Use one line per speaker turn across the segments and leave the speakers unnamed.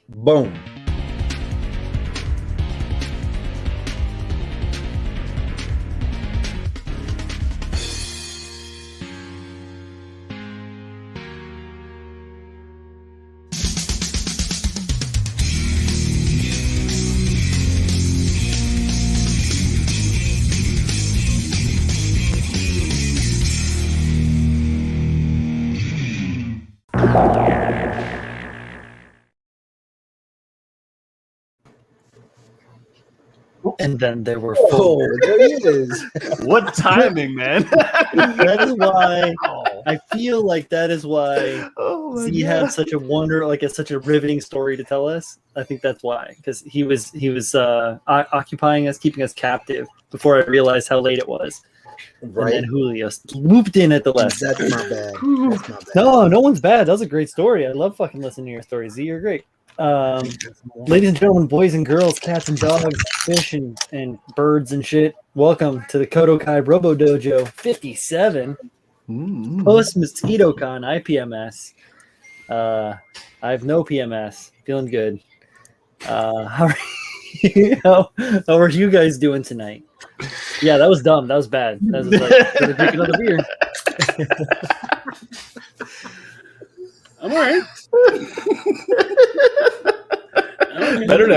Boom.
And then there were
Oh,
four.
there he is.
What timing, man?
That is why I feel like that is why Z
God.
had such a such a riveting story to tell us. I think that's why, because he was occupying us, keeping us captive before I realized how late it was.
Right.
And then Julio swooped in at the last.
That's my bad. That's my bad.
No one's bad. That was a great story. I love fucking listening to your stories. Z, you're great. Ladies and gentlemen, boys and girls, cats and dogs, fish and birds and shit, welcome to the KotoKai Robo-Dojo 57 post-MosquitoCon IPMS. I have no PMS. Feeling good. How are you guys doing tonight? Yeah, that was dumb. That was bad. That was like, gotta drink another beer.
I'm all right.
Better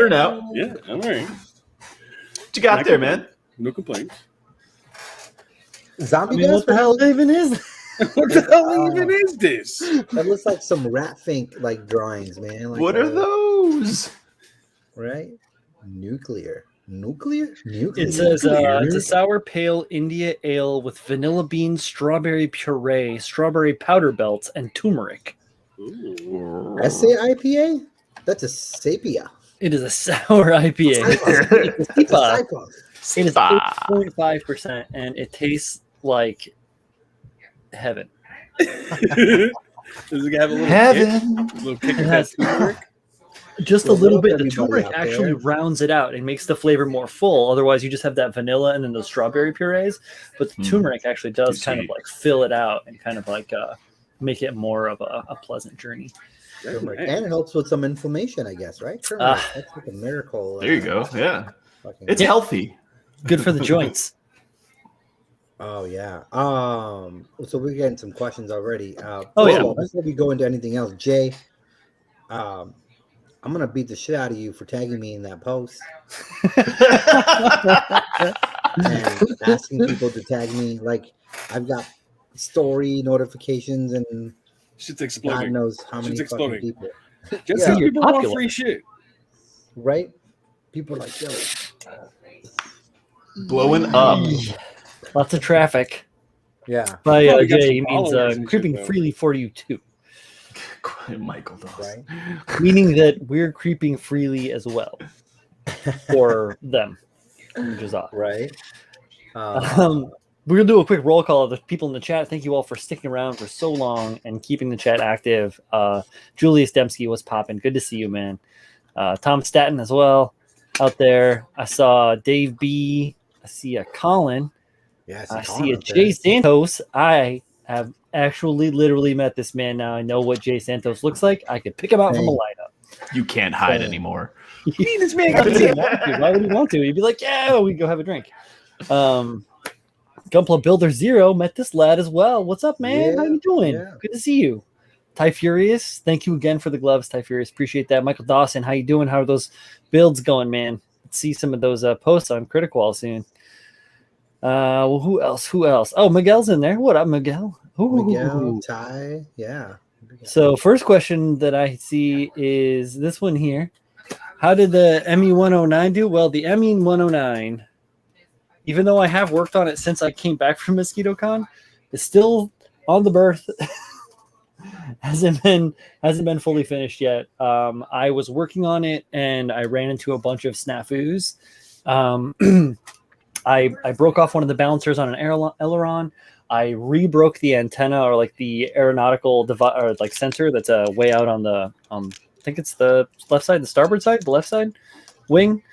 now.
Yeah, I'm all right.
What you got there, man?
No complaints.
Zombie
What the hell even is that?
What the hell even is this?
That looks like some rat fink like drawings, man. Like
What are those?
Right? Nuclear.
It says it's a sour pale India ale with vanilla beans, strawberry puree, strawberry powder belts, and turmeric.
IPA? That's a sepia.
It is a sour IPA. It's a Sipa. It is 8.5%, and it tastes like heaven.
Does it have a little kick
It
of
has
turmeric?
just a
Well,
little bit. The
everybody
turmeric
out
actually
there.
rounds it out and makes the flavor more full. Otherwise, you just have that vanilla and then those strawberry purees. But the turmeric actually does kind of like fill it out and kind of like make it more of a pleasant journey.
Turmeric. And it helps with some inflammation, I guess, right? Turmeric. That's like a miracle.
There you go. Yeah.
Fucking-
It's healthy.
Good for the joints.
Oh yeah. So we're getting some questions already.
Yeah.
Before we go into anything else, Jay, I'm gonna beat the shit out of you for tagging me in that post and asking people to tag me. Like I've got story notifications and
Shit's
God
exploding.
knows how many
Shit's
fucking
exploding.
people.
Just
Yeah.
some people
Popular.
want free shit.
Right? People are like, yo,
Blowing up.
Lots of traffic.
yeah,
By
Probably got
Jay,
some
he means
followers and
creeping
shit, though.
freely for you too.
Michael does.
right.
Meaning that we're creeping freely as well for them, which is odd.
Right.
We're gonna do a quick roll call of the people in the chat. Thank you all for sticking around for so long and keeping the chat active. Julius Dembski was popping. Good to see you, man. Tom Staten as well out there. I saw Dave B. I see a Colin.
Yeah,
I see a Jay Santos. I have actually literally met this man now. I know what Jay Santos looks like. I could pick him out from a lineup.
You can't hide anymore.
This man why would he want to? He'd be like, yeah, we go have a drink. Gunpla Builder Zero met this lad as well. What's up, man? How you doing?
Yeah.
Good to see you. Ty Furious, thank you again for the gloves, Ty Furious. Appreciate that. Michael Dawson, how you doing? How are those builds going, man? Let's see some of those posts on Critical Wall soon. Well, who else? Oh, Miguel's in there. What up, Miguel?
Miguel, Ty, yeah.
So first question that I see is this one here. How did the ME-109 do? Well, the ME-109, even though I have worked on it since I came back from MosquitoCon, is still on the berth. hasn't been fully finished yet. I was working on it and I ran into a bunch of snafus. I broke off one of the balancers on an aileron. I re-broke the antenna or like the aeronautical or like sensor that's way out on the I think it's the left side, the starboard side, the left side wing,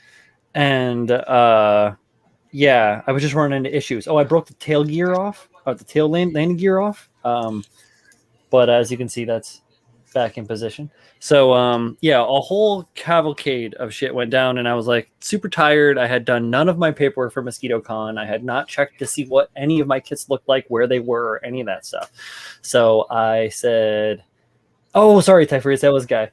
and yeah, I was just running into issues. Oh, I broke the tail gear off, or the tail landing gear off. But as you can see, that's back in position. So yeah, a whole cavalcade of shit went down, and I was like super tired. I had done none of my paperwork for Mosquito Con. I had not checked to see what any of my kits looked like, where they were, or any of that stuff. So I said, "Oh, sorry, Typhus, that was Guy."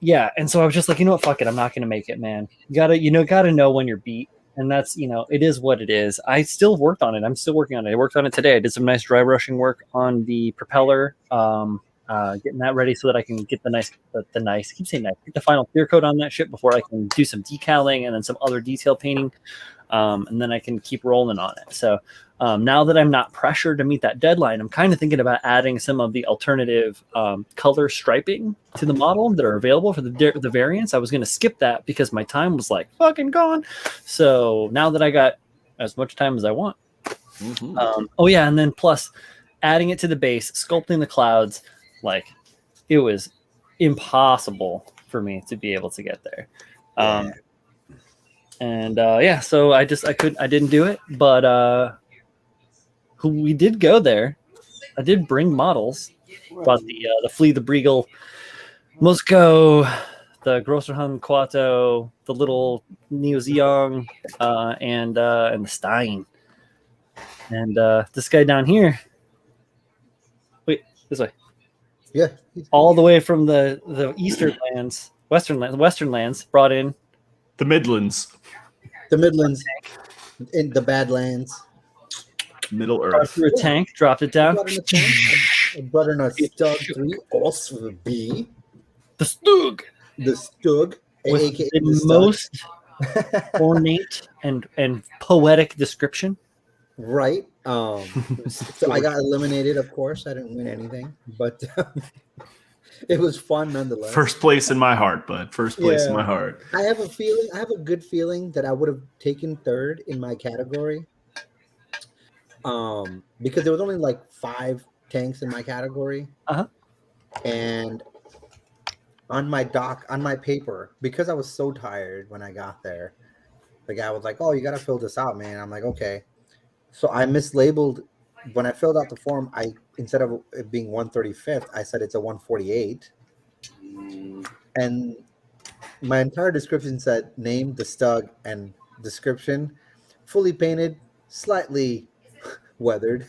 Yeah, and so I was just like, you know what, fuck it, I'm not gonna make it, man. Gotta know when you're beat. And that's, it is what it is. I still worked on it. I'm still working on it. I worked on it today. I did some nice dry brushing work on the propeller, getting that ready so that I can get I keep saying nice, get the final clear coat on that shit before I can do some decaling and then some other detail painting. And then I can keep rolling on it. So now that I'm not pressured to meet that deadline, I'm kind of thinking about adding some of the alternative color striping to the model that are available for the variants. I was going to skip that because my time was like fucking gone. So now that I got as much time as I want. Oh yeah, and then plus adding it to the base, sculpting the clouds, like it was impossible for me to be able to get there. So I didn't do it, but we did go there. I did bring models, bought the Flea, the Breagle, Moscow, the Grosserhand Quato, the little Neo Zeong, and the Stein. And this guy down here, wait, this way.
Yeah.
All the way from the eastern lands, western lands, brought in
the Midlands.
The Midlands, in the Badlands.
Middle Earth.
Through a tank, dropped it down.
I brought in a Stug 3 also B.
The Stug.
The Stug.
With
aka
the most ornate and poetic description.
Right. So I got eliminated, of course. I didn't win anything, but it was fun nonetheless.
First place in my heart, bud. First place in my heart.
I have a good feeling that I would have taken third in my category. Because there was only like 5 tanks in my category. And on my paper, because I was so tired when I got there, the guy was like, "Oh, you gotta fill this out, man." I'm like, "Okay." So I mislabeled when I filled out the form. Instead of it being 135th, I said it's a 148, and my entire description said name, the Stug, and description, fully painted, slightly weathered,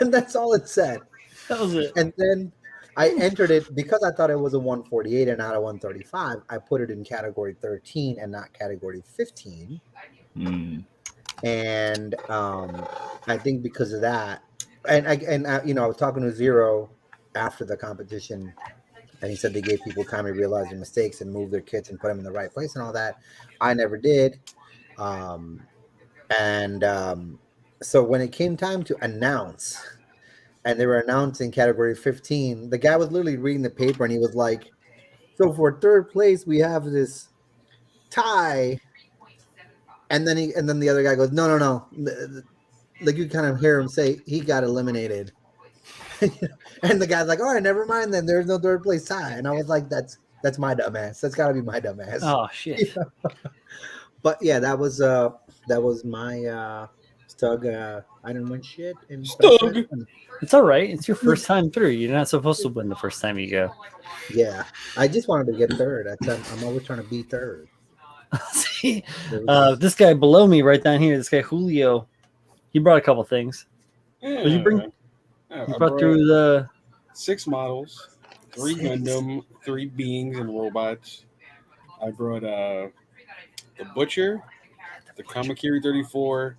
and that's all it said.
That was it.
And then I entered it because I thought it was a 148 and not a 135. I put it in category 13 and not category 15. And I think because of that, and I was talking to Zero after the competition, and he said they gave people time to realize their mistakes and move their kits and put them in the right place and all that. I never did. So when it came time to announce, and they were announcing category 15, the guy was literally reading the paper, and he was like, "So for third place, we have this tie." And then the other guy goes, no. Like you kind of hear him say he got eliminated. And the guy's like, "All right, never mind then. There's no third place tie." And I was like, that's my dumbass. That's got to be my dumbass.
Oh shit.
But yeah, that was my Stug. I didn't win shit. And
Stug. It's all right. It's your first time through. You're not supposed to win the first time you go.
Yeah, I just wanted to get third. I'm always trying to be third.
See, this guy below me, right down here, this guy Julio, he brought a couple things.
Yeah,
What did you bring? You brought through the
6 models, 3 Gundam, 3 beings and robots. I brought the Butcher, the Kamakiri 34,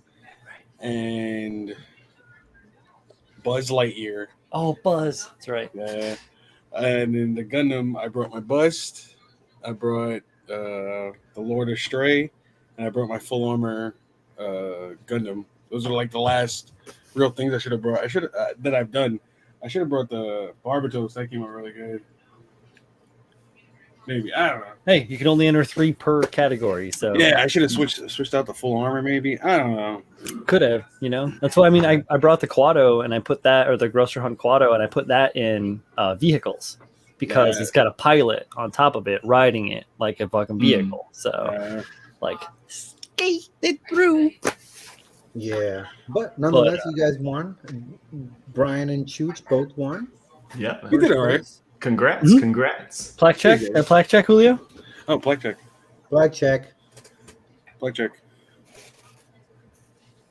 and Buzz Lightyear.
Oh, Buzz. That's right.
Yeah. And in the Gundam, I brought my Bust. I brought the Lord of Stray, and I brought my full armor Gundam. Those are like the last real things I should have brought. That I've done. I should have brought the Barbatos. That came out really good. Maybe, I don't know.
Hey, you can only enter 3 per category, so
Yeah, I should have switched out the full armor. Maybe, I don't know.
could have. That's why I brought the Quado and I put that, or the Grosserhand Quado, and I put that in vehicles because it's got a pilot on top of it riding it like a fucking vehicle. So like skate it through.
Yeah, but nonetheless, you guys won. Brian and Chooch both won.
Yeah.
We did
First
all right.
place.
Congrats. Congrats.
Plaque check? Plaque check, Julio?
Oh, blackjack.
Blackjack.
Blackjack.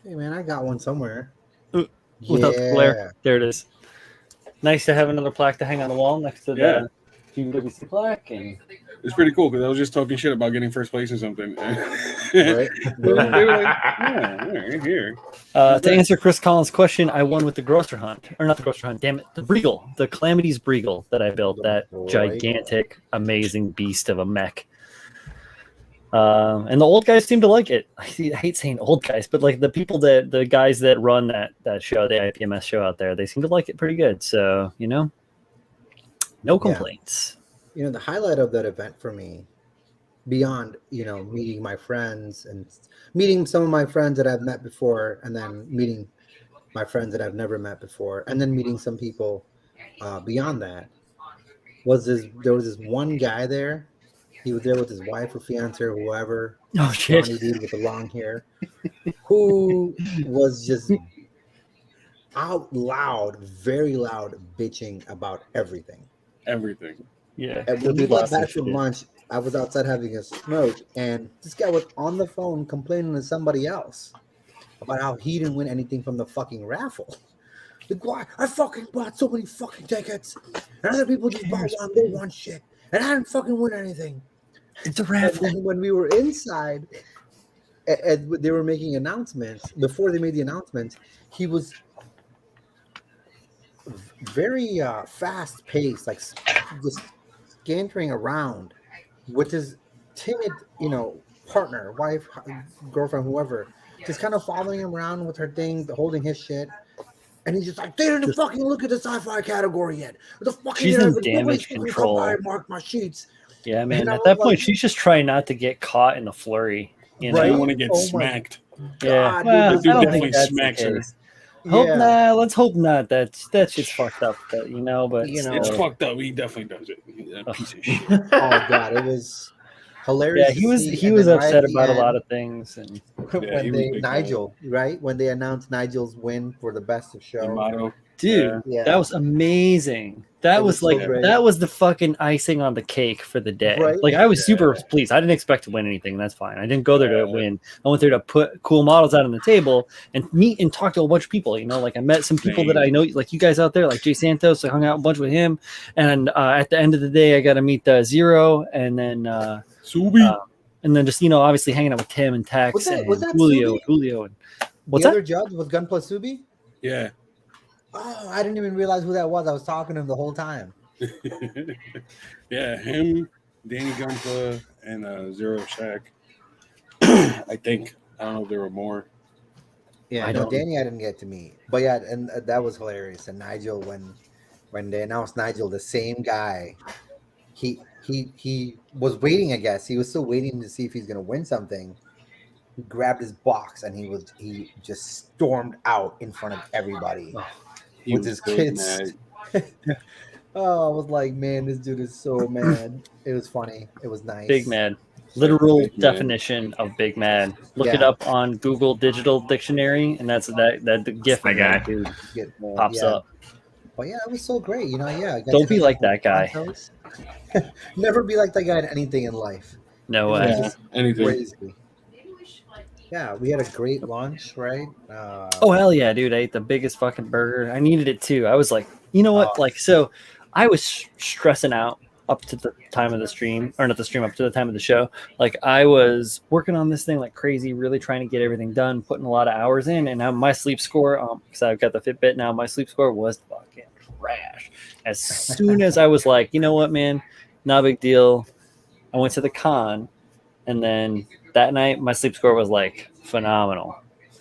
Hey man, I got one somewhere.
Without the glare. There it is. Nice to have another plaque to hang on the wall next to the GWC plaque. And
It's pretty cool because I was just talking shit about getting first place or something.
Right?
They were like, yeah, all right, here.
to answer Chris Collins' question, I won with the Grocer Hunt. Or not the Grocer Hunt, damn it. The Breagle. The Calamities Breagle that I built. That gigantic, amazing beast of a mech. And the old guys seem to like it. I hate saying old guys, but like the guys that run that show, the IPMS show out there, they seem to like it pretty good. So, no complaints.
The highlight of that event for me, beyond, meeting my friends and meeting some of my friends that I've met before, and then meeting my friends that I've never met before, and then meeting some people beyond that, there was this one guy there. He was there with his wife or fiance or whoever.
Oh, shit.
Johnny dude with the long hair, who was just out loud, very loud, bitching about everything.
Everything.
Yeah.
And when we got back from lunch, I was outside having a smoke, and this guy was on the phone complaining to somebody else about how he didn't win anything from the fucking raffle. Like, why? I fucking bought so many fucking tickets, and other people just bought one, they won shit, and I didn't fucking win anything.
It's a raffle.
And when we were inside, and they were making announcements, before they made the announcements, he was very fast-paced, like just scantering around with his timid, partner, wife, girlfriend, whoever, just kind of following him around with her thing, holding his shit. And he's just like, they didn't fucking look at the sci-fi category yet. The fucking
she's in damage control.
I marked my sheets.
Yeah, man. At that point, she's just trying not to get caught in the flurry.
Right. I don't want to get smacked.
Yeah,
well, dude definitely smacks her.
Let's hope not. That shit's fucked up. But
it's fucked up. He definitely does it. That piece of shit.
Oh god, it was hilarious.
Yeah, he was upset about a lot of things. And
when they announced Nigel's win for the best of show,
dude, that was amazing. That was that was the fucking icing on the cake for the day. Right? Like I was super pleased. I didn't expect to win anything. That's fine. I didn't go there to win. I went there to put cool models out on the table and meet and talk to a bunch of people. Like I met some people that I know, like you guys out there, like Jay Santos. I hung out a bunch with him, and at the end of the day, I got to meet Zero, and then and then just obviously hanging out with Tim and Tex and Julio and
what's the other judge was Gun Plus Subi?
Yeah.
Oh, I didn't even realize who that was. I was talking to him the whole time.
Yeah, him, Danny Gunpla, and Zero Shack. I think. I don't know if there were more.
Yeah, Danny I didn't get to meet. But yeah, and that was hilarious. And Nigel, when they announced Nigel, the same guy, he was waiting, I guess. He was still waiting to see if he's gonna win something. He grabbed his box and he just stormed out in front of everybody. With his kids. Oh, I was like, man, this dude is so mad. It was funny. It was nice.
Big mad. Literal definition of big mad. Look it up on Google Digital Dictionary, and that's the GIF of that dude pops up.
But yeah, it was so great.
Don't be like that guy.
Never be like that guy in anything in life.
No way.
Anything.
Crazy. Yeah, we had a great lunch, right?
Oh, hell yeah, dude. I ate the biggest fucking burger. I needed it too. I was like, you know what? So I was stressing out up to the time of the stream, or not the stream, up to the time of the show. Like I was working on this thing like crazy, really trying to get everything done, putting a lot of hours in. And now my sleep score, because I've got the Fitbit now, my sleep score was fucking trash. As soon as I was like, you know what, man? Not a big deal. I went to the con, and then that night, my sleep score was like phenomenal.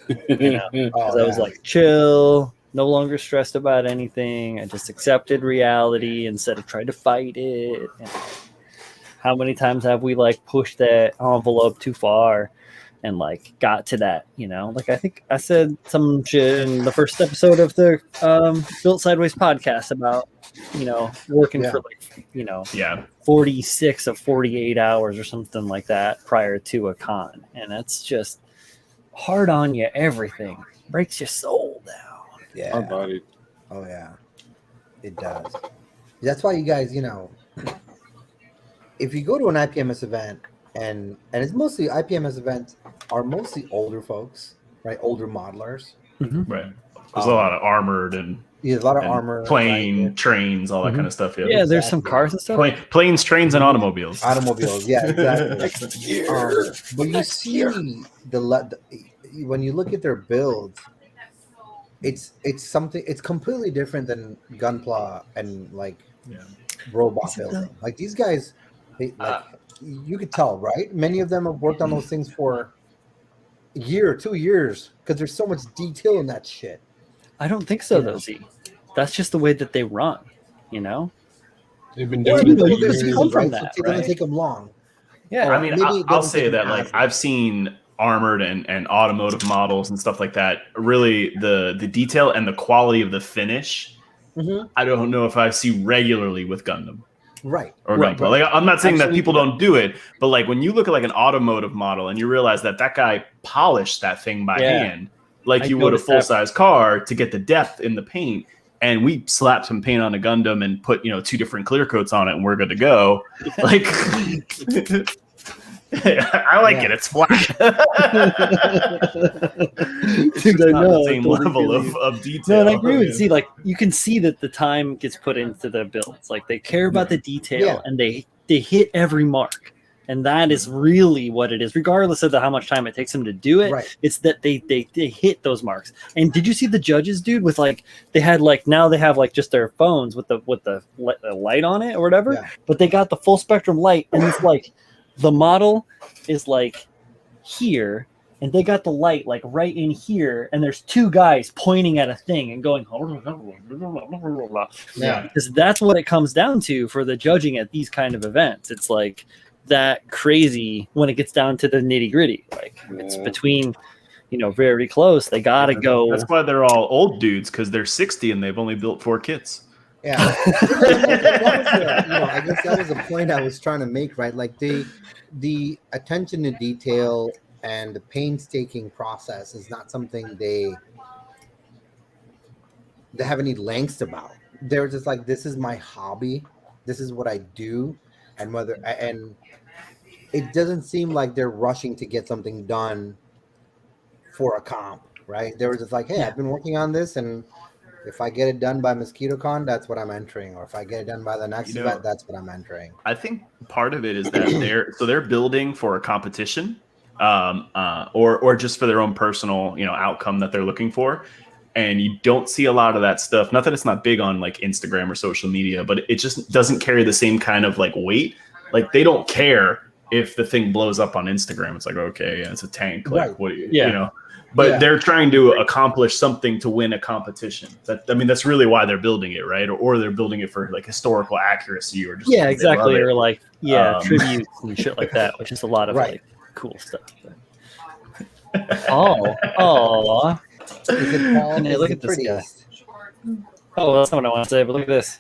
Because I was like chill, no longer stressed about anything. I just accepted reality instead of trying to fight it. And how many times have we like pushed that envelope too far and like got to that? Like I think I said some shit in the first episode of the Built Sideways podcast about working for 46 of 48 hours or something like that prior to a con, and that's just hard on you, everything breaks your soul down.
Yeah.
Our body.
Oh yeah, it does. That's why you guys, if you go to an IPMS event and it's mostly IPMS events are mostly older folks, right? Older modelers.
Right. There's a lot of armored and
Yeah, a lot of
and
armor,
plane,
right?
trains, all that kind of stuff.
Yeah, there's some cars and stuff.
Planes, trains, and automobies.
Automobiles, yeah, exactly. But you see when you look at their builds, it's something. It's completely different than Gunpla and like robot building. Like these guys, you could tell, right? Many of them have worked on those things for a year, 2 years, because there's so much detail in that shit.
I don't think so, though, Z. That's just the way that they run, They've been
Well,
doing it for
there's
years,
come from
right?
that, so it doesn't take them long.
Yeah,
I mean,
maybe
I'll say that like I've seen armored and automotive models and stuff like that. Really, the detail and the quality of the finish, I don't know if I see regularly with Gundam.
Right.
Or Gunpla. Like, I'm not saying that people don't do it, but like when you look at like an automotive model and you realize that guy polished that thing by hand, like you would a full-size car to get the depth in the paint. And we slapped some paint on a Gundam and put, 2 different clear coats on it, and we're good to go. Like, I like it. It's flat. It's
Dude, I
not
know,
the same level of detail.
No, and I agree with you. Like, you can see that the time gets put into the builds. Like, they care about the detail, and they hit every mark. And that is really what it is, regardless of how much time it takes them to do it.
Right.
It's that they hit those marks. And did you see the judges, dude? With like they had like now they have like just their phones with the light on it or whatever.
Yeah.
But they got the full spectrum light, and it's like the model is like here, and they got the light like right in here, and there's 2 guys pointing at a thing and going, because that's what it comes down to for the judging at these kind of events. It's like that crazy when it gets down to the nitty gritty. Like it's between, very close. They gotta go.
That's why they're all old dudes, because they're 60 and they've only built 4 kits.
Yeah, I guess that was the point I was trying to make, right? Like the attention to detail and the painstaking process is not something they have any lengths about. They're just like, this is my hobby, this is what I do, and it doesn't seem like they're rushing to get something done for a comp, right? They were just like, hey, I've been working on this, and if I get it done by MosquitoCon, that's what I'm entering. Or if I get it done by the next event, that's what I'm entering.
I think part of it is that they're building for a competition, or just for their own personal, outcome that they're looking for. And you don't see a lot of that stuff. Not that it's not big on like Instagram or social media, but it just doesn't carry the same kind of like weight. Like they don't care if the thing blows up on Instagram. It's like, okay, yeah, it's a tank. Like, what do you, But they're trying to accomplish something to win a competition. That's really why they're building it, right? Or they're building it for like historical accuracy, or just
exactly, or like tributes and shit like that, which is a lot of like cool stuff. Oh, look at this guy. Oh, that's not what I want to say, but look at this.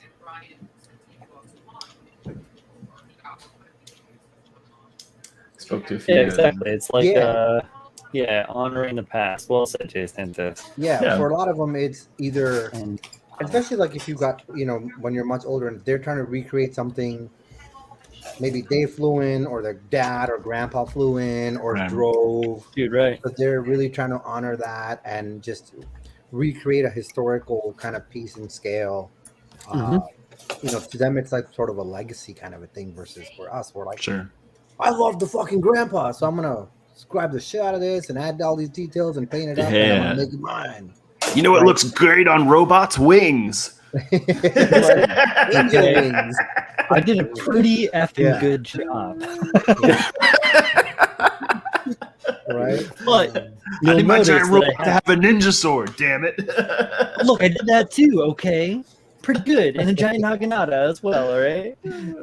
Spoke to a few
exactly. It's like honoring the past. Well said, Jason.
Yeah, for a lot of them, it's either, especially like if you got, when you're much older and they're trying to recreate something, maybe they flew in, or their dad or grandpa flew in, or drove.
Dude, right.
But they're really trying to honor that and just recreate a historical kind of piece and scale. To them, it's like sort of a legacy kind of a thing, versus for us, we're like, I love the fucking grandpa, so I'm gonna grab the shit out of this and add all these details and paint it up, and I'm gonna make it mine.
You know what looks great on robots? Wings.
Angel wings.
I did a pretty effing good job.
Right?
But
I need my giant robot to have a ninja sword, damn it.
Look, I did that too, okay? Pretty good. And a giant naginata as well, all right?
And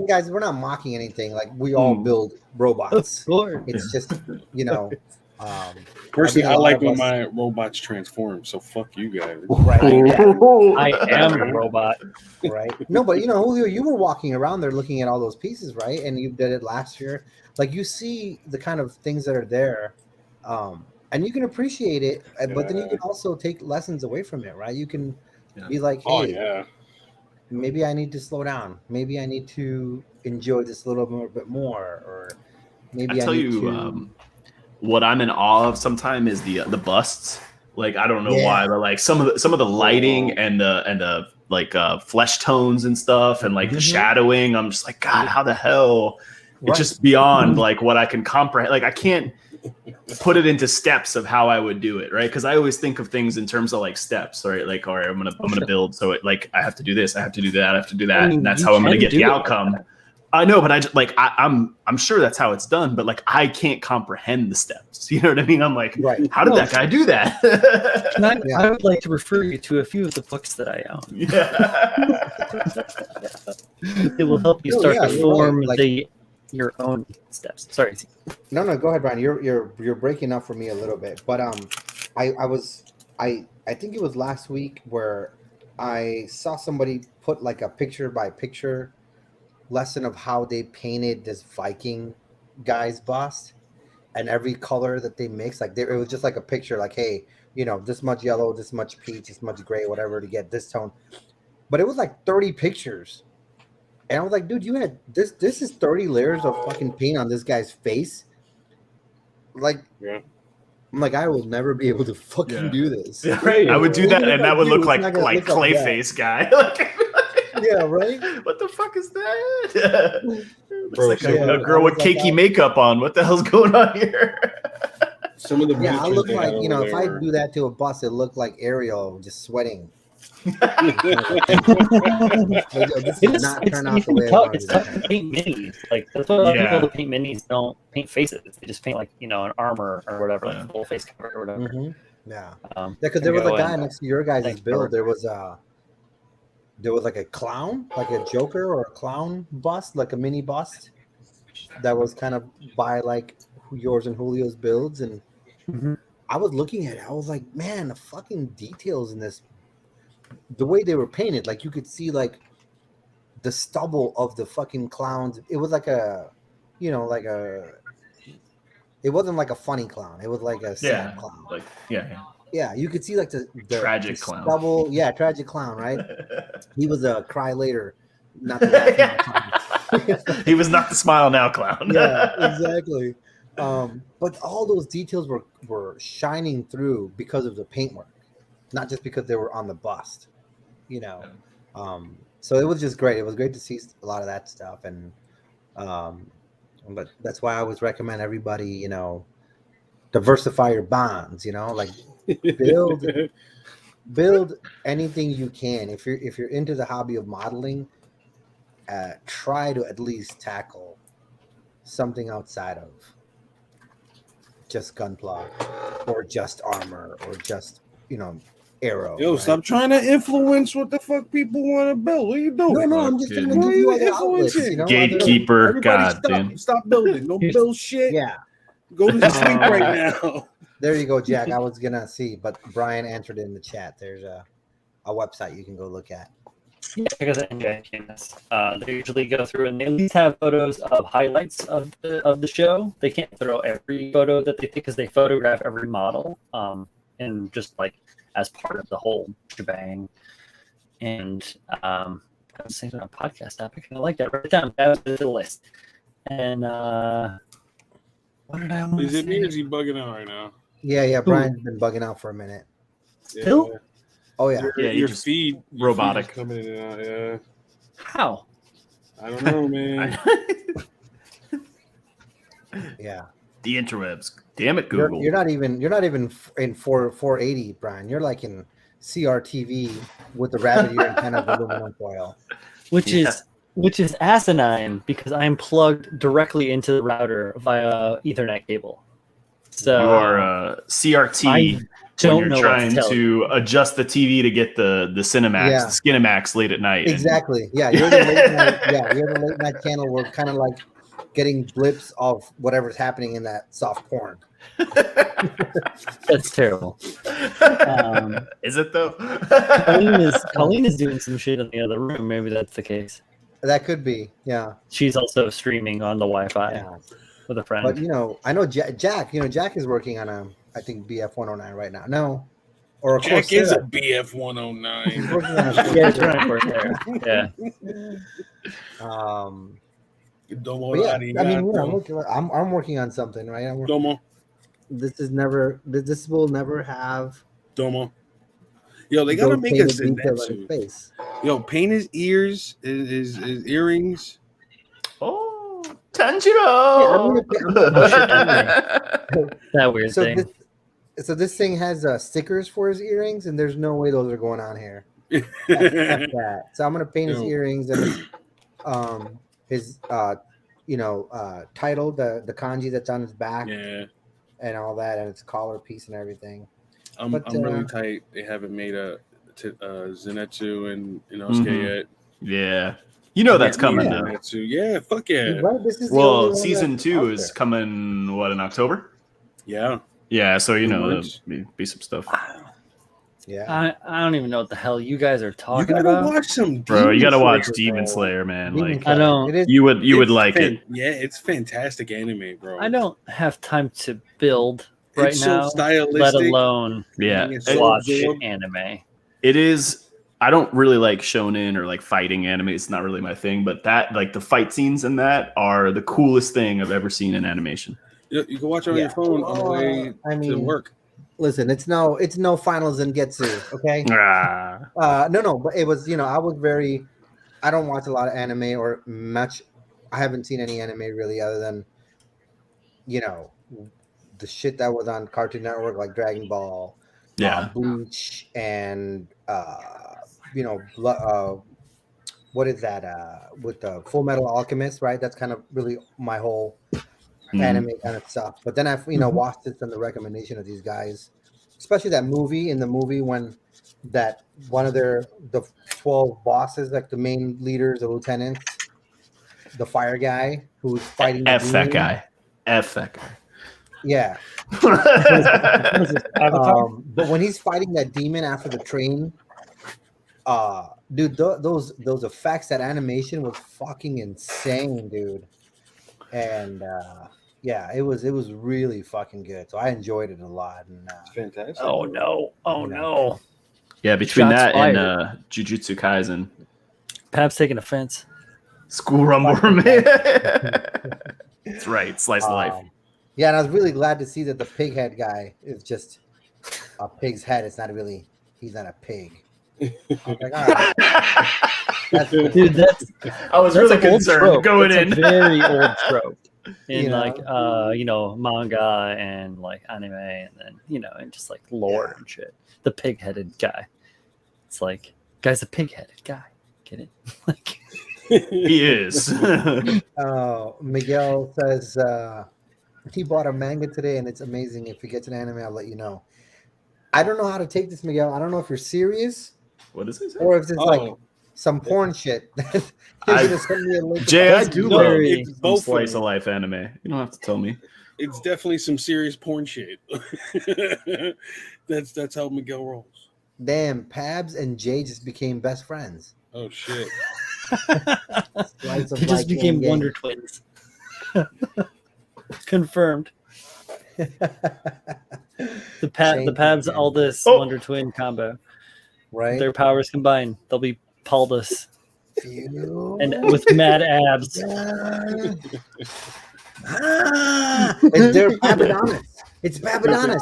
guys, we're not mocking anything. Like, we all build robots.
Of course.
It's just,
Personally, I
a lot
like
of
when
us-
my robots transform. So fuck you guys.
right,
I am a robot.
right. No, but Julio, you were walking around there looking at all those pieces, right? And you did it last year. Like you see the kind of things that are there, and you can appreciate it, but then you can also take lessons away from it, right? You can be like,
Oh
hey,
yeah.
maybe I need to slow down. Maybe I need to enjoy this a little bit more, or maybe
I tell
need
you,
to.
what I'm in awe of sometimes is the busts. Like I don't know
Yeah.
why, but like some of the lighting and the like flesh tones and stuff, and like the shadowing. I'm just like, God, how the hell?
Right.
It's just beyond like what I can comprehend. Like I can't put it into steps of how I would do it, right? Because I always think of things in terms of like steps, right? Like, all right, I'm gonna build, so it, like I have to do this, I have to do that, I have to do that, and that's how I'm gonna get the outcome. I know, but I just like I'm sure that's how it's done, but like I can't comprehend the steps. You know what I mean? I'm like, how did that guy do that?
I would like to refer you to a few of the books that I own. It will help you start to form your own steps. Sorry.
No, go ahead, Brian. You're breaking up for me a little bit, but I think it was last week where I saw somebody put like a picture by picture lesson of how they painted this Viking guy's bust, and every color that they mix, like it was just like a picture, like, hey, this much yellow, this much peach, this much gray, whatever, to get this tone. But it was like 30 pictures. And I was like, dude, you had this is 30 layers of fucking paint on this guy's face. Like, I'm like, I will never be able to fucking do this.
Yeah, right. I would do that, and that would look like Clayface guy.
Yeah, right.
What the fuck is that?
Bro,
it's like a girl with cakey makeup on. What the hell's going on here?
Some of the
I look like, if I do that to a bus, it looked like Ariel just sweating. This does not turn out the way I wanted
it. It's tough to paint minis. Like that's why a lot of people that paint minis don't paint faces. They just paint like an armor or whatever, like a full face cover or whatever.
Yeah, because there was a guy next to your guys' build. There was like a clown, like a Joker or a clown bust, like a mini bust that was kind of by like yours and Julio's builds. And I was looking at it, I was like, man, the fucking details in this, the way they were painted, like you could see like the stubble of the fucking clowns. It was like it wasn't like a funny clown. It was like a sad clown.
Like
you could see like the
tragic clown.
Stubble, tragic clown, right? He was a cry later, not the laugh now clown.
He was not the smile now clown.
Yeah, exactly. But all those details were shining through because of the paintwork, not just because they were on the bust, So it was just great. It was great to see a lot of that stuff, and but that's why I always recommend everybody, diversify your bonds. Like build anything you can. If you're into the hobby of modeling, try to at least tackle something outside of just gunpla or just armor or just arrow.
Yo, stop trying to influence what the fuck people want to build. What are you doing?
No, I'm just trying to give you other outlets.
Gatekeeper,
stop building. Don't build shit.
Yeah.
Go to sleep right now.
There you go, Jack. I was gonna see, but Brian answered it in the chat. There's a website you can go look at.
Yeah, because they usually go through and they at least have photos of highlights of the show. They can't throw every photo that they take because they photograph every model, and just like as part of the whole shebang. And I was thinking on a podcast topic, and I like that. Write it down. That was the list. And what did I want to say?
Is it me or is he bugging out right now?
Yeah. Brian's been bugging out for a minute.
Still?
Yeah.
Oh yeah.
Your feed
robotic
coming in and out. Yeah.
How?
I don't know, man.
Yeah.
The interwebs. Damn it, Google.
You're not even in 480, Brian. You're like in CRTV with the rabbit ear antenna of aluminum foil.
Which is asinine because I'm plugged directly into the router via Ethernet cable. So
your CRT when you're trying to adjust the TV to get the Cinemax, the Skinemax late at night.
Exactly. Yeah, you're the late night. Yeah, you're the late night channel. We're kind of like getting blips of whatever's happening in that soft porn.
That's terrible.
Is it though?
Colleen is doing some shit in the other room. Maybe that's the case.
That could be, yeah.
She's also streaming on the Wi-Fi
Yeah.
with a friend.
But I know Jack. Jack is working on I think BF 109 right now. No, or
Jack
Coursera.
is a BF 109.
He's working on a
Yeah, it's right for there. Yeah.
Domo
But yeah, I mean,
arigato.
I'm working on something, right?
Domo.
This will never have.
Domo. Yo, they gotta
those
make
painted
us
details in
Zenitsu.
his face.
Yo, paint his ears, his earrings.
Oh,
Yeah,
Tanjiro!
That weird
so
thing.
this thing has stickers for his earrings, and there's no way those are going on here. F that. So I'm gonna paint his
Yo.
earrings and his title, the kanji that's on his back,
Yeah,
and all that, and its collar piece and everything.
I'm really tight. They haven't made a Zenitsu and Inosuke
Mhm.
yet.
Yeah. You know that's coming
Yeah.
though.
Zenitsu. Yeah, fuck yeah.
Right? This is the only
Well,
one
season
that's
2
out
is
there.
coming in October?
Yeah.
Yeah, so
Pretty
there'll
much.
be some stuff.
Yeah.
I don't even know what the hell you guys are
You
talking
gotta
about.
watch some
Bro, you gotta watch
Slayer,
Demon
bro.
Slayer, man.
Demon
Like
Slayer.
I don't-
It is,
you would
It's
like it.
Yeah, it's fantastic anime, bro.
I don't have time to build right
It's
now,
so stylistic.
let alone
Yeah.
It's so
watch
absorbed.
anime.
It is. I don't really like shonen or like fighting anime. It's not really my thing, but that like the fight scenes in that are the coolest thing I've ever seen in animation.
You can watch it on
Yeah.
your phone on the way
I
to
mean,
work.
listen, it's no finals in Getsu, okay?
Ah.
No, but it was, I don't watch a lot of anime or much. I haven't seen any anime really other than, the shit that was on Cartoon Network, like Dragon Ball,
Yeah.
Bleach, and, what is that? With the Full Metal Alchemist, right? That's kind of really my whole anime kind of stuff. But then I've watched it from the recommendation of these guys, especially that movie. In the movie, when that one of the 12 bosses, like the main leaders, the lieutenants, the fire guy who's fighting the
F that
demon.
guy. F that guy.
Yeah. But when he's fighting that demon after the train, dude, those effects, that animation was fucking insane, dude. And yeah, it was really fucking good. So I enjoyed it a lot. And
It's fantastic.
Oh no! Oh no!
Yeah, between
Shots
that
fired.
and Jujutsu Kaisen,
Pab's taking offense.
School Rumble, man. That's right. Slice of life.
Yeah, and I was really glad to see that the pig head guy is just a pig's head. It's not really. He's not a pig. I was like, all right.
Dude, that's
I was
that's
really
an old
concerned
trope.
going
That's
in.
a very old trope in
You know?
like manga and like anime and then and just like lore and shit. The pig-headed guy. It's like guy's a pig-headed guy. Get it? Like
He is.
Miguel says he bought a manga today and it's amazing. If he gets an anime, I'll let you know. I don't know how to take this, Miguel. I don't know if you're serious
What is this?
or if it's like
Oh,
some porn shit. You're
I-
gonna send me a link.
Jay, I
of
do
No,
love
it's
some
both
slice
of
of life anime. You don't have to tell me.
it's definitely some serious porn shit. That's how Miguel rolls.
Damn, Pabs and Jay just became best friends.
Oh shit.
Slice of
they just
life
became
gang.
Wonder Twins. Confirmed. The Pabs
Shane,
Aldous
Oh.
Wonder Twin combo.
right?
Their powers combined, they'll be Paldus
Phew.
and with mad abs.
They're Babadonis. It's Babadonis.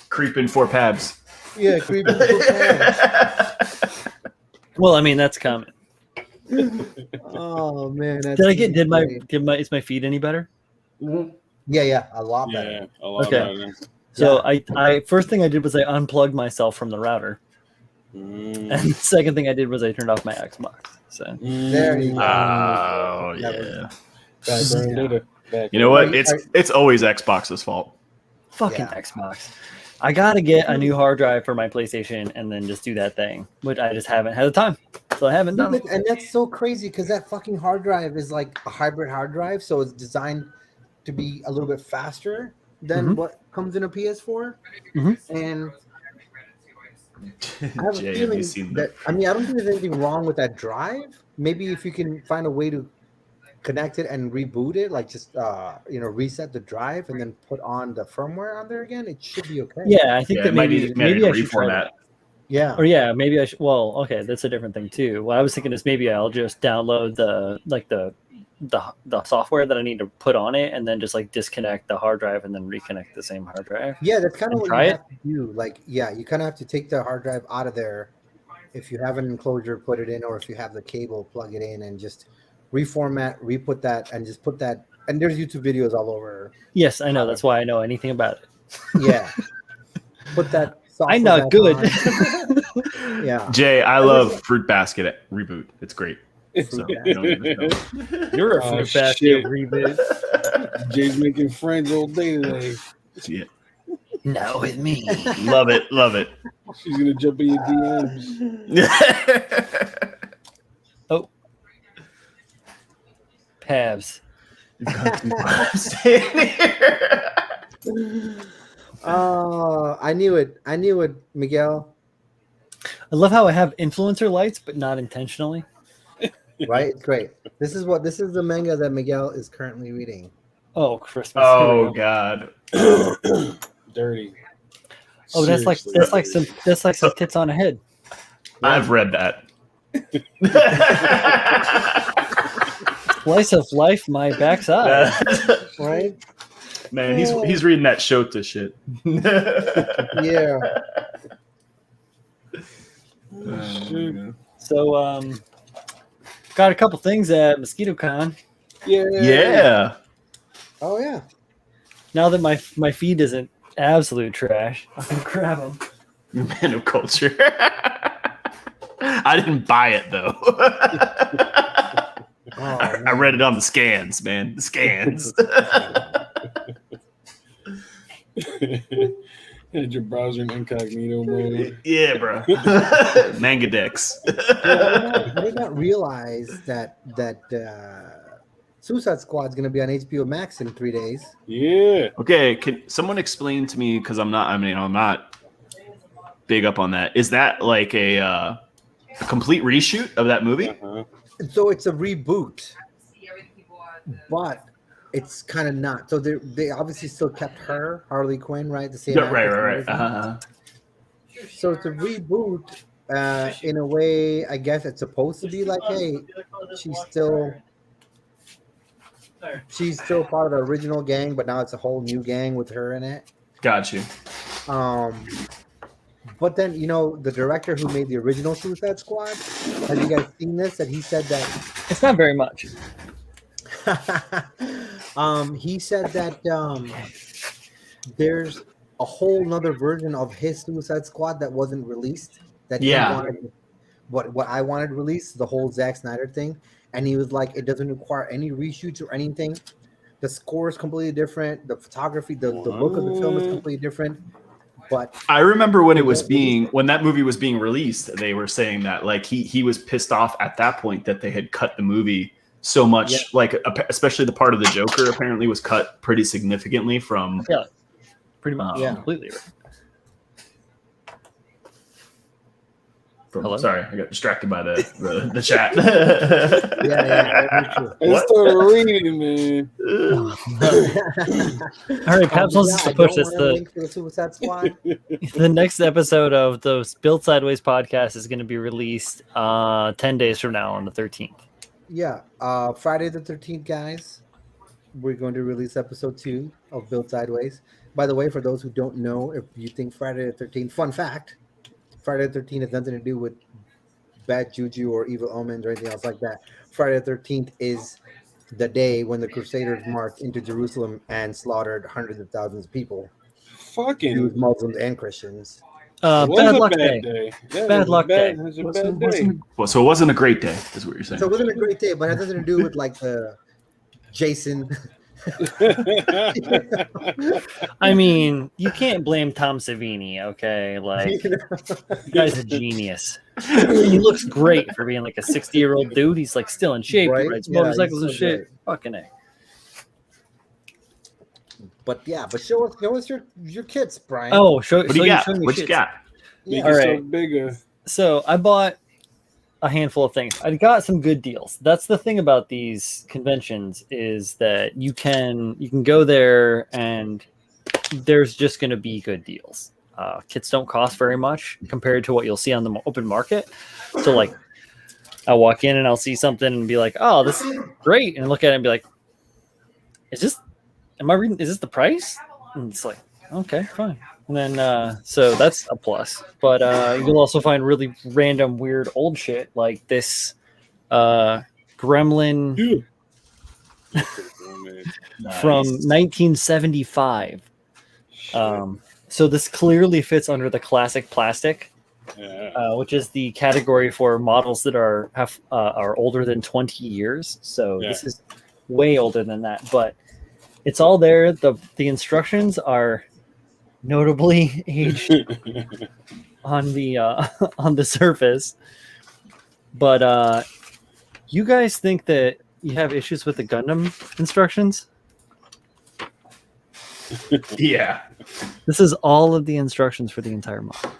Creeping for Pabs.
Yeah, creepy.
Well, I mean that's common.
Oh man, that's
Did
great.
is my feed any better?
Yeah, a lot better.
Yeah, a lot
Okay.
better.
So I first thing I did was I unplugged myself from the router, and the second thing I did was I turned off my Xbox. So
There you go.
Oh yeah.
Back
You know what?
Are you-
It's always Xbox's fault.
fucking
Yeah.
Xbox. I gotta get a new hard drive for my PlayStation and then just do that thing, which I just haven't had the time, so I haven't done it.
And that's so crazy because that fucking hard drive is like a hybrid hard drive, so it's designed to be a little bit faster than what comes in a PS4, and I have a
Jay, have you
feeling
seen
that I don't think there's anything wrong with that drive. Maybe if you can find a way to connect it and reboot it, like just reset the drive and then put on the firmware on there again, it should be okay.
Yeah, I think that maybe
maybe
I should try that.
Yeah.
Or yeah, maybe I should. Well, okay, that's a different thing too. What I was thinking is maybe I'll just download the software that I need to put on it, and then just like disconnect the hard drive and then reconnect the same hard drive.
Yeah, that's kind of what you have to do. Like, yeah, you kind of have to take the hard drive out of there. If you have an enclosure, put it in, or if you have the cable, plug it in, and just reformat, re-put that, and just put that. And there's YouTube videos all over.
Yes, I know. That's why I know anything about it.
Yeah. Put that.
I'm not good.
Yeah.
Jay, I love Fruit Basket Reboot. It's great. So,
You're a Fruit Basket reboot.
Jay's making friends all day today.
Yeah.
Not with me.
Love it. Love it.
She's going to jump in your DMs.
Oh. Pabs.
I knew it. Miguel.
I love how I have influencer lights, but not intentionally.
Right? It's great. This is the manga that Miguel is currently reading.
Oh, Christmas.
Oh God.
Dirty.
Oh, that's like some tits on a head.
I've read that.
Slice of life, my backside.
Right?
Man, he's reading that Shota shit.
Yeah.
So, got a couple things at MosquitoCon.
Yeah.
Oh yeah.
Now that my feed isn't absolute trash, I can grab them.
Man of culture. I didn't buy it though. I read it on the scans, man. The scans.
Had your browser in incognito mode.
Yeah, bro. Manga decks.
I did not realize that Suicide Squad is going to be on HBO Max in 3 days.
Yeah.
Okay, can someone explain to me, because I'm not big up on that. Is that like a complete reshoot of that movie?
Uh-huh.
So it's a reboot, but it's kind of not. So they obviously still kept Harley Quinn, right? The same.
Yeah, right.
So it's a reboot in a way. I guess it's supposed to be like, hey, she's still part of the original gang, but now it's a whole new gang with her in it.
Got you.
But then, the director who made the original Suicide Squad, have you guys seen this? That he said that
it's not very much.
He said that there's a whole nother version of his Suicide Squad that wasn't released. That he wanted, what I wanted released, the whole Zack Snyder thing, and he was like, it doesn't require any reshoots or anything. The score is completely different. The photography, the look of the film is completely different. But
I remember when that movie was being released, they were saying that like he was pissed off at that point that they had cut the movie so much, like especially the part of the Joker apparently was cut pretty significantly from.
Yeah, pretty much. Completely.
Hello? Sorry, I got distracted by the chat.
I started reading, man.
All right, Paps wants us to push this.
The Suicide Squad.
The next episode of the Built Sideways podcast is going to be released 10 days from now on the 13th.
Yeah, Friday the 13th, guys. We're going to release episode 2 of Built Sideways. By the way, for those who don't know, if you think Friday the 13th, fun fact. Friday the 13th has nothing to do with bad juju or evil omens or anything else like that. Friday the 13th is the day when the Crusaders marched into Jerusalem and slaughtered hundreds of thousands of people.
Fucking
Jews, Muslims, and Christians.
Bad luck day. Bad luck day.
It was a bad day.
Well, so it wasn't a great day, is what you're saying.
So it wasn't a great day, but it has nothing to do with like the Jason.
I mean, you can't blame Tom Savini, okay? Like, the guy's a genius. He looks great for being like a 60-year-old dude. He's like still in shape.
Right?
He rides motorcycles
he's
and
so
shit.
great.
Fucking A.
But show us your kits, Brian.
Oh,
What do you got? What you got?
Yeah.
Make
All
yourself
right.
bigger.
So I bought a handful of things. I got some good deals. That's the thing about these conventions is that you can go there and there's just going to be good deals. Kits don't cost very much compared to what you'll see on the open market. So like I'll walk in and I'll see something and be like, oh, this is great. And look at it and be like, is this the price? And it's like, okay, fine. And then, so that's a plus. But you'll also find really random, weird old shit like this Gremlin from 1975. So this clearly fits under the classic plastic, which is the category for models that are older than 20 years. So this is way older than that, but it's all there. The instructions are notably aged on the surface. But you guys think that you have issues with the Gundam instructions?
Yeah.
This is all of the instructions for the entire model.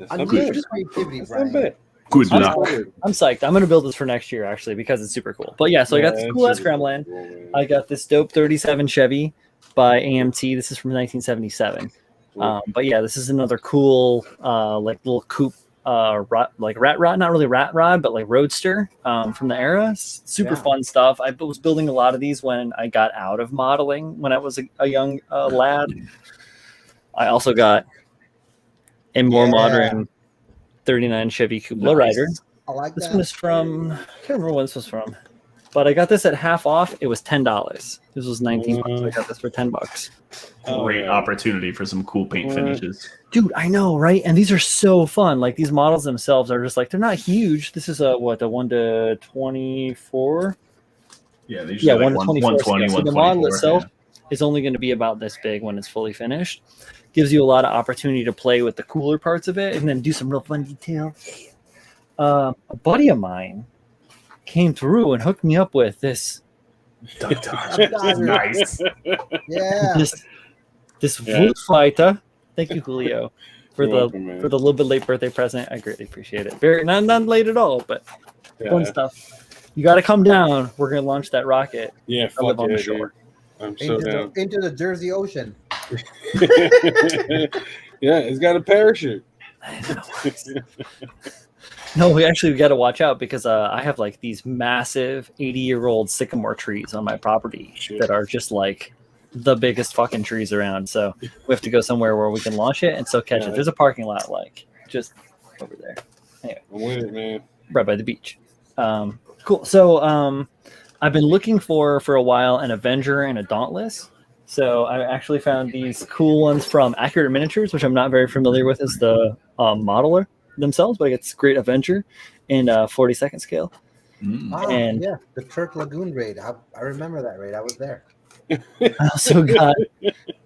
I'm good. Creativity, Brian.
Good luck.
I'm psyched. I'm going to build this for next year, actually, because it's super cool. But yeah, so I got this cool ass Gremlin. I got this dope 37 Chevy by AMT. This is from 1977. But yeah, this is another cool, like little coupe, like rat rod, not really rat rod, but like roadster from the era. Super fun stuff. I was building a lot of these when I got out of modeling when I was a young lad. I also got a more modern 39 Chevy Coupe Lowrider.
I like
this
that.
one is from, I can't remember when this was from, but I got this at half off. It was $10. This was 19 bucks. I got this for $10.
Great opportunity for some cool paint finishes.
Dude, I know, right? And these are so fun. Like these models themselves are just like, they're not huge. This is a 1 to 24?
Yeah,
these are
1
to 24.
120,
So the model itself is only going to be about this big when it's fully finished. Gives you a lot of opportunity to play with the cooler parts of it and then do some real fun detail. A buddy of mine came through and hooked me up with this.
Nice.
Yeah.
This wood fighter. Thank you, Julio, for the little bit late birthday present. I greatly appreciate it. Very not late at all, but fun stuff. You got to come down. We're gonna launch that rocket.
Yeah,
I live on the shore.
I'm so down.
Into the Jersey Ocean.
Yeah, it's got a parachute.
No, we got to watch out because I have like these massive 80-year-old sycamore trees on my property that are just like the biggest fucking trees around. So we have to go somewhere where we can launch it and still catch it. There's a parking lot like just over there. Anyway,
I'm with it, man.
Right by the beach. Cool. So I've been looking for a while an Avenger and a Dauntless. So I actually found these cool ones from Accurate Miniatures, which I'm not very familiar with as the modeler themselves, but I got this great Avenger in 42nd scale. And
yeah, the Turk Lagoon raid. I remember that raid. I was there.
I also got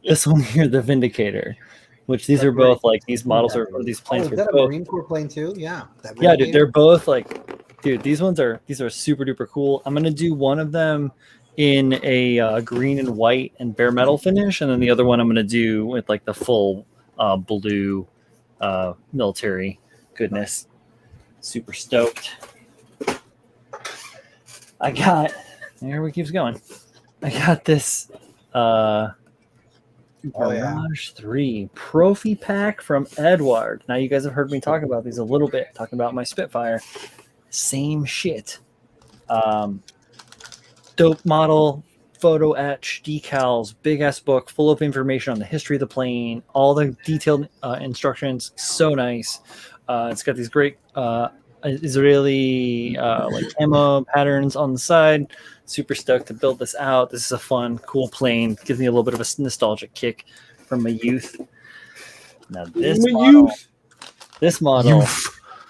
this one here, the Vindicator, which these are both like these models or these planes.
Is that a Marine Corps plane too? Yeah.
Yeah, dude, they're both like, dude, these are super duper cool. I'm gonna do one of them in a green and white and bare metal finish, and then the other one I'm going to do with like the full blue military goodness. Super stoked. Here we keeps going. I got this Mirage 3 Prophy Pack from Edward. Now you guys have heard me talk about these a little bit, talking about my Spitfire. Same shit. Dope model, photo etch, decals, big ass book full of information on the history of the plane, all the detailed instructions. So nice. It's got these great Israeli like camo patterns on the side. Super stoked to build this out. This is a fun, cool plane. Gives me a little bit of a nostalgic kick from my youth. Now this model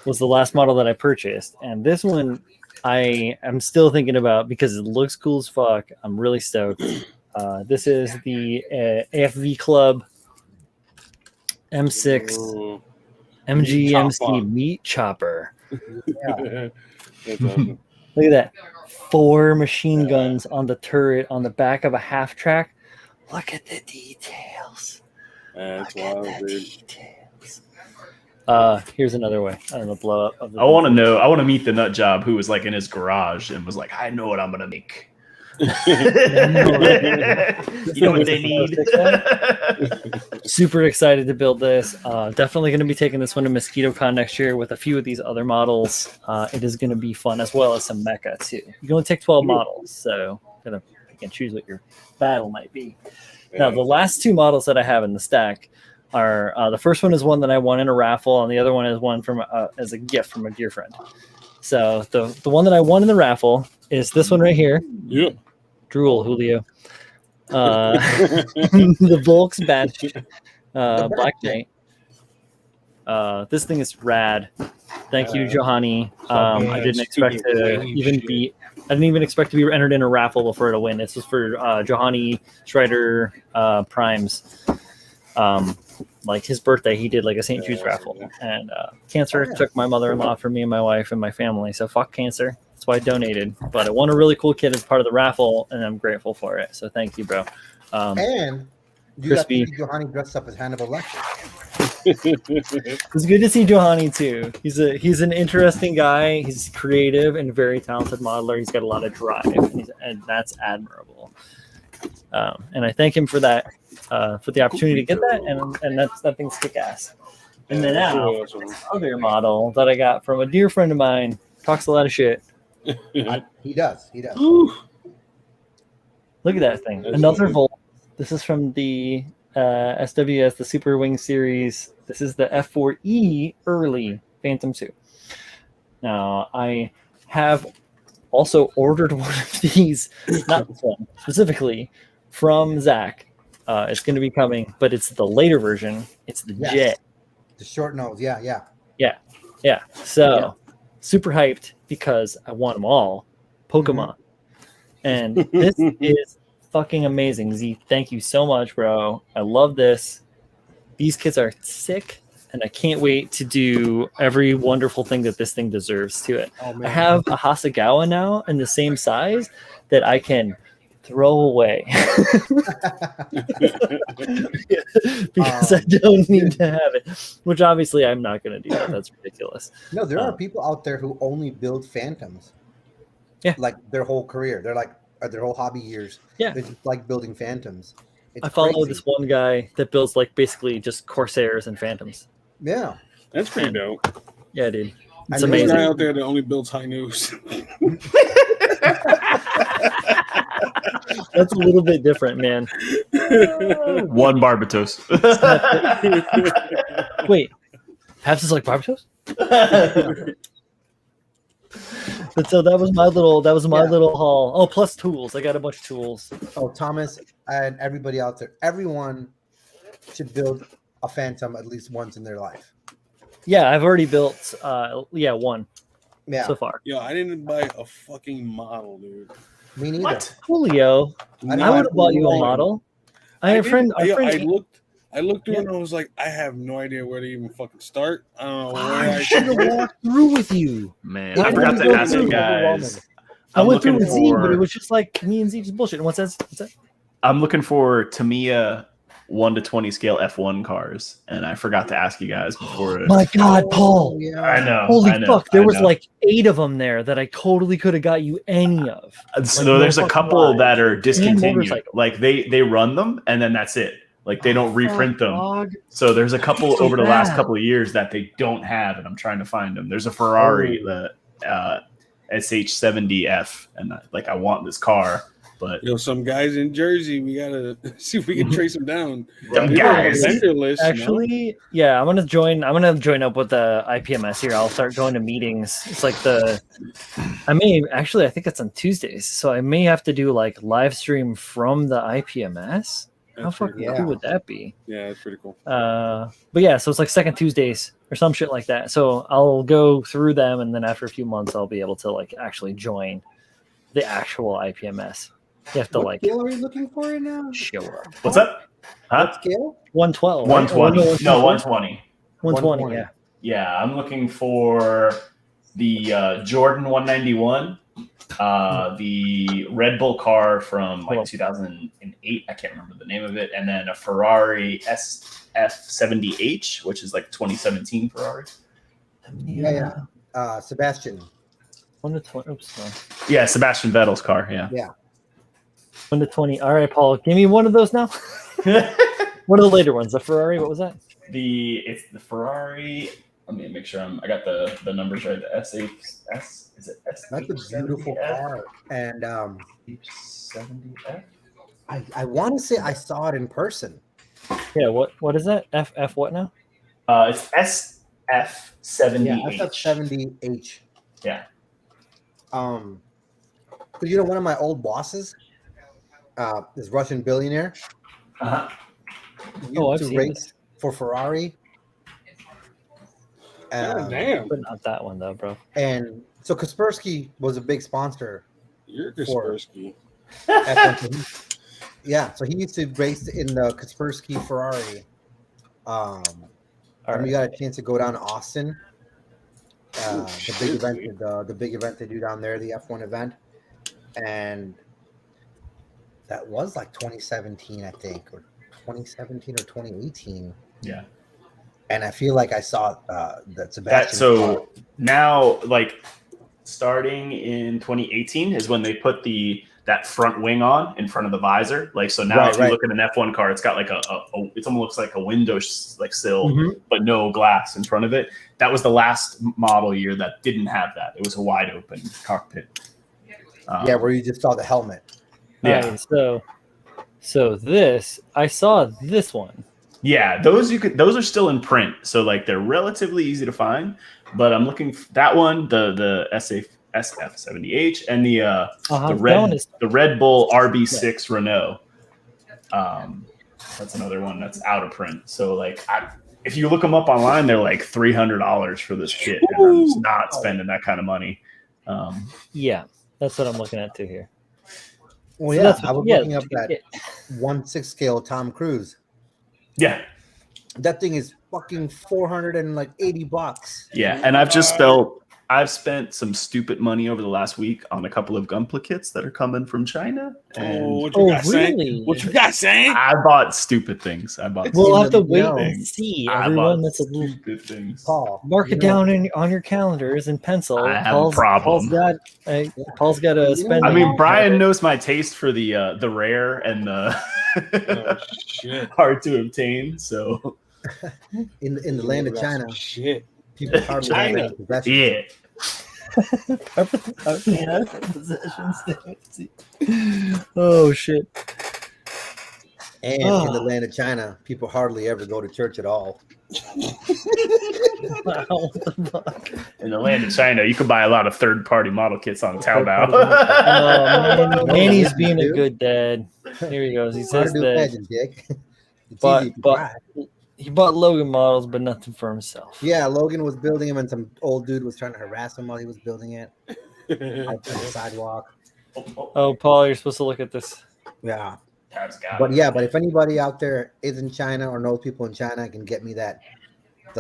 was the last model that I purchased, and this one I am still thinking about because it looks cool as fuck. I'm really stoked. This is the AFV Club M6 MGMC Meat Chopper.
That's awesome.
Look at that. 4 machine guns on the turret on the back of a half track. Look at the details.
That's
Look
wild,
at the
dude.
details. Here's another way. I don't know, blow up. Of the
I want to know. I want to meet the nut job who was like in his garage and was like, I know what I'm gonna make. You know what they need.
Super excited to build this. Definitely going to be taking this one to MosquitoCon next year with a few of these other models. It is going to be fun as well as some mecha too. You can only take 12 models, so you're gonna pick and choose what your battle might be. Now, the last 2 models that I have in the stack are the first one is one that I won in a raffle, and the other one is one from as a gift from a dear friend. So the one that I won in the raffle is this one right here.
Yeah.
Drool, Julio. The Volks badge, Black Knight. This thing is rad. Thank you, Johanny. I didn't expect to even be. I didn't even expect to be entered in a raffle before to win. This was for Johanny Strider Primes. Like his birthday, he did like a St. Jude's raffle, and cancer took my mother-in-law from me and my wife and my family. So fuck cancer. That's why I donated. But I won a really cool kit as part of the raffle, and I'm grateful for it. So thank you, bro.
And you
Crispy.
got to see Johanny dressed up as Hannibal Lecter.
It's good to see Johanny too. He's an interesting guy. He's creative and very talented modeler. He's got a lot of drive, and that's admirable. And I thank him for that, for the opportunity to get that, and that thing's kick ass. And then now, other model that I got from a dear friend of mine talks a lot of shit.
He does.
Ooh. Look at that thing. Another Volt. This is from the SWS, the Super Wing series. This is the F4E early Phantom 2. Now, I have also ordered one of these, not this one specifically, from Zach. It's going to be coming, but it's the later version. It's the Jet.
The short nose. Yeah.
So, super hyped because I want them all. Pokemon. And this is fucking amazing. Z, thank you so much, bro. I love this. These kits are sick, and I can't wait to do every wonderful thing that this thing deserves to it.
Oh,
I have a Hasegawa now in the same size that I can throw away because I don't need to have it, which obviously I'm not going to do that. That's ridiculous.
No, there are people out there who only build Phantoms.
Yeah.
Like their whole career. They're like, their whole hobby years.
Yeah.
They just like building Phantoms.
I follow this one guy that builds like basically just Corsairs and Phantoms.
Yeah.
That's pretty dope.
Yeah, dude. It's
There's a
amazing.
There's a guy out there that only builds high news.
That's a little bit different, man.
One Barbatos.
Wait, Paps is like Barbatos? But so that was my little haul. Oh, plus tools. I got a bunch of tools.
Oh, Thomas and everybody out there, everyone should build a Phantom at least once in their life.
Yeah, I've already built one so far.
Yo, I didn't buy a fucking model, dude.
Me neither.
What?
Julio, I would have bought you a model. I have a friend.
I looked through and I was like, I have no idea where to even fucking start. I don't know where
I should have walked through with you.
Man, I forgot to ask you guys.
I went through with Z, but it was just like me and Z just bullshit. And what's that?
I'm looking for Tamiya 1 to 20 scale F1 cars, and I forgot to ask you guys before.
My God, Paul!
Yeah.
I know.
Holy
I know,
fuck! There
I
was
know.
like 8 of them there that I totally could have got you any of.
So there's a couple that are discontinued.
motorcycle.
Like they run them, and then that's it. Like they don't reprint them. So there's a couple
So
over the last
bad.
couple of years that they don't have, and I'm trying to find them. There's a Ferrari, the SH70F, and I want this car, but
Yo, some guys in Jersey, we gotta see if we can trace them down.
Them
We got a
guys.
vendor list,
Actually, yeah, I'm gonna join up with the IPMS here. I'll start going to meetings. It's like I think it's on Tuesdays, so I may have to do like live stream from the IPMS. How fucking
cool.
cool would that be?
Yeah, that's pretty cool.
But yeah, so it's like second Tuesdays or some shit like that. So I'll go through them, and then after a few months, I'll be able to like actually join the actual IPMS. You have to
What
like
scale are you looking for right now?
show up.
what's up? Huh?
What scale?
112.
120. No, 120.
120. Yeah.
Yeah, I'm looking for the Jordan 191 the Red Bull car from like 2008. I can't remember the name of it. And then a Ferrari SF70H, which is like 2017 Ferrari.
Yeah. Sebastian.
1 to 20. Oops, no.
Yeah, Sebastian Vettel's car. Yeah.
Yeah.
1 to 20. All right, Paul, give me one of those now. One of the later ones. The Ferrari. What was that?
It's the Ferrari. Let me make sure I got the numbers right. The S8S. Is it S?
That's a beautiful car. And
H70F.
I want to say I saw it in person.
Yeah. What is that? F what now?
It's SF70H.
Yeah, SF70H.
Yeah.
So one of my old bosses, this Russian billionaire,
I've
used to
seen
race
this.
for Ferrari.
Damn.
But not that one though, bro.
And so Kaspersky was a big sponsor.
You're Kaspersky.
Yeah, so he used to race in the Kaspersky Ferrari. And we got a chance to go down to Austin. The big event they do down there, the F1 event. And that was like 2017, I think, or 2017 or 2018.
Yeah.
And I feel like I saw that Sebastian.
Now, like starting in 2018 is when they put that front wing on in front of the visor. Like, so now if you look at an F1 car, it's got like it almost looks like a window sill, but no glass in front of it. That was the last model year that didn't have that. It was a wide open cockpit.
Where you just saw the helmet.
Yeah. Right, so I saw this one.
Yeah, those are still in print, so like they're relatively easy to find. But I'm looking for that one, the SF70H, and the Red Bull RB6 Renault. That's another one that's out of print. So like, if you look them up online, they're like $300 for this kit, and I'm just not spending that kind of money.
Yeah, that's what I'm looking at too here.
Well, I was looking up that 1/6 scale Tom Cruise.
Yeah,
that thing is fucking $480.
Yeah, and I've spent some stupid money over the last week on a couple of Gunpla kits that are coming from China. And
what you got, really? What you got, saying?
I bought stupid things.
We'll have to wait and see. Everyone that's a little
stupid things.
Paul, mark it down on your calendars in pencil.
I have a problem.
Paul's got to spend.
I mean, Brian knows my taste for the rare and the hard to obtain. So
in the land of China, people hardly
China. Yeah.
Oh shit.
And in the land of China, people hardly ever go to church at all.
In the land of China, you can buy a lot of third-party model kits on Taobao.
Manny's being a good dad. Here he goes. He says that. But he bought Logan models, but nothing for himself.
Yeah, Logan was building them, and some old dude was trying to harass him while he was building it on the sidewalk.
Oh, Paul, you're supposed to look at this.
Yeah. But if anybody out there is in China or knows people in China, can get me the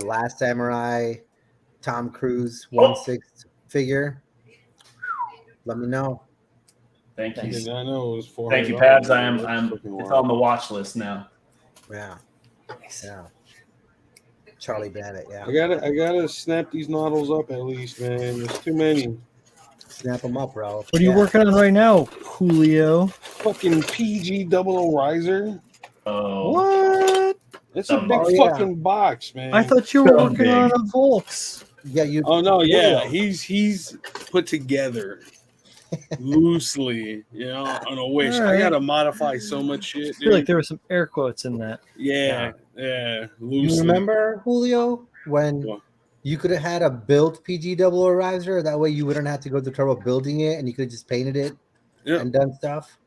Last Samurai Tom Cruise 1/6 figure, let me know.
Thank you.
I know it was
Thank you, Pabs. It's on the watch list now.
Yeah. Yeah. Charlie Bennett, yeah.
I gotta snap these noddles up at least, man. There's too many.
Snap them up, bro.
What are you working on right now, Julio?
Fucking PG00 riser.
Oh.
What?
It's a big fucking box, man.
I thought you were working on a Volks.
Yeah, you.
Oh no, yeah. He's put together loosely, on a wish. Right. I gotta modify so much shit.
I feel like there were some air quotes in that.
Yeah. Loosely.
You remember, Julio, when you could have had a built PG00 riser? That way you wouldn't have to go through trouble building it, and you could have just painted it and done stuff.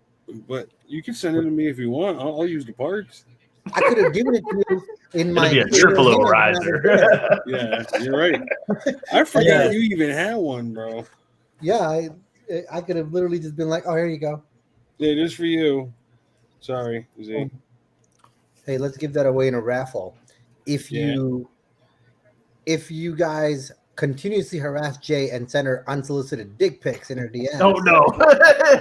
But you can send it to me if you want. I'll use the parts.
I could have given it to you in my.
It'd be a triple O riser.
Yeah, you're right. I forgot you even had one, bro.
Yeah, I could have literally just been like, "Oh, here you go."
Yeah, just for you. Sorry, Z.
Hey, let's give that away in a raffle. If you guys continuously harass Jay and send her unsolicited dick pics in her DMs.
Oh no,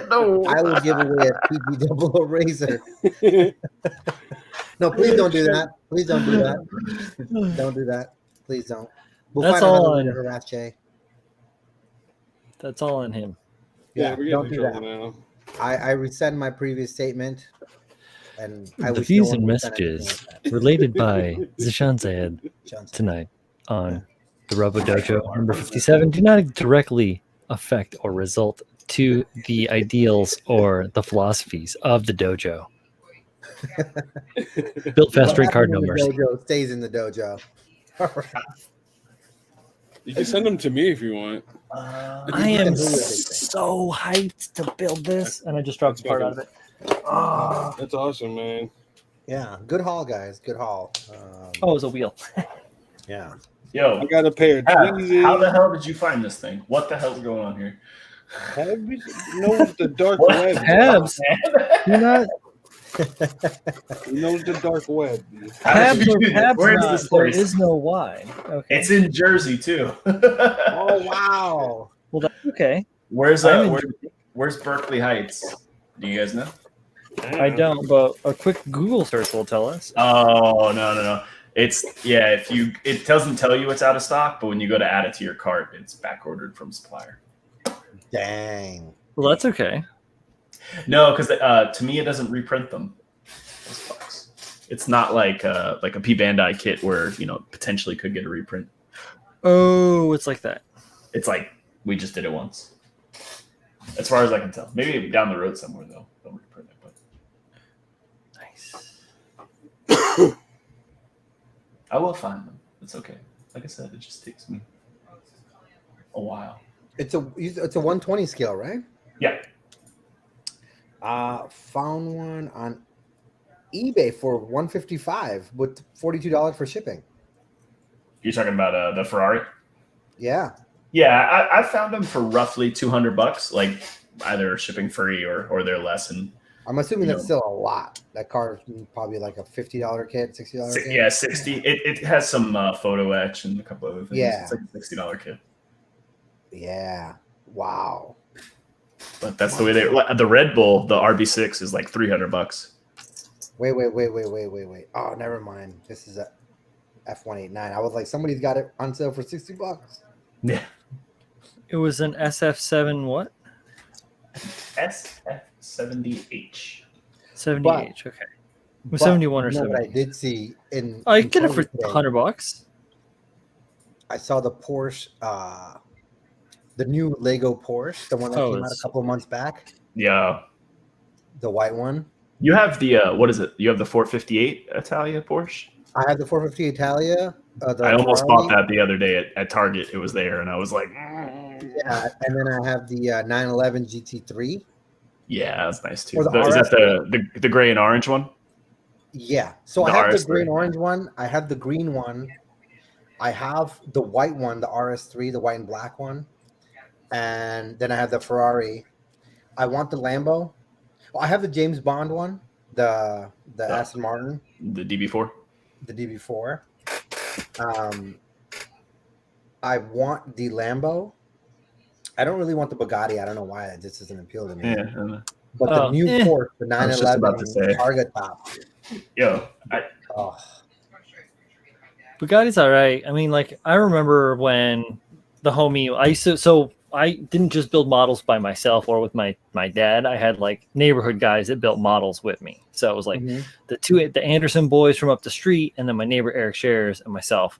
no!
I will give away a PB00 razor. No, please don't do that. Please don't do that. Don't do that. Please don't. We'll
That's
find another
all
way to
on-
harass Jay.
That's all on him.
Yeah,
we're
don't
getting
do
in
that.
trouble now.
I rescind my previous statement. And I
The
wish
views
no one
and
would send anything
messages
like that.
related by Zishan Zayed
Johnson.
tonight on the Robo-Dojo number 57 do not directly affect or result to the ideals or the philosophies of the dojo. Built fast
What
drink card
happened in
numbers.
the dojo stays in the dojo. All right.
You can send them to me if you want.
I am so hyped to build this, and I just dropped a part out of it. Oh,
That's awesome, man.
Yeah, good haul, guys. Good haul.
it was a wheel.
Yeah.
Yo,
I got a pair of tweezers.
how the hell did you find this thing? What the hell's going on here?
Who knows the dark
What?
web?
Tabs. Do not.
Who knows the dark web?
Tabs or tabs
Where is
not.
this
There
place?
is no Y. Okay.
It's in Jersey too.
Oh wow.
Well, that's okay.
Where's
I'm in
where's Berkeley Heights? Do you guys know?
I don't, but a quick Google search will tell us.
Oh no. It's if you it doesn't tell you it's out of stock, but when you go to add it to your cart, it's back ordered from supplier.
Dang.
Well, that's okay.
No, because to me it doesn't reprint them. Those fucks. It's not like a P Bandai kit where potentially could get a reprint.
Oh, it's like that.
It's like we just did it once, as far as I can tell. Maybe down the road somewhere they'll reprint it. But
Nice.
I will find them. It's okay. Like I said, it just takes me a while.
It's a 120 scale, right?
Yeah.
Found one on eBay for $155 with $42 for shipping.
You're talking about the Ferrari?
Yeah.
Yeah, I found them for roughly $200, like either shipping free or they're less. And
I'm assuming that's still a lot. That car is probably like a $50 kit, $60 kit.
yeah, 60. It has some photo etch and a couple other things.
Yeah.
It's like a $60 kit.
Yeah. Wow.
But that's the way the Red Bull, the RB6 is like $300.
Wait. Oh, never mind. This is a F189. I was like, somebody's got it on sale for $60.
Yeah.
It was an SF7 what?
SF70H.
70H. Okay. It was 71 or 70.
But I did see in.
I
in
get it for
today,
$100.
I saw the Porsche, the new Lego Porsche, the one that came out a couple of months back,
Yeah.
the white one.
You have the what is it? You have the 458 Italia Porsche?
I had the 450 Italia.
I almost
Ferrari.
bought that the other day at Target. It was there, and I was like,
Yeah, and then I have the 911 GT3.
yeah, that's nice too.
Or the
Is
RS?
that the gray and orange one?
Yeah, so
The
I have
RS3.
the green orange one. I have the green one. I have the white one, the RS3, the white and black one, and then I have the Ferrari. I want the Lambo. Oh, I have the James Bond one, the Aston Martin,
The DB4.
the DB4. I want the Lambo. I don't really want the Bugatti. I don't know why that just doesn't appeal to me.
Yeah.
But the new Porsche, the
I was just about to
911
say.
Targa top.
Yo,
Oh,
Bugatti's all right. I mean, like, I remember when the homie, so I didn't just build models by myself or with my dad. I had like neighborhood guys that built models with me. So it was like the Anderson boys from up the street, and then my neighbor Eric Shares and myself.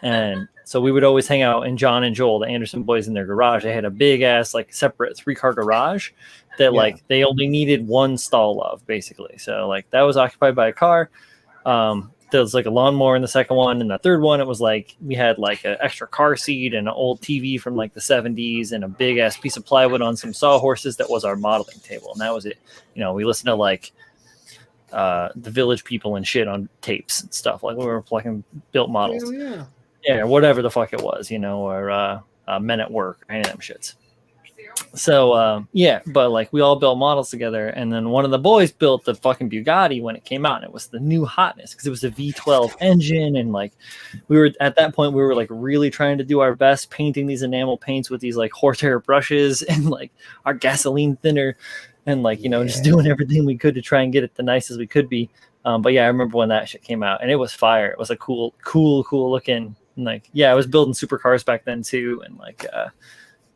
And so we would always hang out in John and Joel, the Anderson boys, in their garage. They had a big ass, like, separate 3-car garage that like they only needed one stall of, basically. So like that was occupied by a car. There was like a lawnmower in the second one, and the third one, it was like we had like an extra car seat and an old TV from like the 70s and a big ass piece of plywood on some sawhorses. That was our modeling table, and that was it. We listened to like the Village People and shit on tapes and stuff. Like we were fucking built models. Yeah, whatever the fuck it was, or Men at Work, any of them shits. So yeah, but like we all built models together, and then one of the boys built the fucking Bugatti when it came out, and it was the new hotness because it was a V12 engine, and like we were at that point we were like really trying to do our best painting these enamel paints with these like horsehair brushes and like our gasoline thinner, and like just doing everything we could to try and get it the nicest we could be. But yeah, I remember when that shit came out, and it was fire. It was a cool looking. And like I was building supercars back then too, and like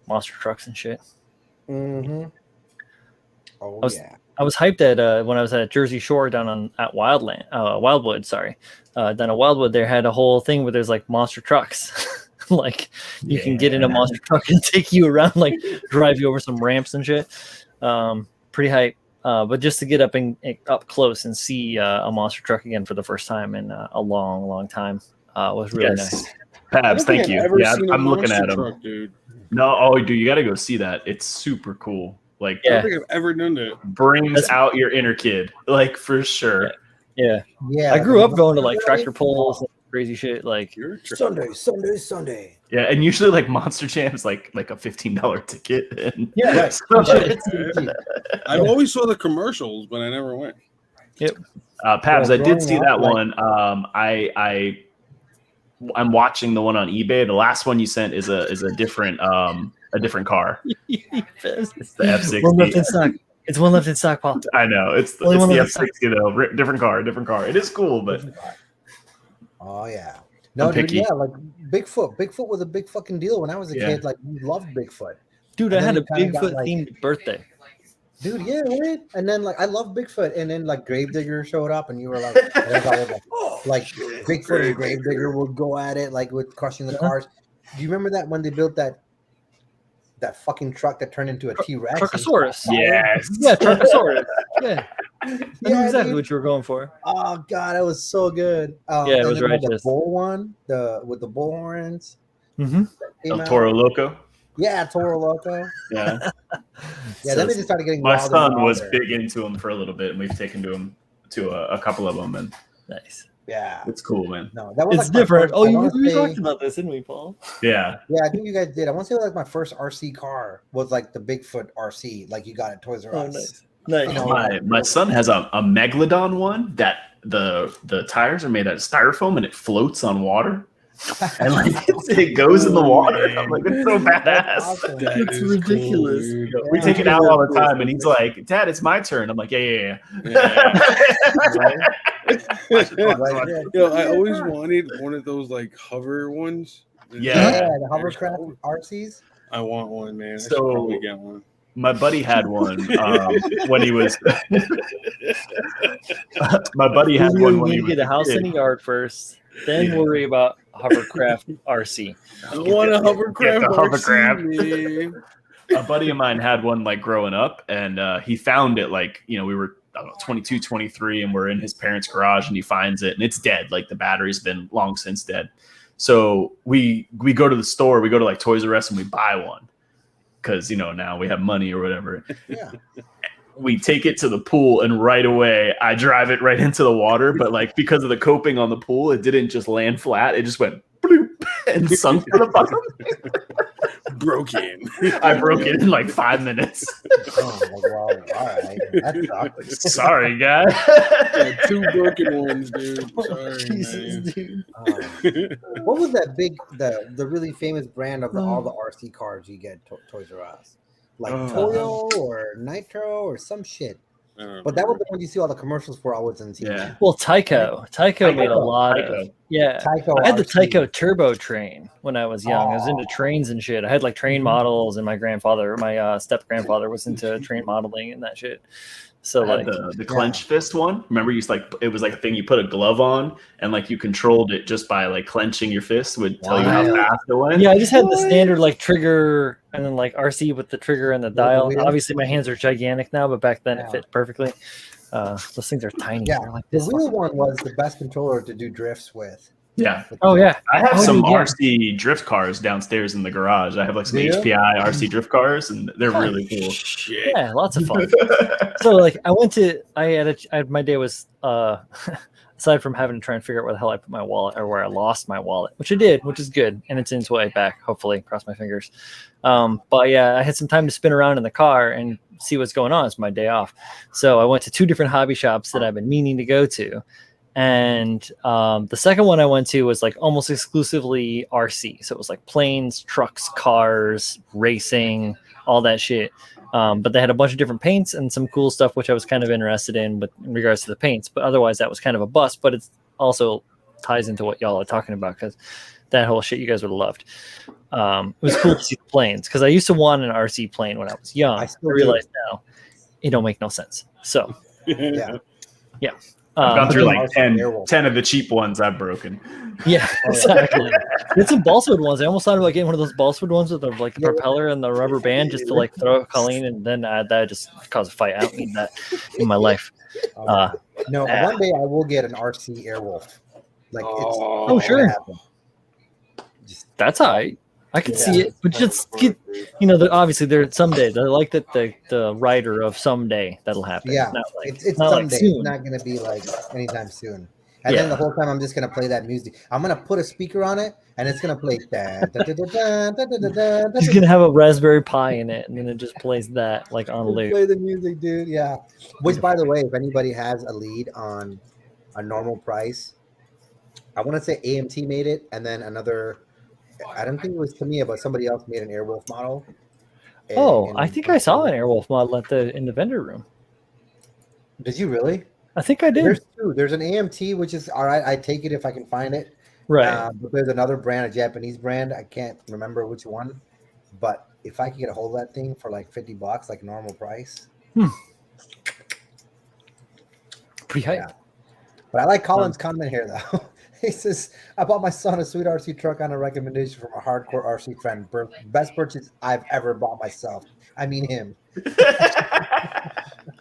monster trucks and shit.
Mm-hmm. Oh yeah.
I was hyped at when I was at Jersey Shore down at Wildwood. Sorry, down at Wildwood, there had a whole thing where there's like monster trucks. Like you can get in a monster truck and take you around, like drive you over some ramps and shit. Pretty hype. But just to get up close and see a monster truck again for the first time in a long time was really nice.
Pabs, thank you. Yeah, I'm looking at
truck, dude.
No, dude, you got to go see that. It's super cool. Like,
I don't think I've ever done that.
Brings out your inner kid, like for sure.
Yeah. I grew up going to like tractor pulls and crazy shit. Like
Sunday.
Yeah, and usually like Monster Jam is like a $15 ticket. And
I always saw the commercials, but I never went.
Yep.
Pabs, I did see that one. I'm watching the one on eBay. The last one you sent is a different car. It's the F60.
One left in stock. It's one left in stock, Paul.
I know. It's the F60 though. Different car. It is cool, but
oh yeah. No, dude, yeah, like Bigfoot. Bigfoot was a big fucking deal when I was a kid. Like we loved Bigfoot.
Dude, I had a Bigfoot themed birthday.
Dude, yeah, right. And then like I love Bigfoot, and then like Gravedigger showed up, and you were like, like Bigfoot and Gravedigger would go at it, like with crushing the cars. Do you remember that when they built that fucking truck that turned into a T-Rex?
Truckosaurus. Yes.
Yeah, Truckosaurus. Yeah. I knew exactly what you were going for.
Oh god, it was so good.
It was righteous.
The bull one, with the bull horns.
El Toro Loco.
Yeah, Toro Loco.
Yeah.
Yeah, then they just started getting.
My son was big into them for a little bit, and we've taken to a couple of them, and
nice.
Yeah,
it's cool, man.
No, that was
it's different. We talked about this, didn't we, Paul?
Yeah.
Yeah, I think you guys did. I want to say like my first RC car was like the Bigfoot RC, like you got at Toys R Us.
Nice.
My son has a Megalodon one that the tires are made out of styrofoam and it floats on water. And like it goes in the water. I'm like, it's so badass.
Awesome.
It's ridiculous.
Cool, we take it out all the time, and he's like, "Dad, it's my turn." I'm like, "Yeah."
Yo, I always wanted one of those like hover ones.
Yeah, the hovercraft RCs.
I want one, man.
So
I should probably get one.
My buddy had one when he was. My buddy had one when he was.
Get a house in a yard first, then worry about hovercraft RC.
I want a hovercraft RC, man.
A buddy of mine had one like growing up, and he found it like we were 22, 23, and we're in his parents' garage, and he finds it, and it's dead. Like the battery's been long since dead. So we go to the store, we go to like Toys R Us, and we buy one. Because now we have money or whatever.
Yeah.
We take it to the pool, and right away I drive it right into the water. But like because of the coping on the pool, it didn't just land flat. It just went bloop and sunk to the bottom.
Broken.
I broke it in like 5 minutes.
Oh, wow. All right. That's
sorry, guy.
Yeah, 2 broken ones, dude. Sorry,
Jesus, dude.
What was that big, the really famous brand of all the RC cars you get Toys R Us? Like Toyo or Nitro or some shit. But that was the one you see all the commercials for always in TV.
Yeah.
Well, Tyco made a lot of
Tyco
I had the
RC.
Tyco Turbo train when I was young. I was into trains and shit. I had like train models, and my step grandfather was into train modeling and that shit. So like
the clench fist one. Remember, it was like a thing you put a glove on, and like you controlled it just by like clenching your fist would tell you how fast it went.
Yeah, I just had the standard like trigger and then like RC with the trigger and the dial. Obviously, my hands are gigantic now, but back then it fit perfectly. Those things are tiny.
Yeah,
like
the real one was the best controller to do drifts with.
Yeah.
Oh yeah.
I have
Oh,
some
yeah.
RC drift cars downstairs in the garage. I have like some
Do you?
HPI RC drift cars, and they're really cool.
Shit.
Yeah, lots of fun. So like my day was aside from having to try and figure out where the hell I put my wallet or where I lost my wallet, which I did, which is good, and it's in its way back, hopefully, cross my fingers. But yeah, I had some time to spin around in the car and see what's going on. It's my day off. So I went to 2 different hobby shops that I've been meaning to go to. And the second one I went to was like almost exclusively RC. So it was like planes, trucks, cars, racing, all that shit. But they had a bunch of different paints and some cool stuff, which I was kind of interested in in regards to the paints. But otherwise, that was kind of a bust. But it also ties into what y'all are talking about, because that whole shit you guys would have loved. It was cool to see the planes, because I used to want an RC plane when I was young. I realize now it don't make no sense. So
Yeah.
I've gone through like
Werewolf.
10 of the cheap ones I've broken.
yeah, exactly. It's some balsawood ones. I almost thought about getting one of those balsawood ones with the like the propeller and the rubber band, just to like throw Colleen, and then that just caused a fight. I don't need that in my life.
No, one day I will get an RC Airwolf. Like it's
sure. That's all right. I can see it, but just get, obviously there someday. They're like the writer of someday that'll happen.
Yeah,
not like,
it's
not
someday.
like soon.
It's not gonna be like anytime soon. And then the whole time I'm just gonna play that music. I'm gonna put a speaker on it, and it's gonna play.
He's gonna have a Raspberry Pi in it, and then it just plays that like on loop.
Play the music, dude. Yeah. Which, by the way, if anybody has a lead on a normal price, I want to say AMT made it, and then another. I don't think it was Tamiya, but somebody else made an Airwolf model.
I think I saw an Airwolf model in the vendor room.
Did you really?
I think I did.
There's 2. There's an AMT, which is all right. I take it if I can find it.
Right.
But there's another brand, a Japanese brand. I can't remember which one. But if I could get a hold of that thing for like $50, like normal price.
Pretty hype.
Yeah. But I like Colin's comment here, though. He says, I bought my son a sweet RC truck on a recommendation from a hardcore RC friend. Best purchase I've ever bought myself. I mean him.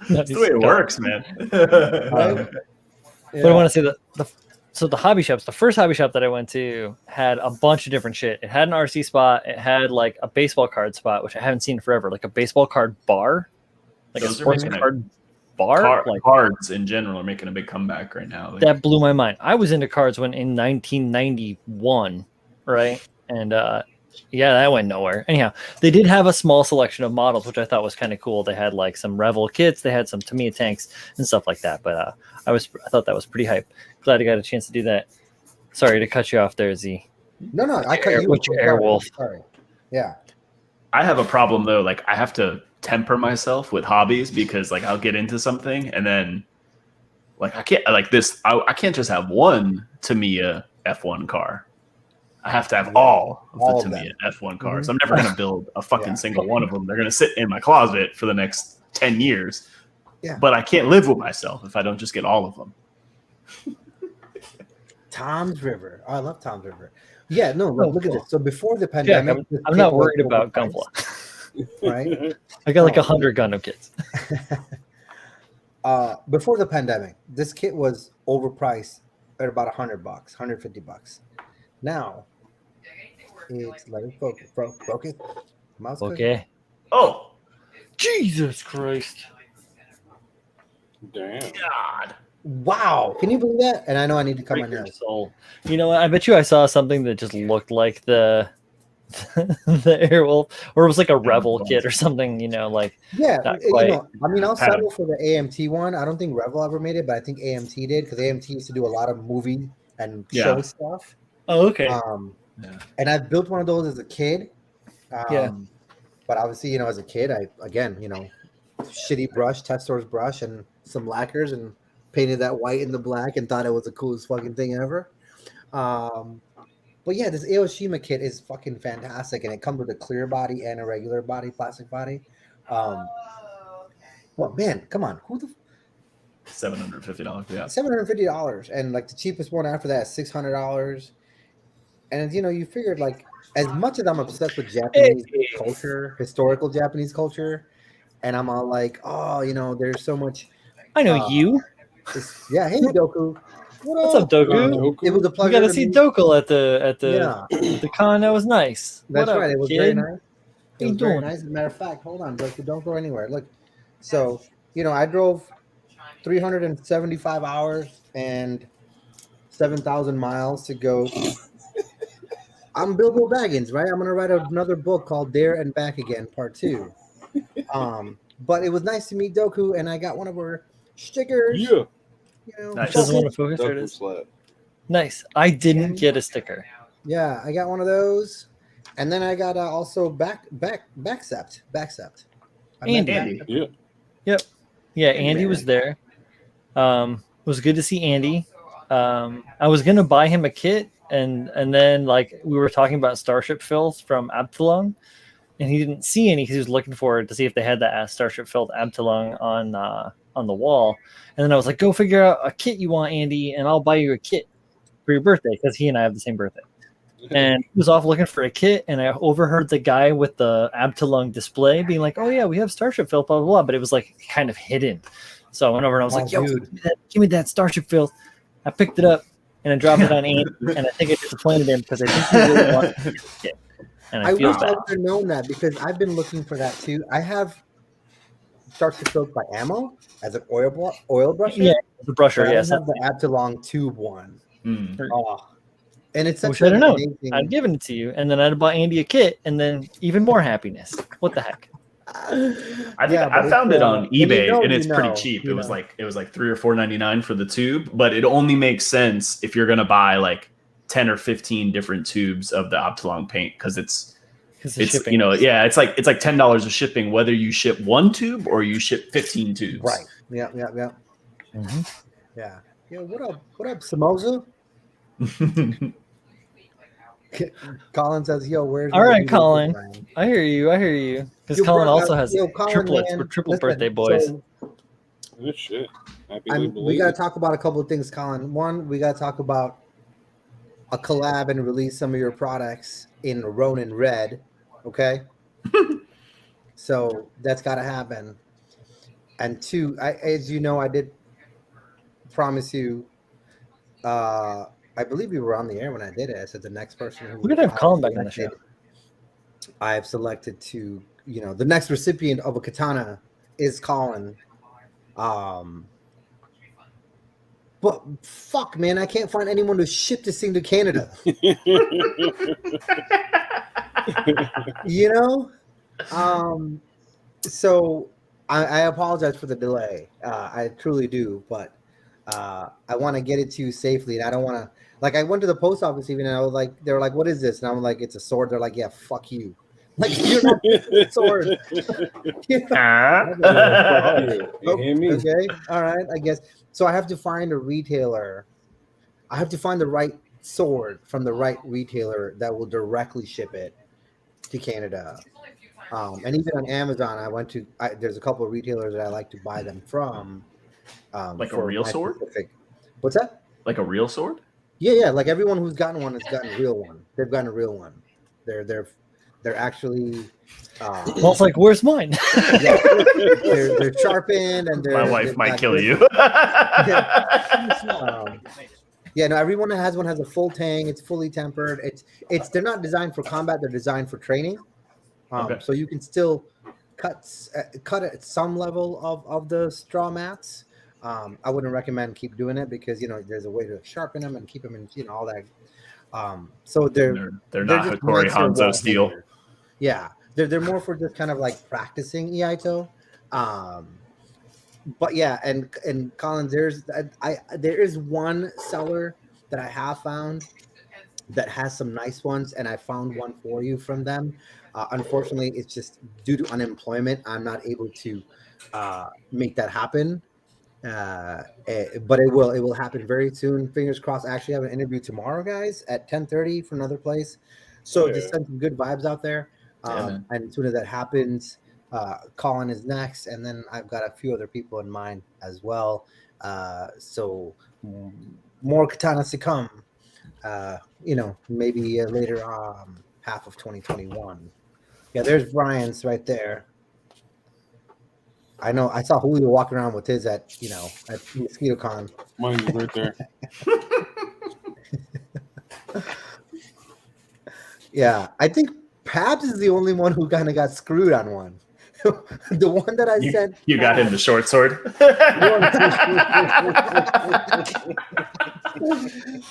That's the way it works, man.
But I want to say so the hobby shops, the first hobby shop that I went to had a bunch of different shit. It had an RC spot. It had like a baseball card spot, which I haven't seen forever, like a baseball card bar, like a sports card bar.
Cards in general are making a big comeback right now.
That blew my mind. I was into cards in 1991, right? And that went nowhere. Anyhow, they did have a small selection of models, which I thought was kind of cool. They had like some Revel kits, they had some Tamiya tanks and stuff like that. But I thought that was pretty hype. Glad I got a chance to do that. Sorry to cut you off there, Z.
No, I cut you.
With your Airwolf.
Sorry. Yeah.
I have a problem though. Like I have to temper myself with hobbies, because like I'll get into something and then like I can't I can't just have one Tamiya F1 car. I have to have all of the Tamiya F1 cars. I'm never going to build a fucking single one of them. They're going to sit in my closet for the next 10 years. Yeah. But I can't live with myself if I don't just get all of them.
Tom's River. Oh, I love Tom's River. Yeah, no, look at this. So before the pandemic,
I'm not worried about Gunpla.
Right?
I got like 100 Gundam kits.
Before the pandemic, this kit was overpriced at about $100, $150. Now it's let it focus. Mouse
okay.
Oh,
Jesus Christ!
Damn.
God.
Wow, can you believe that? And I know I need to come on here.
Soul. You know what? I bet you I saw something that just looked like the Airwolf, or it was like a Revel kit or something. Like not quite.
I mean, I'll settle for the AMT one. I don't think Revel ever made it, but I think AMT did, because AMT used to do a lot of movie and show stuff.
Oh, okay.
And I built one of those as a kid. But obviously, as a kid, shitty brush, Testor's brush, and some lacquers, and painted that white and the black, and thought it was the coolest fucking thing ever. But yeah, this Aoshima kit is fucking fantastic, and it comes with a clear body and a regular body, plastic body. Well, man, come on, who the
$750, yeah.
$750, and like the cheapest one after that is $600. And you figured, like, as much as I'm obsessed with Japanese culture, historical Japanese culture, and I'm all like, there's so much.
I know you.
Hey Doku.
What's up, Doku?
It was a
We
pleasure.
got to see
meet-
Dokul at the
Yeah,
the con. That was nice.
that's
what up,
right. It was
kid?
very nice.
How
It
you
was very
doing?
nice. As a matter of fact, hold on, Doku, don't go anywhere. Look, so I drove 375 hours and 7,000 miles to go. I'm Bilbo Baggins, right? I'm gonna write another book called There and Back Again, Part 2. But it was nice to meet Doku, and I got one of her stickers.
Yeah.
Nice.
Doesn't want to focus. There it
Doku
is.
slap.
Nice. I didn't get a sticker.
Yeah, I got one of those, and then I got also backsept. I met
Andy.
Andy.
Yeah.
Yeah, Andy was there. It was good to see Andy. I was gonna buy him a kit, and then like we were talking about Starship fills from Abtalung, and he didn't see any because he was looking for it to see if they had that Starship filled Abtalung on the wall. And then I was like, "Go figure out a kit you want, Andy, and I'll buy you a kit for your birthday," because he and I have the same birthday. And he was off looking for a kit, and I overheard the guy with the Abtalung display being like, "Oh yeah, we have Starship Fill, blah blah blah," but it was like kind of hidden. So I went over and I was like, "Yo,
dude.
give me that Starship Fill." I picked it up and I dropped it on Andy, and I think I disappointed him because I think he really wanted to get the kit. And I
I
feel
wish I
bad.
would have known that because I've been looking for that too. I have Starship Filled by Ammo as an oil brusher.
Yeah, the brusher.
but I
Yes,
don't have the Abtalong tube one.
Mm.
Oh, and it's
I
such
wish I'd
an
have known.
amazing.
I'd given it to you, and then I'd bought Andy a kit, and then even more happiness. What the heck?
I think
Yeah, but
I found
it's,
it on
when you
eBay,
know,
and
you
it's pretty
know,
cheap.
you
It was
know.
like $3 or $4.99 for the tube, but it only makes sense if you're gonna buy like 10 or 15 different tubes of the Optilong paint because it's
shipping.
it's like $10 of shipping whether you ship one tube or you ship 15 tubes.
Right. Yeah.
Mm-hmm.
Yeah. Yeah. What up, Samosa? Colin says, "Yo, where's
All
my
right,
DJ
Colin.
Brian?"
I hear you. Because
Yo,
Colin
bro,
also has
Colin,
triplets.
man,
We're triple
listen,
birthday boys.
so
Good shit. Happy
we
belated.
got to talk about a couple of things, Colin. One, we got to talk about a collab and release some of your products in Ronin Red. Okay. So that's got to happen. And two, as you know, I did promise you. I believe you were on the air when I did it. I said the next person who
We're gonna have
I
Colin back on the show.
selected, I have selected to, the next recipient of a katana is Colin. But fuck, man, I can't find anyone to ship this thing to Canada. So I apologize for the delay. I truly do, but I want to get it to you safely, and I don't want to. Like, I went to the post office even, and I was like, they were like, "What is this?" And I'm like, "It's a sword." They're like, "Yeah, fuck you." Like, you're not getting a sword.
You hear me?
Okay, all right, I guess. So I have to find a retailer. I have to find the right sword from the right retailer that will directly ship it to Canada. And even on Amazon, I went to. There's a couple of retailers that I like to buy them from.
Like a
for
real
my
sword?
specific- What's that?
Like a real sword?
Yeah. Like everyone who's gotten one has gotten a real one. They've gotten a real one. They're actually.
Well, it's like, where's mine?
Yeah, they're sharpened and they're.
My wife
they've
might
got
kill
good-
you.
Yeah, no. Everyone that has one has a full tang. It's fully tempered. It's. They're not designed for combat. They're designed for training.
Okay.
So you can still cut at some level of the straw mats. I wouldn't recommend keep doing it because there's a way to sharpen them and keep them in all that. So they're
not
just
Hattori
nicer
Hanzo
wall
steel.
hangers. Yeah, they're more for just kind of like practicing Iaito. But yeah, and Collins, there is one seller that I have found that has some nice ones, and I found one for you from them. Unfortunately, it's just due to unemployment, I'm not able to make that happen. But it will happen very soon. Fingers crossed. I actually have an interview tomorrow, guys, at 10:30 for another place. So just send some good vibes out there. And as soon as that happens, Colin is next, and then I've got a few other people in mind as well. So more katanas to come. Maybe later half of 2021. Yeah, there's Brian's right there. I know. I saw Julio walking around with his at Mosquito Con.
Mine is right there.
Yeah, I think Pabs is the only one who kind of got screwed on one. The one that I sent.
You got him the short sword.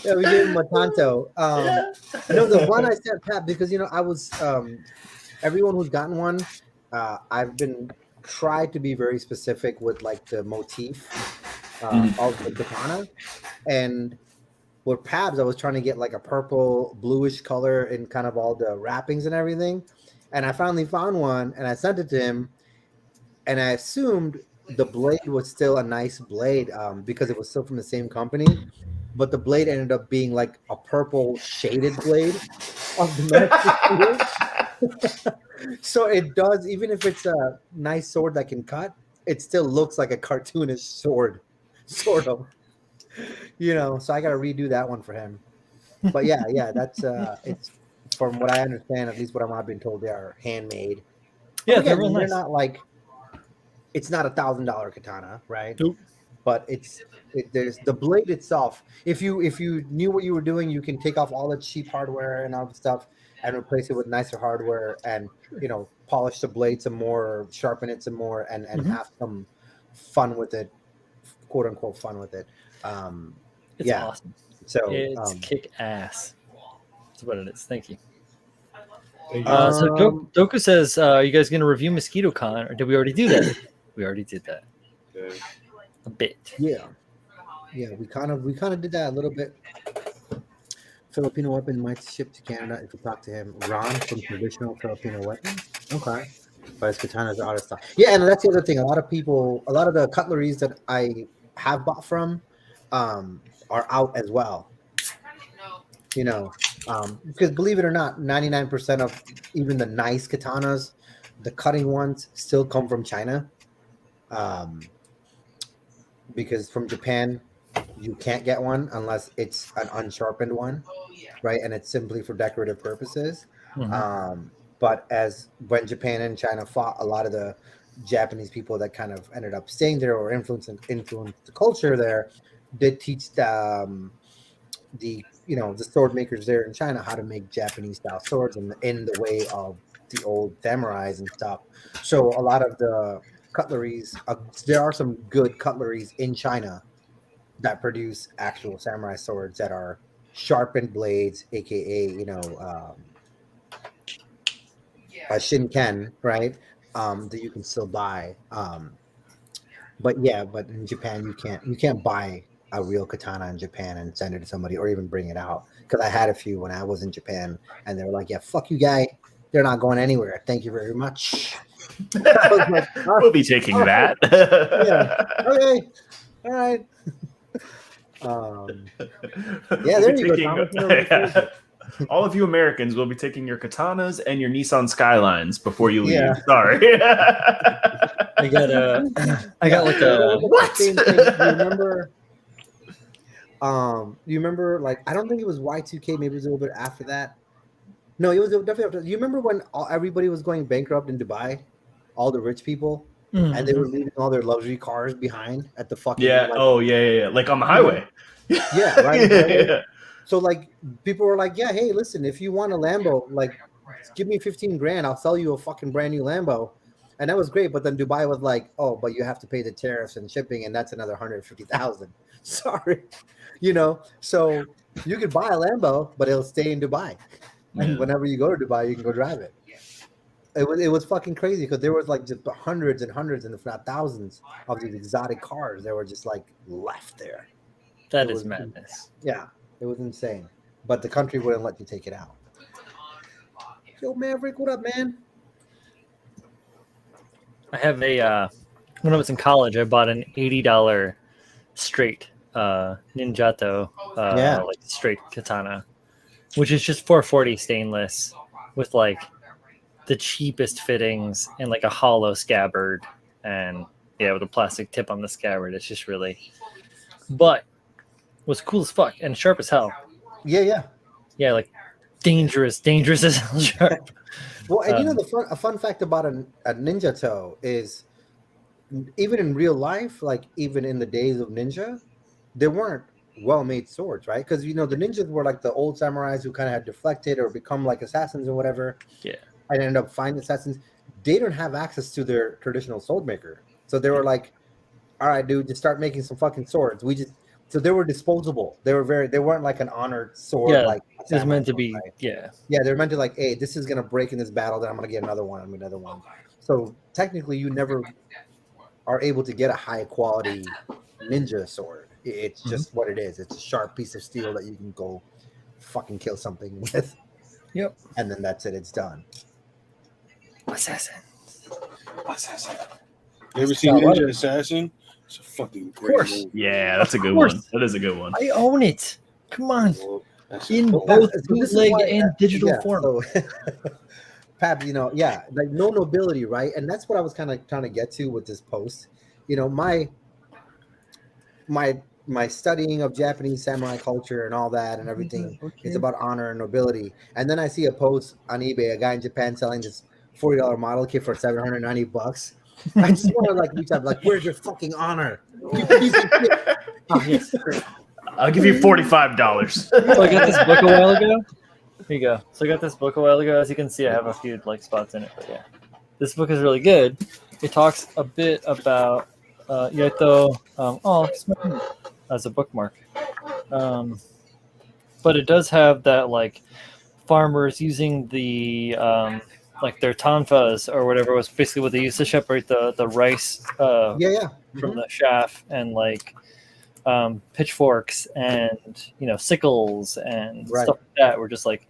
Yeah, we gave him a Tonto. No, the one I sent Pat because I was everyone who's gotten one. I've been tried to be very specific with like the motif of the katana, and with Pabs, I was trying to get like a purple bluish color in kind of all the wrappings and everything, and I finally found one and I sent it to him, and I assumed the blade was still a nice blade because it was still from the same company, but the blade ended up being like a purple shaded blade of the Master. So it does, even if it's a nice sword that can cut, it still looks like a cartoonish sword, sort of. So I got to redo that one for him. But yeah, that's it's from what I understand, at least what I've been told, they are handmade.
Yeah,
again,
they're real nice.
Not like it's not $1,000 katana, right?
Nope.
But there's the blade itself. If you knew what you were doing, you can take off all the cheap hardware and all the stuff and replace it with nicer hardware and polish the blade some more, sharpen it some more, and have some fun with it, quote unquote fun with it.
It's awesome.
So
it's kick ass. That's what it is. Thank you.
Thank
you. So Doku says, are you guys going to review Mosquito Con, or did we already do that? We already did that.
Okay.
A bit.
Yeah, we kind of did that a little bit. Filipino weapon might ship to Canada if you talk to him. Ron from Traditional Filipino Weapons. Okay. But his katanas are out of stock. Yeah, and that's the other thing. A lot of the cutleries that I have bought from are out as well. Because believe it or not, 99% of even the nice katanas, the cutting ones, still come from China. Because from Japan, you can't get one unless it's an unsharpened one, right? And it's simply for decorative purposes. But when Japan and China fought, a lot of the Japanese people that kind of ended up staying there or influenced the culture there did teach the sword makers there in China how to make Japanese style swords in the way of the old samurais and stuff. So a lot of the cutleries, there are some good cutleries in China that produce actual samurai swords that are sharpened blades, aka a shinken, right? That you can still buy. But in Japan you can't buy a real katana in Japan and send it to somebody or even bring it out. Because I had a few when I was in Japan and they were like, yeah, fuck you guy. They're not going anywhere. Thank you very much. I was like,
we'll be taking that.
Yeah. Okay. All right. Yeah, there you go.
All of you Americans will be taking your katanas and your Nissan Skylines before you leave. Yeah. Sorry.
I got like a
what? Same thing. You remember like I don't think it was Y2K, maybe it was a little bit after that. No, it was definitely after. You remember when everybody was going bankrupt in Dubai? All the rich people, and they were leaving all their luxury cars behind at the fucking
like on the highway.
Yeah, right. Yeah. So like people were like, yeah, hey, listen, if you want a Lambo, like give me 15 grand, I'll sell you a fucking brand new Lambo. And that was great, but then Dubai was like, oh, but you have to pay the tariffs and shipping, and that's another 150,000. Sorry, so you could buy a Lambo, but it'll stay in Dubai. And whenever you go to Dubai, you can go drive it. It was fucking crazy because there was like just hundreds and hundreds, and if not thousands, of these exotic cars that were just like left there.
That is madness.
Yeah, it was insane. But the country wouldn't let you take it out. Yo, Maverick, what up, man?
I have when I was in college, I bought an $80 straight Ninjato, like straight katana, which is just 440 stainless with like the cheapest fittings and like a hollow scabbard and with a plastic tip on the scabbard. It's just really, but was cool as fuck and sharp as hell.
Yeah,
like dangerous as hell sharp.
Well, and a fun fact about a Ninjato is even in real life, like even in the days of ninja, there weren't well-made swords, right? Because the ninjas were like the old samurais who kind of had deflected or become like assassins or whatever.
Yeah.
And ended up finding assassins. They don't have access to their traditional sword maker, so they were like, "All right, dude, just start making some fucking swords." So they were disposable. They weren't like an honored sword.
Yeah,
Like
it was meant to
sword,
be.
right?
Yeah.
Yeah, they're meant to like, hey, this is gonna break in this battle, then I'm gonna get another one, another one. So technically, you never are able to get a high quality ninja sword. It's just what it is. It's a sharp piece of steel that you can go fucking kill something with.
Yep.
And then that's it. It's done.
Assassin.
You ever seen Ninja Assassin? It's a fucking great
course.
movie.
Yeah, that's a good one. That is a good one.
I own it. Come on.
That's
In
a-
both
So this is
bootleg
why-
and digital
yeah,
form.
So, Pab, like no nobility, right? And that's what I was kind of trying to get to with this post. My studying of Japanese samurai culture and all that and everything is about honor and nobility. And then I see a post on eBay, a guy in Japan selling this $40 model kit for $790. I just want to like reach out, like, where's your fucking honor? You piece of shit.
Oh, yes.
I'll give you $45.
So I got this book a while ago. Here you go. So I got this book a while ago. As you can see, I have a few like spots in it. But yeah, this book is really good. It talks a bit about Yaito. As a bookmark. But it does have that like farmers using the like their tonfas or whatever was basically what they used to separate the rice from the chaff, and like pitchforks and sickles and stuff like that were just like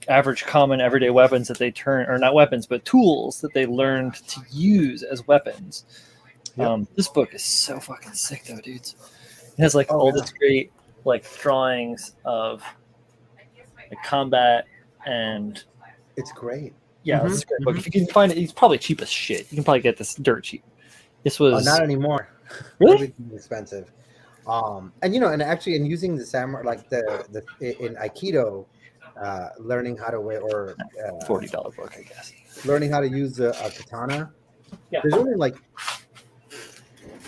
average common everyday weapons that they or not weapons but tools that they learned to use as weapons. This book is so fucking sick though, dudes. It has like all this great like drawings of like combat, and
it's great.
Yeah, this is a great book. If you can find it, it's probably cheap as shit. You can probably get this dirt cheap. This was
not anymore.
Really?
Everything's expensive. And and actually in using the samurai, like the in Aikido, learning how to wear or
$40 book, I guess.
Learning how to use a katana. Yeah. There's only like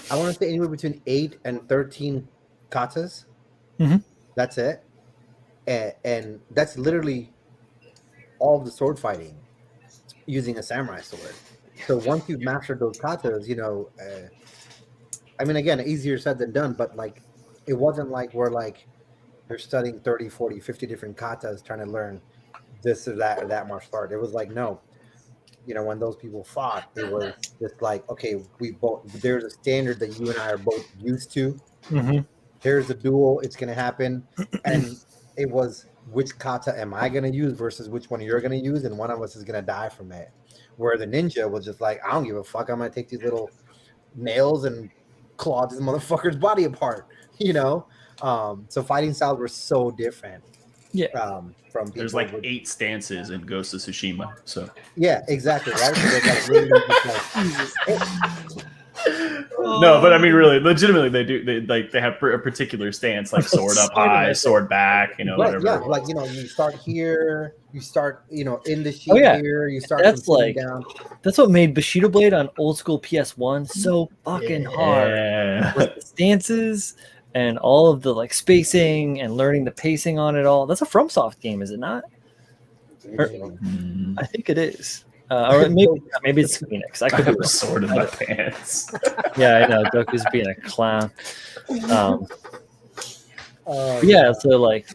I want to say anywhere between 8 and 13 katas. That's it. And that's literally all the sword fighting using a samurai sword. So once you've mastered those katas, I mean, again, easier said than done, but like, it wasn't like they're studying 30, 40, 50 different katas trying to learn this or that martial art. It was like, no, when those people fought, it was just like, okay, there's a standard that you and I are both used to. Here's a duel. It's going to happen. And it was, which kata am I going to use versus which one you're going to use, and one of us is going to die from it. Where the ninja was just like, I don't give a fuck. I'm going to take these little nails and claw this motherfucker's body apart, So fighting styles were so different.
Yeah.
From people.
There's like 8 stances in Ghost of Tsushima. So
yeah, exactly. Right.
No, but I mean, really, legitimately, they do. They have a particular stance, like sword up high, sword back. Whatever.
Yeah, like you start here, you start in the sheet here, you start.
That's like down. That's what made Bushido Blade on old school PS1 so fucking hard. Like the stances and all of the like spacing and learning the pacing on it all. That's a FromSoft game, is it not? I think it is. Or maybe it's Phoenix. I could
have a sword in my pants.
Yeah, I know. Goku's being a clown. So like,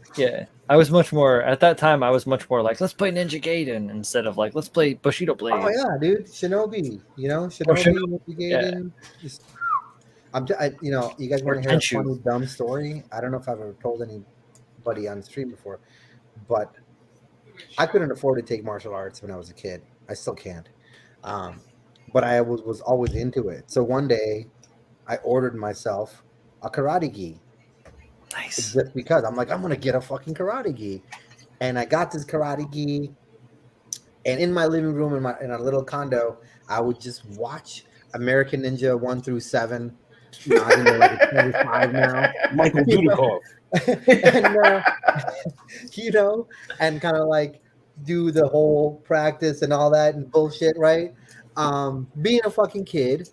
I was much more at that time. I was much more like, let's play Ninja Gaiden instead of like, let's play Bushido Blade.
Oh yeah, dude, Shinobi. Shinobi, Gaiden. Yeah. You guys want to hear a funny dumb story? I don't know if I've ever told anybody on stream before, but I couldn't afford to take martial arts when I was a kid. I still can't. But I was always into it. So one day I ordered myself a karate gi.
Nice.
Just because I'm like, I'm going to get a fucking karate gi. And I got this karate gi. And in my living room in a little condo, I would just watch American Ninja 1 through 7. I'm like 25 now.
Michael Dudikoff.
And, and kind of like do the whole practice and all that and bullshit, right? Being a fucking kid,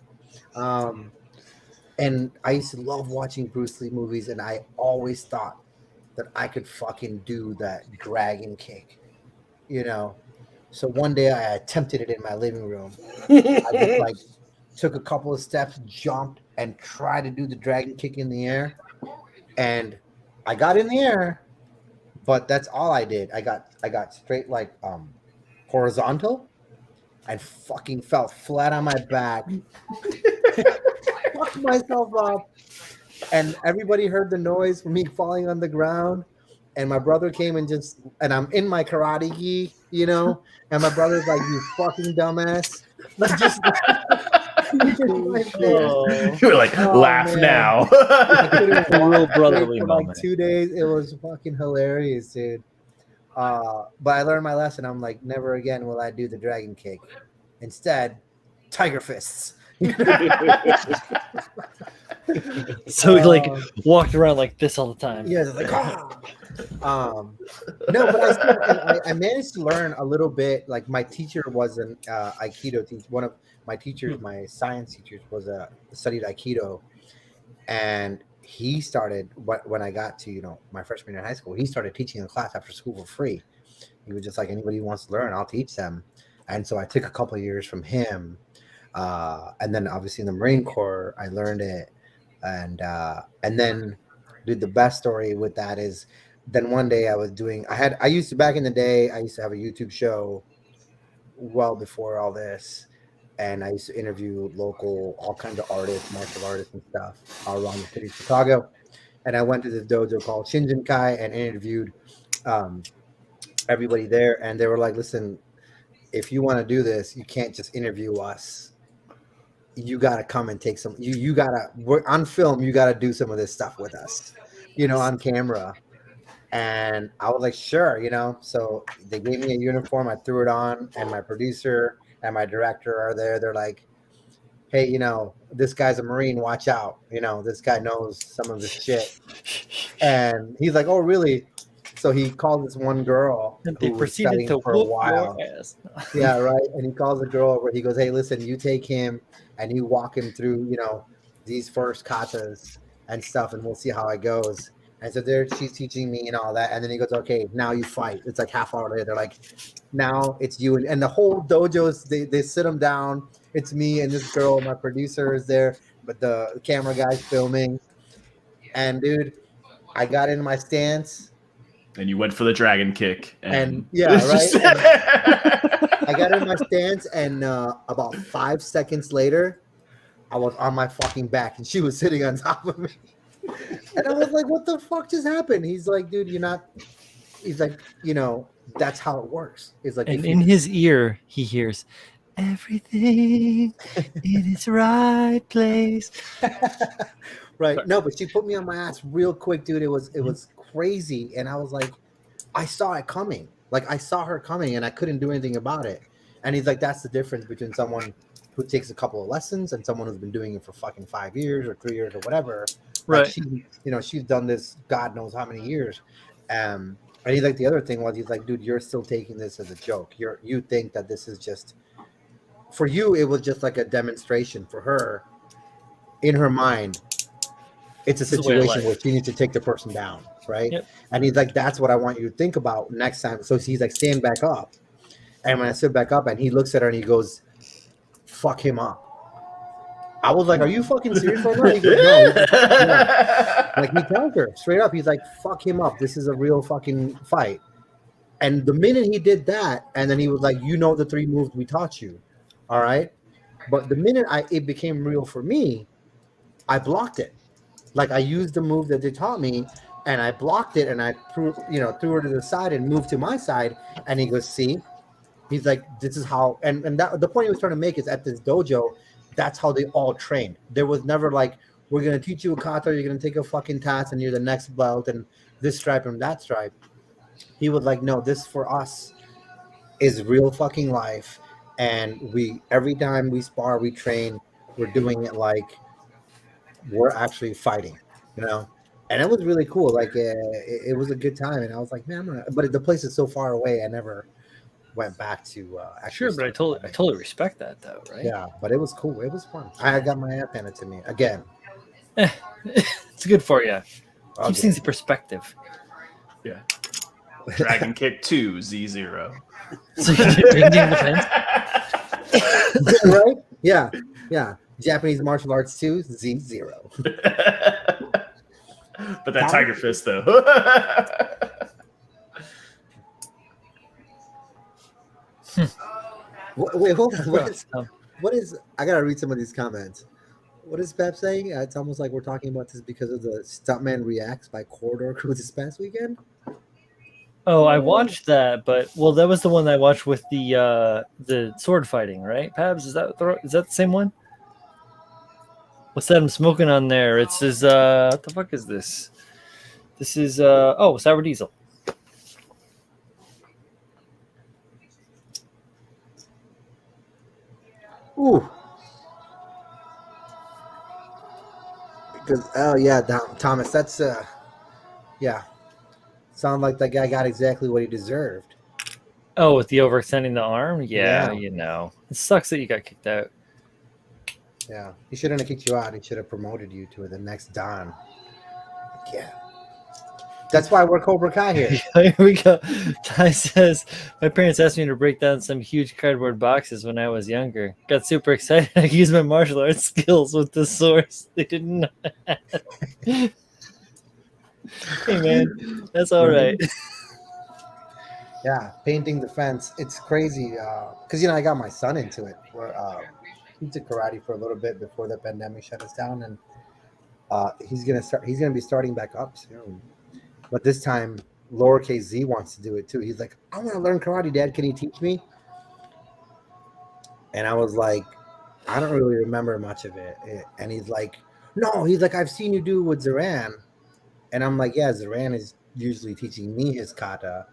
And I used to love watching Bruce Lee movies, and I always thought that I could fucking do that dragon kick, you know. So one day I attempted it in my living room. I just like took a couple of steps, jumped, and tried to do the dragon kick in the air. And I got in the air, but that's all I did. I got straight like horizontal and fucking fell flat on my back. Fucked myself up. And everybody heard the noise from me falling on the ground. And my brother came and I'm in my karate gi, you know, and my brother's like, "You fucking dumbass." Just in my face.
You were like, laugh
man.
now.
I couldn't
A real
walk straight
brotherly
for like
moment.
2 days. It was fucking hilarious, dude. But I learned my lesson. I'm like, never again will I do the dragon kick. Instead, tiger fists.
So he like walked around like this all the time.
Yeah, like no, but I managed to learn a little bit. Like my teacher was an Aikido teacher. One of my teachers, my science teachers, studied Aikido, and he started when I got to my freshman year in high school. He started teaching a class after school for free. He was just like, anybody who wants to learn, I'll teach them. And so I took a couple of years from him, and then obviously in the Marine Corps, I learned it. And then, dude, the best story with that is then one day I used to back in the day, I used to have a YouTube show well before all this. And I used to interview all kinds of artists, martial artists and stuff all around the city of Chicago. And I went to this dojo called Shinjinkai and interviewed everybody there. And they were like, listen, if you want to do this, you can't just interview us. You got to come and take some, you got to, on film, you got to do some of this stuff with us, on camera. And I was like, sure, so they gave me a uniform. I threw it on, and my producer and my director are there. They're like, hey, this guy's a Marine, watch out. This guy knows some of this shit. And he's like, oh, really? So he called this one girl
And
who
they
was
proceeded
studying
to
for a
whoop
while.
your ass.
Yeah, right. And he calls the girl over. He goes, hey, listen, you take him and you walk him through, these first katas and stuff, and we'll see how it goes. And so she's teaching me and all that. And then he goes, okay, now you fight. It's like half hour later. They're like, now it's you. And the whole dojo's, they sit him down. It's me and this girl. My producer is there, but the camera guy's filming. And dude, I got into my stance.
And you went for the dragon kick.
And yeah, right. I got in my stance, and about 5 seconds later, I was on my fucking back, and she was sitting on top of me. And I was like, what the fuck just happened? He's like, dude, he's like, that's how it works. It's like,
and in his ear, he hears everything in its right place.
Right. No, but she put me on my ass real quick, dude. It was crazy. And I was like, I saw it coming. Like, I saw her coming, and I couldn't do anything about it. And he's like, that's the difference between someone who takes a couple of lessons and someone who's been doing it for fucking 5 years or 3 years or whatever.
Right.
Like she's done this God knows how many years. And he's like, the other thing was, he's like, dude, you're still taking this as a joke. You think that this is just, for you, it was just like a demonstration. For her, in her mind, it's a situation where she needs to take the person down, right?
Yep.
And he's like, that's what I want you to think about next time. So he's like, stand back up. And when I sit back up, and he looks at her and he goes, fuck him up. I was like, are you fucking serious right now? He goes, no. Like, he tells her straight up, he's like, fuck him up. This is a real fucking fight. And the minute he did that, and then he was like, the 3 moves we taught you. All right. But the minute it became real for me, I blocked it. Like, I used the move that they taught me, and I blocked it, and I threw her to the side and moved to my side. And he goes, see, he's like, this is how, and that the point he was trying to make is, at this dojo, that's how they all trained. There was never like, we're going to teach you a kata, you're going to take a fucking task, and you're the next belt, and this stripe and that stripe. He was like, no, this for us is real fucking life. And every time we spar, we train, we're doing it like we're actually fighting, and it was really cool. Like, it was a good time. And I was like, man, but the place is so far away. I never went back to
Sure, but I totally respect that though, right?
Yeah, but it was cool. It was fun. I got my ass handed to me again.
It's good for you. Keeps things in perspective.
Yeah. Dragon Kick 2 Z0.
So you're painting the fence?
Right? Yeah. Japanese martial arts 2 Z0.
But that Tiger Fist though.
Wait, hold on. What is? I gotta read some of these comments. What is Pep saying? It's almost like we're talking about this because of the Stuntman Reacts by Corridor Crew this past weekend.
Oh, I watched that, but that was the one that I watched with the sword fighting, right? Pabs, is that the same one? What's that I'm smoking on there? It's his what the fuck is this? This is Sour Diesel.
Ooh. Because Thomas, that's sound like that guy got exactly what he deserved.
Oh, with the overextending the arm? Yeah, you know. It sucks that you got kicked out.
Yeah. He shouldn't have kicked you out. He should have promoted you to the next Don. Yeah. That's why we're Cobra Kai here.
Here we go. Ty says, my parents asked me to break down some huge cardboard boxes when I was younger. Got super excited. I used my martial arts skills with the source. They didn't know. Hey, man. That's all right.
Yeah. Painting the fence. It's crazy. Because, I got my son into it. He took karate for a little bit before the pandemic shut us down. And he's going to be starting back up soon. But this time, lowercase Z wants to do it too. He's like, I want to learn karate, Dad. Can you teach me? And I was like, I don't really remember much of it. And he's like, no. He's like, I've seen you do it with Zaran. And I'm like, yeah, Zaran is usually teaching me his kata.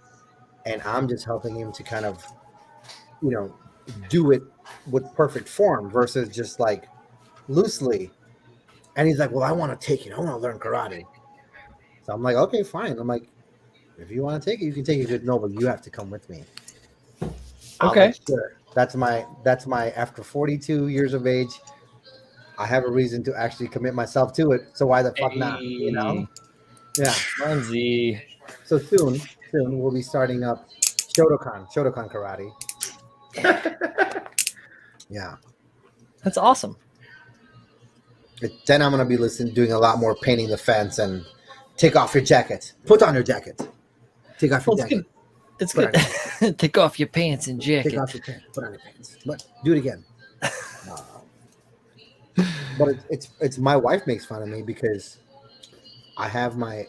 And I'm just helping him to kind of, do it with perfect form versus just like loosely. And he's like, well, I want to take it. I want to learn karate. So I'm like, okay, fine. I'm like, if you want to take it, you can take it. Good, no, but you have to come with me.
Okay.
Like, sure. That's my after 42 years of age, I have a reason to actually commit myself to it. So why the fuck not? Yeah.
Monzi.
So soon we'll be starting up Shotokan karate. Yeah.
That's awesome.
Then I'm gonna be doing a lot more painting the fence and take off your jacket. Put on your jacket. Take off your jacket.
It's good. Take off your pants and jacket.
Take off your pants. Put on your pants. But do it again. But it's my wife makes fun of me because I have my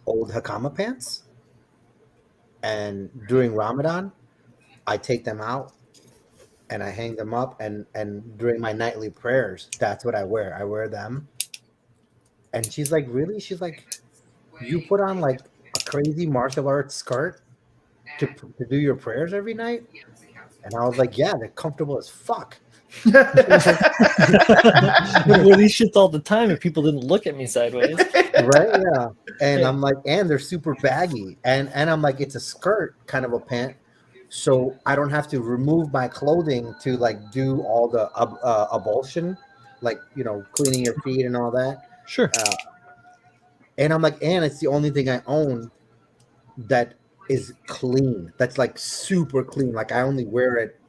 old Hakama pants, and during Ramadan, I take them out and I hang them up, and during my nightly prayers, that's what I wear. I wear them. And she's like, really? She's like, you put on like a crazy martial arts skirt to do your prayers every night? And I was like, yeah, they're comfortable as fuck.
Well, these shits all the time if people didn't look at me sideways.
Right? Yeah. And I'm like, and they're super baggy. And I'm like, it's a skirt kind of a pant. So I don't have to remove my clothing to like do all the ablution, like, cleaning your feet and all that.
Sure.
And I'm like, and it's the only thing I own that is clean. That's like super clean. Like I only wear it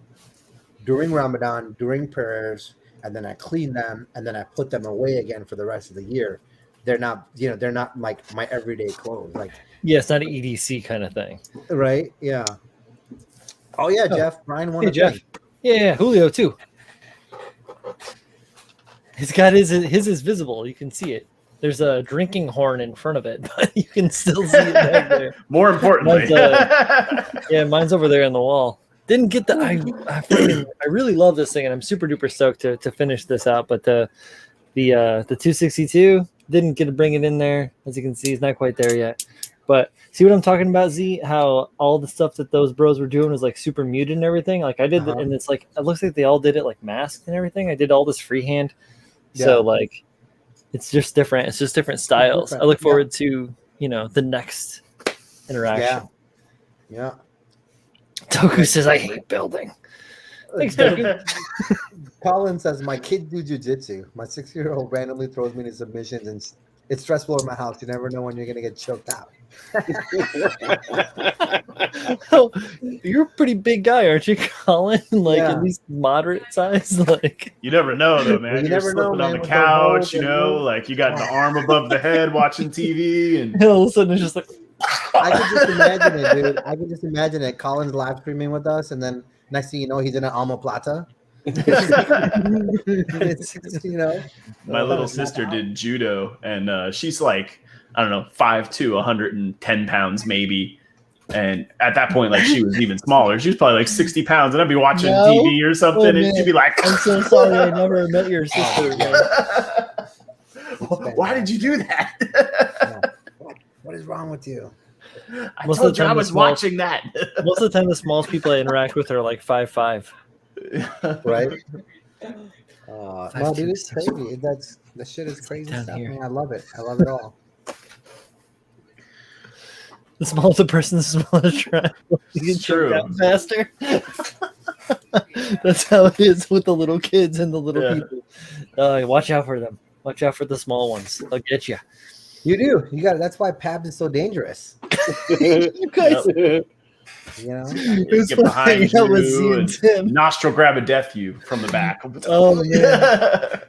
during Ramadan, during prayers, and then I clean them, and then I put them away again for the rest of the year. They're not, they're not like my everyday clothes. Like,
yeah, it's not an EDC kind of thing.
Right? Yeah. Oh yeah, Jeff. Brian wanted
Jeff. Yeah, Julio too. He's got his is visible. You can see it. There's a drinking horn in front of it, but you can still see it back there.
More importantly,
mine's over there on the wall. Didn't get the. I really love this thing, and I'm super duper stoked to finish this out. But the 262 didn't get to bring it in there. As you can see, it's not quite there yet. But see what I'm talking about, Z? How all the stuff that those bros were doing was like super muted and everything. Like I did, and it's like it looks like they all did it like masked and everything. I did all this freehand, so like it's just different. It's just different styles. I look forward to the next interaction.
Yeah.
Toku says, I hate building. Thanks, Toku.
Colin says, my kids do jujitsu. My 6-year-old randomly throws me into submissions, and it's stressful in my house. You never know when you're going to get choked out.
Oh, you're a pretty big guy, aren't you, Colin? Like,
Yeah.
at least moderate size? Like,
You never know, though, man.
You
You're
never know,
slipping
man,
on the
with those
couch,
holes
you
and
know,
moves.
like you got the arm above the head watching TV, and
all of a sudden it's just like,
I could just imagine it, dude. I could just imagine it. Colin's live streaming with us, and then next thing you know, he's in an alma plata. It's, you know,
my little sister did judo, and she's like, I don't know, 5'2", 110 pounds maybe. And at that point, like she was even smaller. She was probably like 60 pounds, and I'd be watching
No?
TV or something,
Oh,
and
man.
she'd be like,
I'm so sorry I never met your sister. Man.
"Why did you do that?"
what is wrong with you?
I
Most of
told
the
you I
time
was
the small-
watching that.
Most of the time, the smallest people I interact with are like 5'5".
Right? No, dude, it's
5'2",
crazy. The shit is crazy
down
stuff,
here.
man. I love it. I love it all.
The smaller the person, the smaller the triangle. You can
It's true.
choke out faster. That's how it is with the little kids and the little
Yeah.
people. Watch out for them. Watch out for the small ones. They'll get you.
You do. You got it. That's why PABS is so dangerous.
You guys.
Yep.
You know?
It was
Get
fun
behind
hanging out with Z
you
and
and
Tim.
nostril grab a death you from the back.
Oh, man.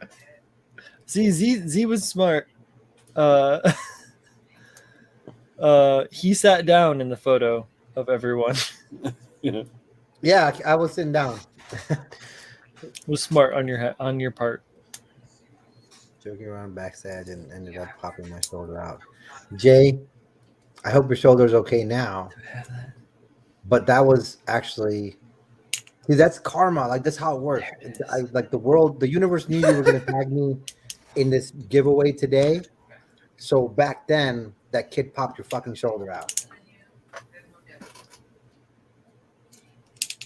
See, Z was smart. He sat down in the photo of everyone.
Yeah, I was sitting down.
Was smart on your part.
Joking around backstage and ended up popping my shoulder out. Jay, I hope your shoulder's okay now. But that was actually, see, that's karma. Like, that's how it works. Like the universe knew you were going to tag me in this giveaway today. So back then, that kid popped your fucking shoulder out.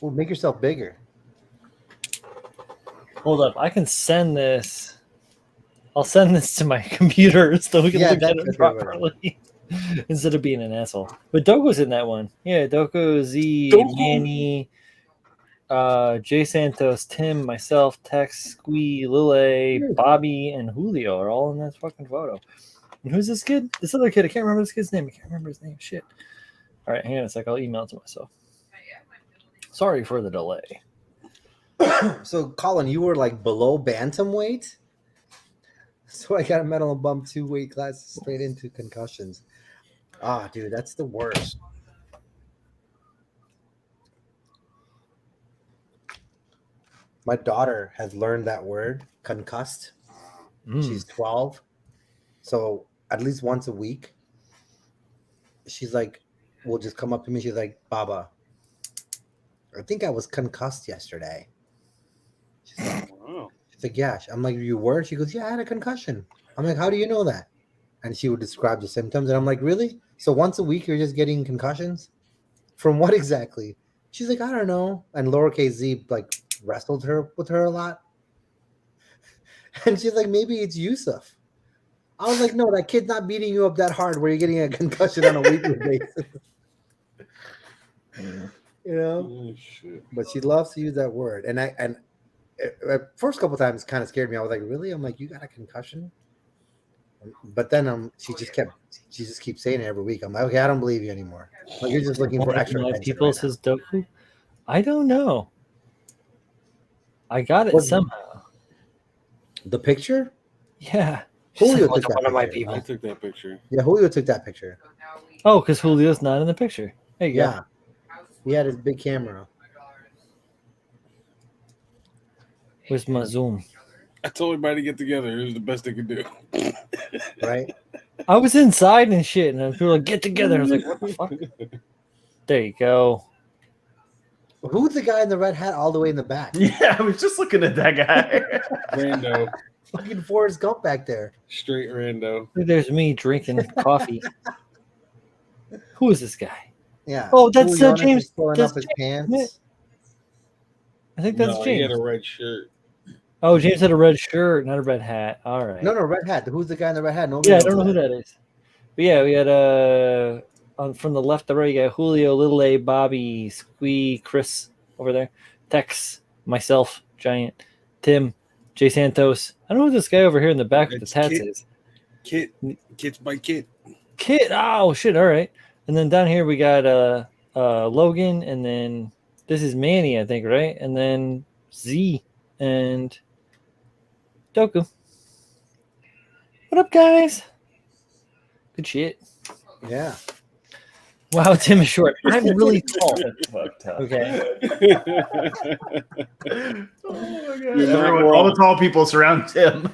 Well, make yourself bigger.
Hold up, I can send this. I'll send this to my computer so we can look at
that's
it
okay,
properly instead of being an asshole. But Doko's in that one. Yeah, Doko, Z,
Doko.
Manny, Jay Santos, Tim, myself, Tex, Squee, Lile, Bobby, and Julio are all in that fucking photo. And who's this kid? This other kid. I can't remember this kid's name. I can't remember his name. Shit. All right, hang on a sec. I'll email it to myself. Sorry for the delay.
So, Colin, you were like below bantamweight? So I got a medal and bump 2 weight classes straight into concussions. Ah, dude, that's the worst. My daughter has learned that word, concussed. She's 12. So at least once a week, she's like, will just come up to me. She's like, Baba, I think I was concussed yesterday. She's like, yeah. I'm like, you were? She goes, yeah, I had a concussion. I'm like, how do you know that? And she would describe the symptoms. And I'm like, really? So once a week, you're just getting concussions? From what exactly? She's like, I don't know. And lowercase z like wrestled with her a lot. And she's like, maybe it's Yusuf. I was like, no, that kid's not beating you up that hard where you're getting a concussion on a weekly basis. You know?
Shit.
But she loves to use that word. And first couple times kind of scared me. I was like, really? I'm like, you got a concussion? But then she just keeps saying it every week. I'm like, okay, I don't believe you anymore. Like, you're just looking for extra attention
people
right now.
says Doku. I don't know. I got it somehow.
The picture?
Yeah.
Julio
Like,
took that
one of my
picture.
people.
I took that picture.
Yeah, Julio took that picture.
Oh, because Julio's not in the picture. There you go.
Yeah. He had his big camera.
Where's my Zoom?
I told everybody to get together. It was the best they could do.
Right?
I was inside and shit, and people were like, get together. I was like, what the fuck? There you go.
Who's the guy in the red hat all the way in the back?
Yeah, I was just looking at that guy.
Rando.
Fucking Forrest Gump back there.
Straight rando.
There's me drinking coffee. Who is this guy?
Yeah.
Oh, that's
Juliana
James.
just pulling
That's
up his
James.
pants.
I think that's
No, he
James.
had a red shirt.
Oh, James had a red shirt, not a red hat. All right.
No, red hat. Who's the guy in the red hat? Nobody
Yeah, I
knows
don't know who that is. But yeah, we had from the left to right, you got Julio, Little A, Bobby, Squee, Chris over there, Tex, myself, Giant, Tim, Jay Santos. I don't know who this guy over here in the back with the tats is.
Kit's by Kit.
Kit. Oh shit! All right. And then down here we got Logan, and then this is Manny, I think, right? And then Z and Doku. What up, guys? Good shit.
Yeah.
Wow, Tim is short. I'm really tall. Okay.
Oh my God. All the tall people surround Tim.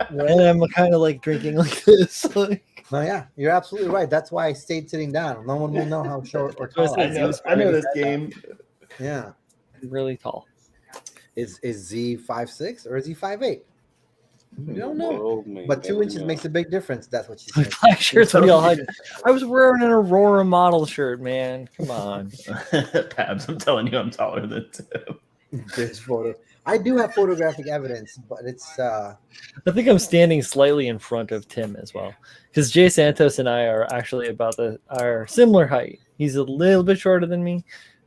And I'm kind of like drinking like this. Like,
No, yeah, you're absolutely right. That's why I stayed sitting down. No one will know how short or tall
I know this game.
Yeah.
I'm really tall.
Is Z 5'6" or is he 5'8"? You don't know.
Well, man,
But 2
never
inches
know.
makes a big difference. That's what she said.
Black shirts when y'all hide. I was wearing an Aurora model shirt, man. Come on.
Pabs, I'm telling you, I'm taller than Tim.
This photo. I do have photographic evidence, but it's
I think I'm standing slightly in front of Tim as well, because Jay Santos and I are actually about our similar height. He's a little bit shorter than me,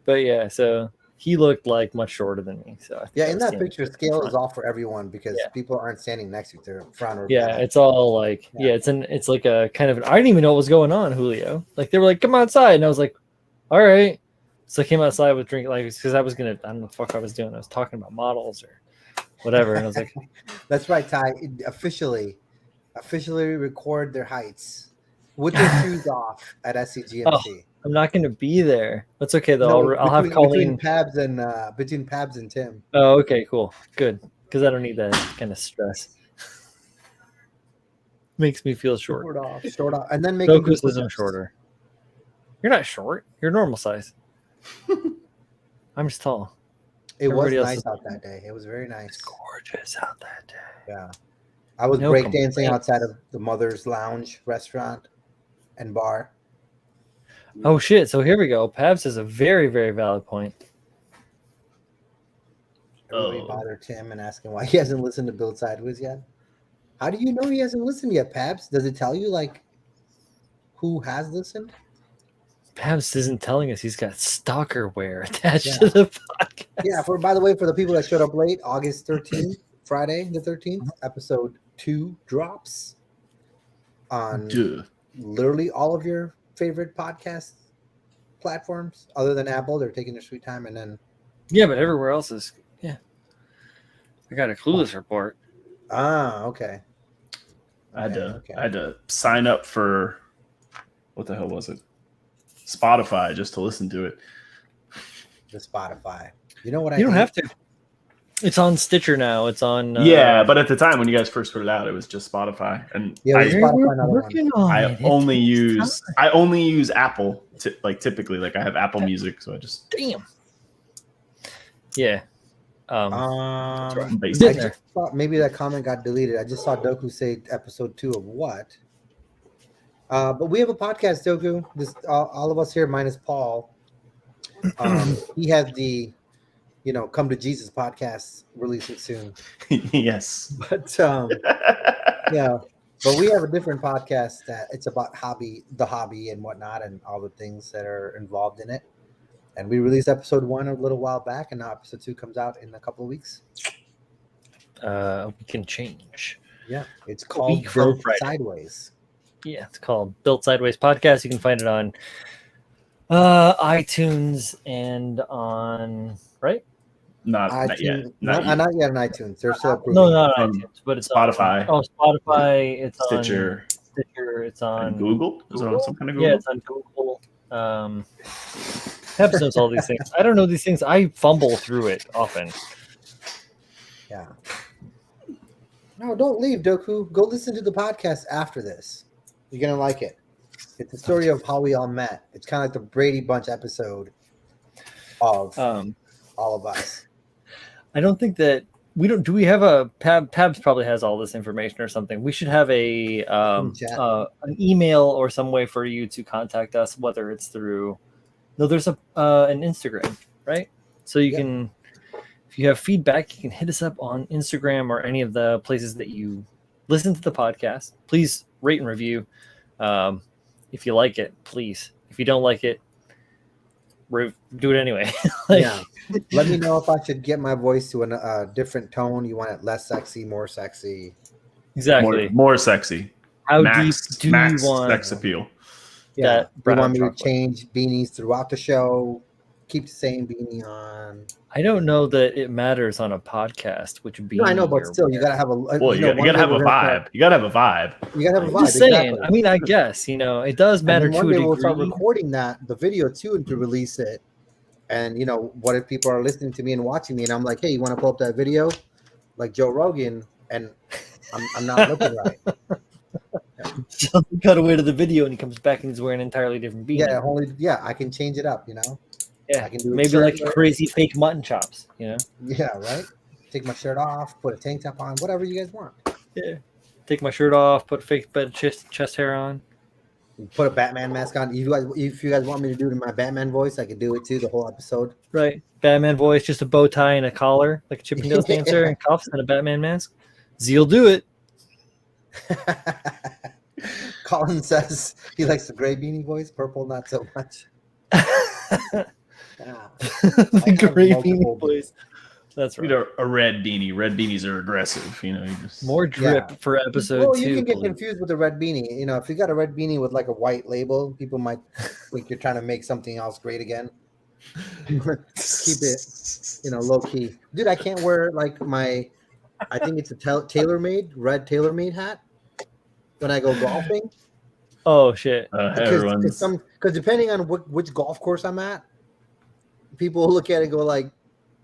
but yeah, so he looked like much shorter than me. So I think
yeah.
I
In
was
that
standing
picture,
in
scale
front.
is off for everyone because
Yeah.
people aren't standing next to each other, front or
Yeah,
back.
it's all like it's like a kind of I didn't even know what was going on, Julio. Like they were like, "Come outside," and I was like, "All right." So I came outside with drink like because I was gonna I don't know what the fuck I was doing. I was talking about models or whatever, and I was like,
That's right, Ty. Officially record their heights with their shoes off at SCGMC.
"I'm not gonna be there." That's okay though.
No,
I'll have
between
Colleen.
Pabs and Tim.
Oh, okay, cool, good, because I don't need that kind of stress. Makes me feel short.
Short off, and then make them
Goku
do
says I'm
push-ups.
shorter. You're not short. You're normal size. I'm just tall.
It was
Everybody else
nice
is-
out that day. It was very nice.
Gorgeous out that day.
Yeah, I was
No
breakdancing
complaints.
outside of the Mother's Lounge restaurant and bar.
Oh shit! So here we go. Pabs has a very, very valid point.
Everybody
Oh.
bother Tim and asking why he hasn't listened to Build Sideways yet. How do you know he hasn't listened yet, Pabs? Does it tell you like who has listened?
Pabs isn't telling us he's got stalkerware attached
Yeah.
to the podcast.
Yeah, by the way, for the people that showed up late, August 13th, Friday the 13th, episode 2 drops on
Duh.
literally all of your favorite podcast platforms other than Apple. They're taking their sweet time, and then
Yeah, but everywhere else is I got a clueless report.
okay.
I had to
Okay.
I had to sign up for what the hell was it? Spotify just to listen to it.
The Spotify. You know what I
You don't
hate?
have to. It's on Stitcher now. It's on.
Yeah, but at the time when you guys first put it out, it was just Spotify, and
Yeah,
I,
Spotify, another one.
working on
I
it.
only
It's
use Apple. Typically, like I have Apple Music, so I just
damn. Yeah.
I'm
based
Didn't
on
there.
just thought maybe that comment got deleted. I just saw Doku say episode 2 of what? But we have a podcast, Doku. This all of us here, minus Paul. He has the, Come to Jesus podcast releasing soon.
yes.
But yeah, but we have a different podcast that it's about the hobby and whatnot, and all the things that are involved in it. And we released episode 1 a little while back, and now episode 2 comes out in a couple of weeks.
We can change.
Yeah, it's called
week from
Built
Friday.
Sideways.
Yeah, it's called Built Sideways Podcast. You can find it on iTunes and on
Not yet. Not yet.
Not yet on iTunes. They're still approving.
no, not
On
iTunes, but it's
Spotify.
On, Spotify. It's
Stitcher,
on Stitcher. It's on
and Google. Is it on some kind of Google?
Yeah, it's on Google. Pabs knows all these things. I don't know these things. I fumble through it often.
Yeah. No, don't leave, Doku. Go listen to the podcast after this. You're gonna like it. It's the story of how we all met. It's kind of like the Brady Bunch episode of all of us.
I don't think that we don't. Do we have a Pabs probably has all this information or something. We should have a an email or some way for you to contact us, whether it's through. No, there's an Instagram, right? So you can, if you have feedback, you can hit us up on Instagram or any of the places that you listen to the podcast. Please rate and review. if you like it, please. If you don't like it, do it anyway. Like,
yeah. Let me know if I should get my voice to a different tone. You want it less sexy, more sexy?
Exactly.
More sexy.
How
Max,
deep do
max
you want
sex appeal?
Yeah.
that
You
brown
want me to
chocolate?
change beanies throughout the show? Keep the same beanie on.
I don't know that it matters on a podcast which beanie.
No, I know, but
you're
still, you
wearing.
gotta have a.
Well,
you know,
you gotta have a vibe. You gotta have a vibe.
You gotta have a
I'm
vibe.
just saying.
Exactly.
I mean, I guess it does matter
and then
to
one
a
day we'll start
degree.
recording the video too, and to release it. And what if people are listening to me and watching me, and I'm like, hey, you want to pull up that video, like Joe Rogan, and I'm not looking right.
So cut away to the video, and he comes back and he's wearing an entirely different beanie.
Yeah, I can change it up.
Yeah,
I can do it
maybe like
shirtless.
crazy fake mutton chops.
Yeah, right. Take my shirt off, put a tank top on, whatever you guys want.
Yeah, take my shirt off, put fake chest hair on,
put a Batman mask on. If you guys want me to do it in my Batman voice, I can do it too. The whole episode.
Right, Batman voice, just a bow tie and a collar, like a Chippendales dancer, and cuffs and a Batman mask. Z'll do it.
Colin says he likes the gray beanie voice, purple not so much.
The gray beanie voice. That's right.
A red beanie. Red beanies are aggressive. You just...
More drip for episode 2.
Well, you can get confused with the red beanie. If you got a red beanie with like a white label, people might think you're trying to make something else great again. Keep it, low key. Dude, I can't wear like I think it's a red TaylorMade hat when I go golfing.
Oh shit!
Because depending on which golf course I'm at, people look at it and go like,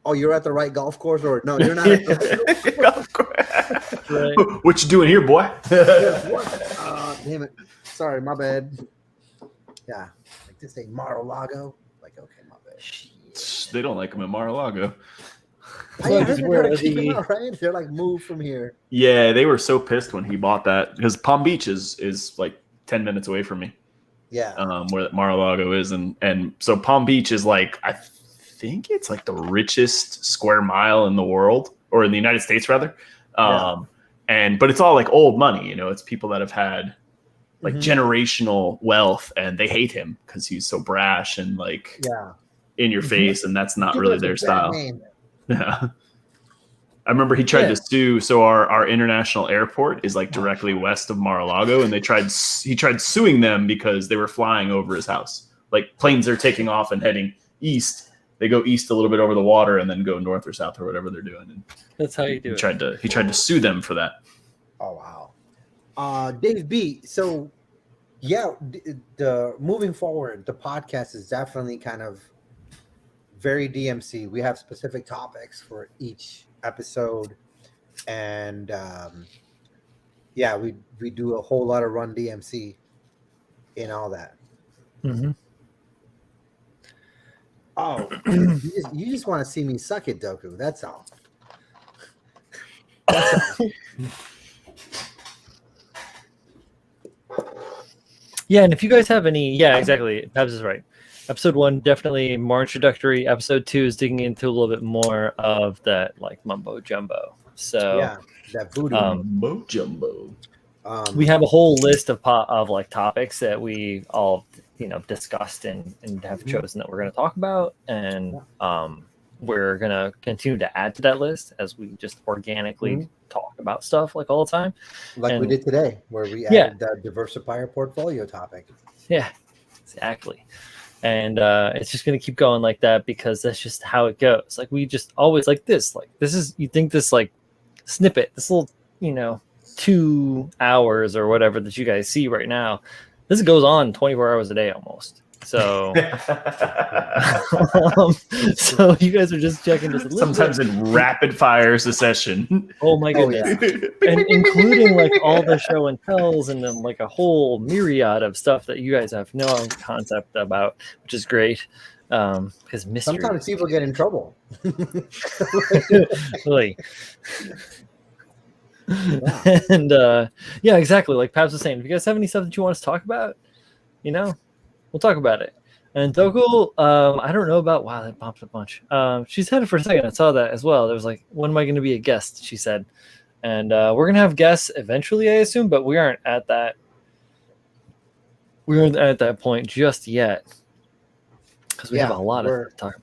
"Oh, you're at the right golf course," or "No, you're not at the right golf course."
Right. What you doing here, boy?
Damn it! Sorry, my bad. Yeah, like this ain't Mar-a-Lago. Like, okay, my bad.
They don't like him at Mar-a-Lago.
I heard they're right? They're like, move from here.
Yeah, they were so pissed when he bought that because Palm Beach is like 10 minutes away from me.
Yeah.
Where Mar-a-Lago is, and so Palm Beach is like, I think it's like the richest square mile in the world, or in the United States rather. But it's all like old money, it's people that have had like generational wealth, and they hate him because he's so brash and like in your face, and that's not really their style. Yeah. I remember he tried to sue. So our international airport is like directly west of Mar-a-Lago, and he tried suing them because they were flying over his house. Like planes are taking off and heading east. They go east a little bit over the water and then go north or south or whatever they're doing. And
that's how you do it.
He tried to sue them for that.
Oh wow. Dave B. So the moving forward, the podcast is definitely kind of very DMC. We have specific topics for each episode, and we do a whole lot of Run DMC in all that. Oh, you just want to see me suck it, Doku. That's all.
Yeah, and if you guys have any, exactly, Pabs is right. Episode 1 definitely more introductory. Episode 2 is digging into a little bit more of that like mumbo jumbo. So
that voodoo
mumbo jumbo.
We have a whole list of like topics that we all discussed and have chosen that we're going to talk about, and we're going to continue to add to that list as we just organically talk about stuff like all the time,
like we did today, where we added the diversifier portfolio topic. Yeah,
exactly. And it's just going to keep going like that because that's just how it goes. Like we just always like this is, you think this like snippet, this little 2 hours or whatever that you guys see right now, this goes on 24 hours a day almost. So so you guys are just checking this a little
sometimes
bit.
In rapid fire succession.
Oh my goodness. And including like all the show and tells, and then like a whole myriad of stuff that you guys have no concept about, which is great. Because mystery.
Sometimes people get in trouble.
Really. And exactly, like Pabs was saying, if you guys have any stuff that you want us to talk about, we'll talk about it. And Dokul, I don't know about, wow, that popped a bunch. She said it for a second. I saw that as well. There was like, when am I going to be a guest? She said. And we're going to have guests eventually, I assume, but we aren't at that We aren't at that point just yet because we have a lot of time.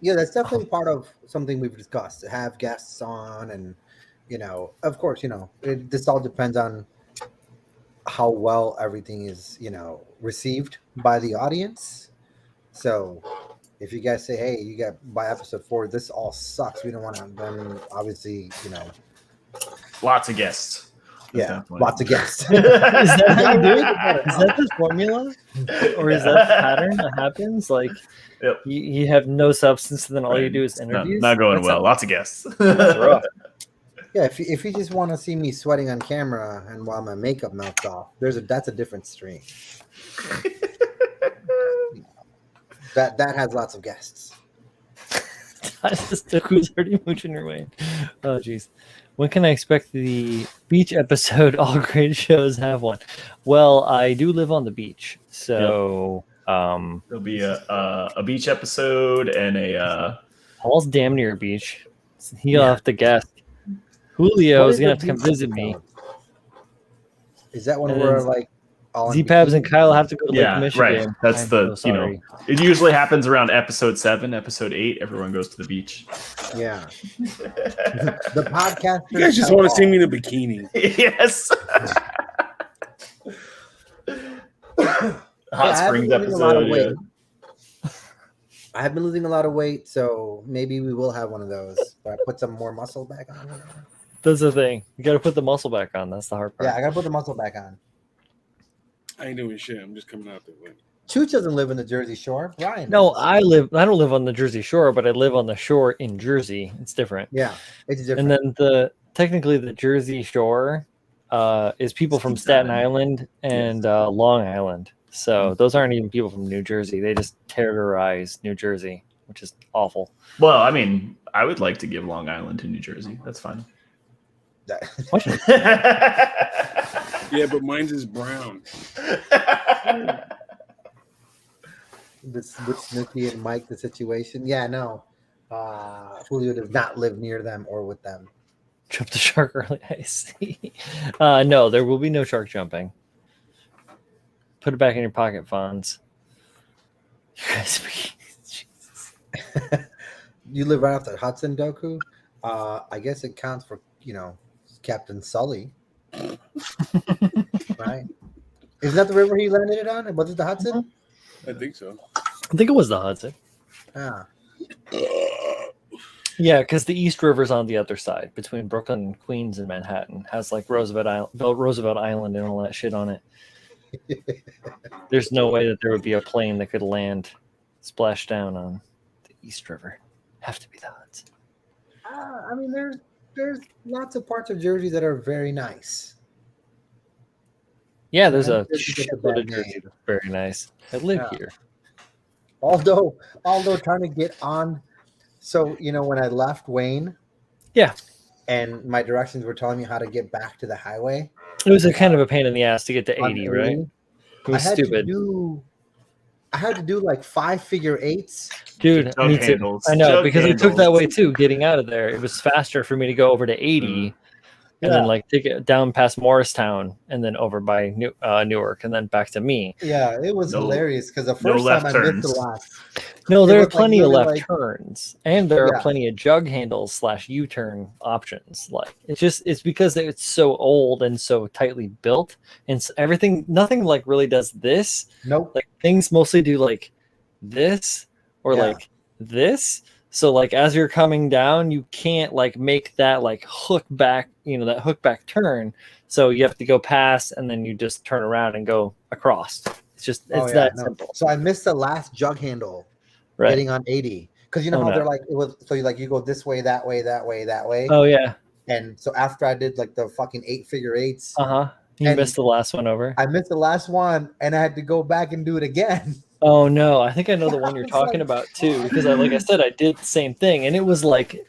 Yeah, that's definitely part of something we've discussed, to have guests on, and of course, this all depends on how well everything is, received by the audience. So if you guys say, hey, you got by episode 4, this all sucks, we don't want to, then obviously,
lots of guests.
Yeah, lots of guests.
Is that how you do it? Is that the formula, or is that the pattern that happens? Like,
yep.
you have no substance, and then all you do is interviews.
Not going well. Lots of guests.
That's rough.
Yeah, if you just want to see me sweating on camera and while my makeup melts off, that's a different stream. That has lots of guests.
Who's already mooching your way? Oh, jeez. When can I expect the beach episode? All great shows have one. Well, I do live on the beach, so
there'll be a beach episode and a.
Paul's damn near a beach. He'll have to guess. Julio is gonna have to come visit me.
Is that when we're like all
Z-Pabs and Kyle have to go to Lake Michigan?
Right. That's it usually happens around episode 7, episode 8. Everyone goes to the beach.
Yeah. The podcast.
You guys just want to see me in a bikini.
Yes. Hot Springs episode.
I have been losing a lot of weight, so maybe we will have one of those. But I put some more muscle back on.
That's the thing. You got to put the muscle back on. That's the hard part.
Yeah, I got to put the muscle back on.
I ain't doing shit. I'm just coming out there.
Chooch doesn't live in the Jersey Shore. Brian.
No, I don't live on the Jersey Shore, but I live on the shore in Jersey. It's different.
Yeah, it's different.
And then technically the Jersey Shore is people from Staten Island and Long Island. So those aren't even people from New Jersey. They just terrorize New Jersey, which is awful.
Well, I mean, I would like to give Long Island to New Jersey. That's fine.
Yeah, but mine's is brown.
With Snoopy and Mike, the situation. Yeah, no. Julio does not live near them or with them.
Jump the shark early, I see. No, there will be no shark jumping. Put it back in your pocket, Fonz.
Jesus. You live right off the Hudson, Doku? I guess it counts for, Captain Sully. Right? Isn't that the river he landed it on? Was it the Hudson?
I think so.
I think it was the Hudson.
Ah.
Yeah, because the East River's on the other side, between Brooklyn, Queens, and Manhattan. Has like Roosevelt Island and all that shit on it. There's no way that there would be a plane that could land, splash down on the East River. Have to be the Hudson.
I mean, there's lots of parts of Jersey that are very nice.
Yeah, there's a shitload of Jersey that's very nice. I live here.
Although trying to get on, so when I left Wayne, and my directions were telling me how to get back to the highway.
It was a kind of a pain in the ass to get to 80, right? It was stupid.
I had to do like 5 figure 8s.
Dude, me too. I know, because I took that way too, getting out of there. It was faster for me to go over to 80 and then like take it down past Morristown and then over by Newark and then back to me.
Yeah, it was hilarious because the first time I missed the last.
No, there are plenty of left turns, and there are plenty of jug handles / U-turn options. Like it's because it's so old and so tightly built, and nothing like really does this.
Nope.
Like things mostly do like this or like this. So like as you're coming down, you can't like make that like hook back, that hook back turn. So you have to go past, and then you just turn around and go across. It's simple.
So I missed the last jug handle. Right. Getting on 80 because how they're like it was, so you go this way, that way, that way, that way.
Oh yeah.
And so after I did like the fucking 8 figure 8s,
you missed the last one over.
I missed the last one, and I had to go back and do it again.
Oh no, I think I know the one you're talking about too, because like I said, I did the same thing, and it was like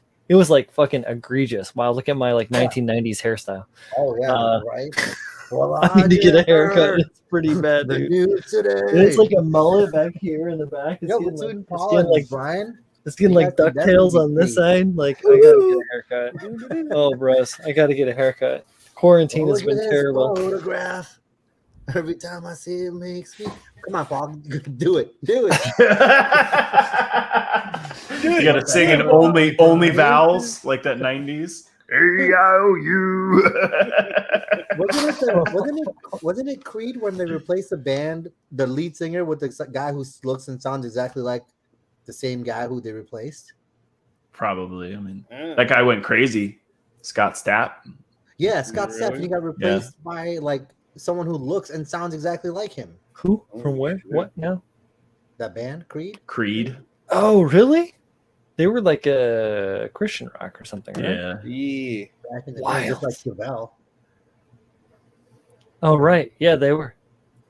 fucking egregious. Wow, look at my like 1990s hairstyle.
Oh yeah, right.
Well, I need to get a haircut. It's pretty bad, dude. It's like a mullet back here in the back. It's getting like Brian. It's getting like DuckTales on this side. Like I gotta get a haircut. Oh, bros, I gotta get a haircut. Quarantine has been terrible.
Photograph. Every time I see it makes me. Come on, Paul. Do it. Do it.
You got to sing in only vowels like that 90s. A-I-O-U.
Wasn't it Creed when they replaced the lead singer with the guy who looks and sounds exactly like the same guy who they replaced?
Probably. I mean, that guy went crazy. Scott Stapp.
Yeah, Scott Stapp.
Really?
He got replaced by like someone who looks and sounds exactly like him.
Who? From where?
Shit.
What now?
That band, Creed.
Creed.
Oh, really? They were like a Christian rock or something, right?
Yeah.
Back in the day,
Wild.
just like Chevelle.
Oh, right. Yeah, they were.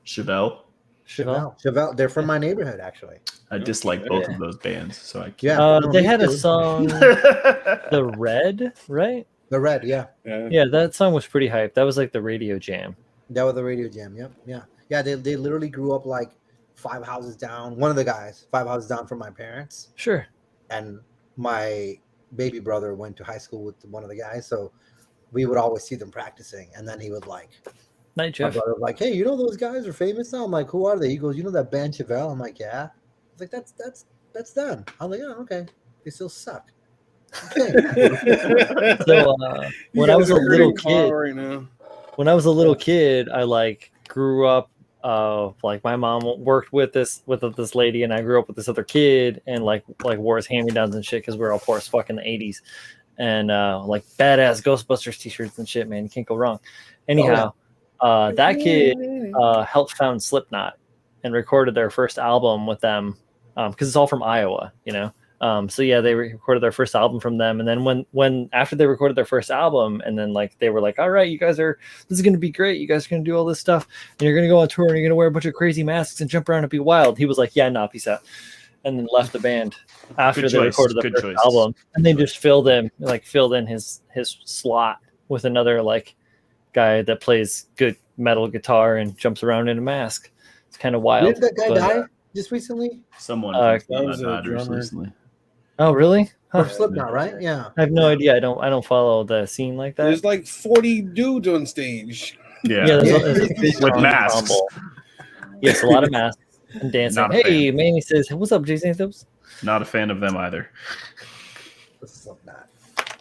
Chevelle.
Chevelle. They're from my neighborhood, actually.
I dislike both of those bands, so I can't.
Yeah.
They
me
had a
too.
song, The Red, right?
The Red, yeah.
Yeah, that song was pretty hype. That was like the radio jam.
That was the radio jam. Yep. Yeah. They literally grew up like 5 houses down. One of the guys, 5 houses down from my parents.
Sure.
And my baby brother went to high school with one of the guys, so we would always see them practicing. And then he would like,
Night,
my
Jeff.
brother was like, "Hey, you know those guys are famous now?" I'm like, "Who are they?" He goes, "You know that band Chevelle?" I'm like, "Yeah." He's like, "That's them." I'm like, "Oh, okay. They still suck." Okay.
So when I was a little kid,
right now.
when I was a little kid, I like grew up. Like my mom worked with this lady, and I grew up with this other kid, and like wore his hand-me-downs and shit because we were all poor as fuck in the 80s, and like badass Ghostbusters t-shirts and shit. Man, you can't go wrong. Anyhow, that kid helped found Slipknot and recorded their first album with them because it's all from Iowa, you know. So yeah, they recorded their first album from them, and then when after they recorded their first album, and then like they were like, "All right, you guys this is gonna be great. You guys are gonna do all this stuff, and you're gonna go on tour, and you're gonna wear a bunch of crazy masks and jump around and be wild." He was like, "Yeah, nah, peace out," and then left the band after they recorded the first album, and they just filled in his slot with another like guy that plays good metal guitar and jumps around in a mask. It's kind of wild.
Didn't that guy die just recently?
Someone
that was a
died
drummer.
recently.
Oh, really? Huh.
Or Slipknot, right? Yeah.
I have no idea. I don't follow the scene like that.
There's like 40 dudes on stage.
Yeah,
there's a big
with masks.
ensemble. Yes, a lot of masks and dancing.
Not a
Hey, Mamie says, "What's up, Jason Anthos?"
Not a fan of them either.
Slipknot.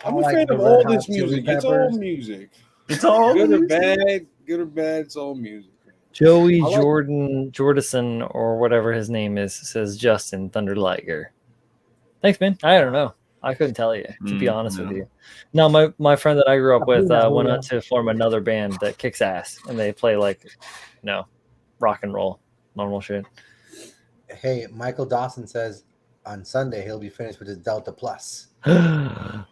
I'm
I
a
like
fan
the
of
Red
all
Hot
this
Chili
music. It's all
Peppers.
music.
It's all
Good or
music.
bad, it's all music.
Joey
I like-
Jordison or whatever his name is says Justin Thunder Liger. Thanks, man. I don't know. I couldn't tell you, to be honest with you. No, my friend that I grew up with went on to form another band that kicks ass, and they play like, rock and roll, normal shit.
Hey, Michael Dawson says on Sunday he'll be finished with his Delta Plus.
No,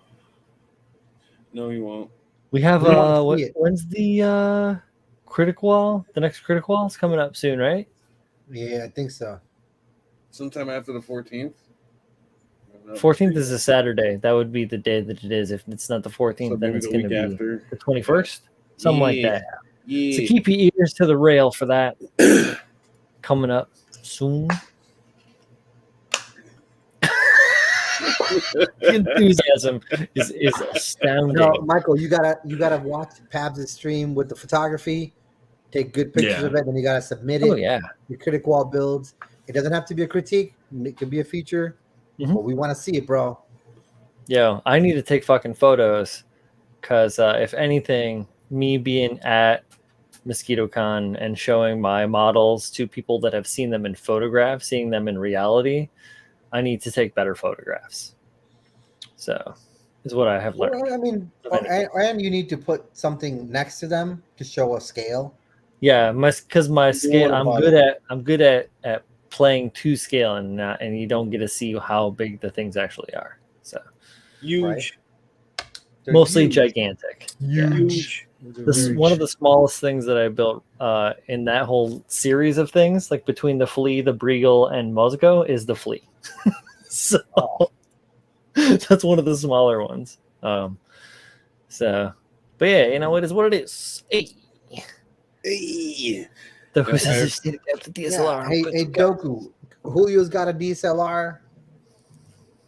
he won't.
We have
We wanna see it.
when's the Critic Wall? The next Critic Wall is coming up soon, right?
Yeah, I think so.
Sometime after the 14th.
14th is a Saturday. That would be the day that it is. If it's not the 14th,
So
then
maybe
it's
the
going to
week
be
after.
the 21st, something like
Yeah.
that.
Yeah.
So keep your ears to the rail for that coming up soon. Enthusiasm is astounding.
No, Michael, you gotta watch Pabs' stream with the photography, take good pictures of it, then you gotta submit it.
Oh yeah,
Your critic wall builds. It doesn't have to be a critique. It could be a feature, but we want to see it, bro.
yo, I need to take fucking photos because if anything, me being at MosquitoCon and showing my models to people that have seen them in photographs, seeing them in reality, I need to take better photographs. So, is what I have learned.
Well, I mean, and you need to put something next to them to show a scale.
Yeah, because my scale,
What
I'm good at playing to scale, and you don't get to see how big the things actually are. So
Huge.
Right. They're
mostly
huge.
gigantic.
Huge.
One of the smallest things that I built in that whole series of things, like between the flea, the Briegel, and Mosgo, is the flea. So that's one of the smaller ones. But yeah, it is what it is. Hey.
Hey.
The
Yeah.
DSLR.
Hey, Doku, Julio's got a DSLR.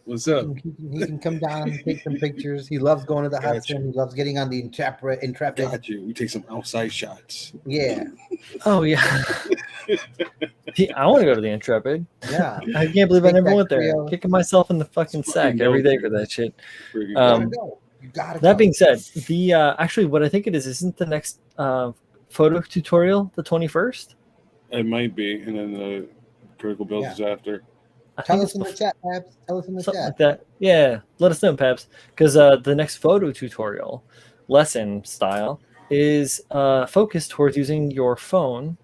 What's up?
He can come down and take some pictures. He loves going to the hot
Gotcha.
sun. He loves getting on the Intrepid.
Got you. We take some outside shots.
Yeah,
Oh yeah. I want to go to the Intrepid.
yeah.
I can't believe I
Take
never
that
went there.
Creole.
Kicking myself in the fucking sack every day for that shit.
You
Um,
gotta go. You gotta
That
go.
being said, the actually what I think it is isn't the next photo tutorial the 21st?
It might be, and then the critical builds is after.
I
Tell
think
us
it's
in the chat, Pabs. Tell us in the
something
chat.
like that. Yeah, let us know, Pabs, because the next photo tutorial lesson style is focused towards using your phone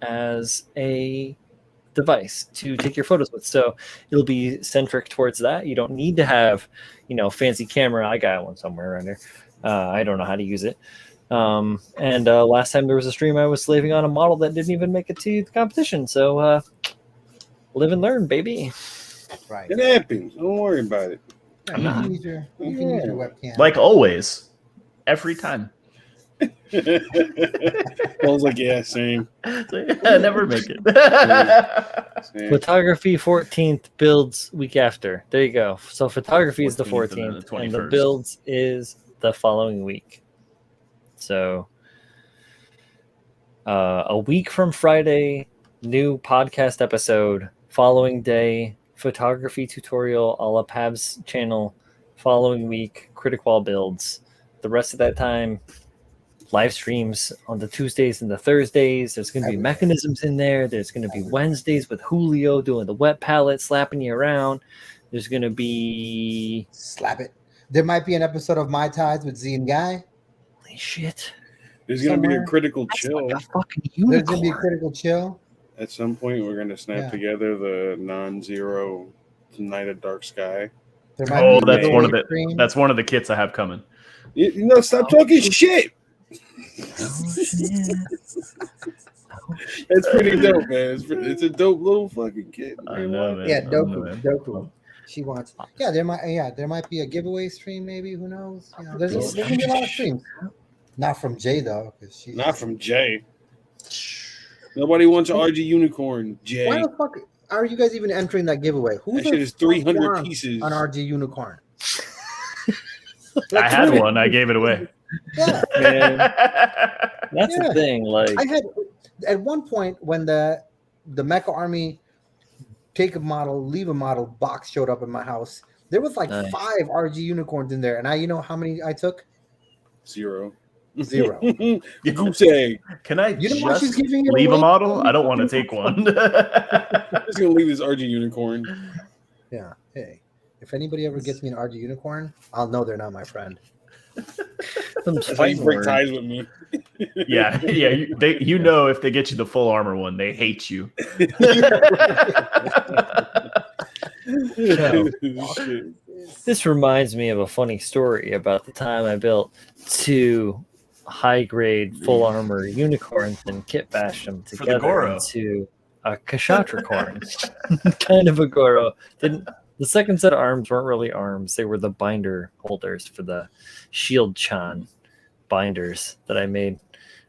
as a device to take your photos with. So it'll be centric towards that. You don't need to have, fancy camera. I got one somewhere around here. I don't know how to use it. And last time there was a stream, I was slaving on a model that didn't even make it to the competition. So live and learn, baby.
Right.
It happens. Don't worry about it.
Yeah, you can use your webcam.
Like always, every time.
I was like, yeah, same.
I never make it.
Same.
Photography 14th, builds week after. There you go. So photography is the
14th and
14th,
the
and the
21st.
builds is the following week. So a week from Friday, new podcast episode. Following day, photography tutorial a la Pab's channel. Following week, Critic Wall builds. The rest of that time, live streams on the Tuesdays and the Thursdays. There's going to be mechanisms in there. There's going to be Wednesdays with Julio doing the wet palette, slapping you around. There's going to be...
Slap it. There might be an episode of My Ties with Z and Guy.
Holy shit.
There's going to be a
Somewhere.
critical
That's
chill.
like a fucking
There's going to be a
unicorn.
critical chill.
At some point, we're going to snap together the non-zero Night of Dark Sky.
There might
Oh,
be a
that's one of
giveaway
the
stream.
that's one of the kits I have coming.
Stop talking shit.
Oh, shit.
It's pretty dope, man. It's a dope little fucking kid.
I know, man.
Yeah,
I know, man.
Doku. She wants. Yeah, there might be a giveaway stream. Maybe, who knows? There's gonna be a lot of streams. Not from Jay though, because she.
Not from Jay. Nobody wants an RG unicorn, Jay.
Why the fuck are you guys even entering that giveaway?
That shit is 300 pieces.
On RG unicorn.
I had one. I gave it away.
Yeah,
Man, that's the thing. Like,
I had at one point when the Mecha Army take a model, leave a model box showed up in my house. There was like
Nice.
5 RG unicorns in there, and you know how many I took?
0.
0.
Goose egg.
Can I
You know why she's
just
giving it
leave a
away?
model? I don't want to take one.
I'm just gonna leave this RG unicorn.
Yeah. Hey, if anybody ever gets me an RG unicorn, I'll know they're not my friend.
That's how you break ties with me.
yeah. You know, if they get you the full armor one, they hate you.
Shit.
this reminds me of a funny story about the time I built 2 high-grade full armor unicorns and kit bashed them
For the
together
Goro.
into a Kshatricorn. Kind of a Goro. The second set of arms weren't really arms. They were the binder holders for the Shield Chan binders that I made.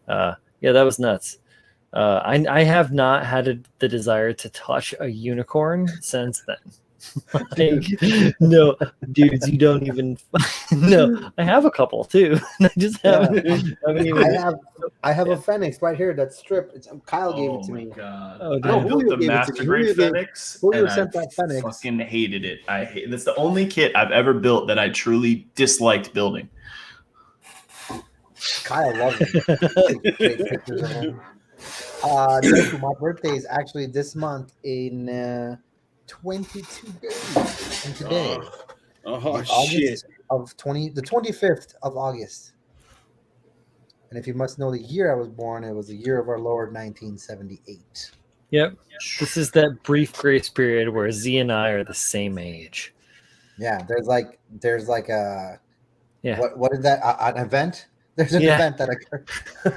Yeah, that was nuts. I have not had the desire to touch a unicorn since then. Like, no, dudes, you don't even. No, I have a couple too. I just haven't even.
I have a Phoenix right here that's stripped. Kyle gave it to me.
God!
Oh,
I
damn.
built
Julio
the
gave it to
Master
me.
Grade
Julio gave-
Phoenix,
Julio
and
sent
I
that Phoenix.
fucking hated it. That's the only kit I've ever built that I truly disliked building.
Kyle loves it. Take pictures of him. Joku, my birthday is actually this month in 22 days from today.
Oh
August
shit!
the 25th of August. And if you must know the year I was born, it was the year of our Lord 1978.
Yep, this is that brief grace period where Z and I are the same age.
Yeah, there's like a
Yeah.
what is that? An event? There's an
Yeah.
event that occurred.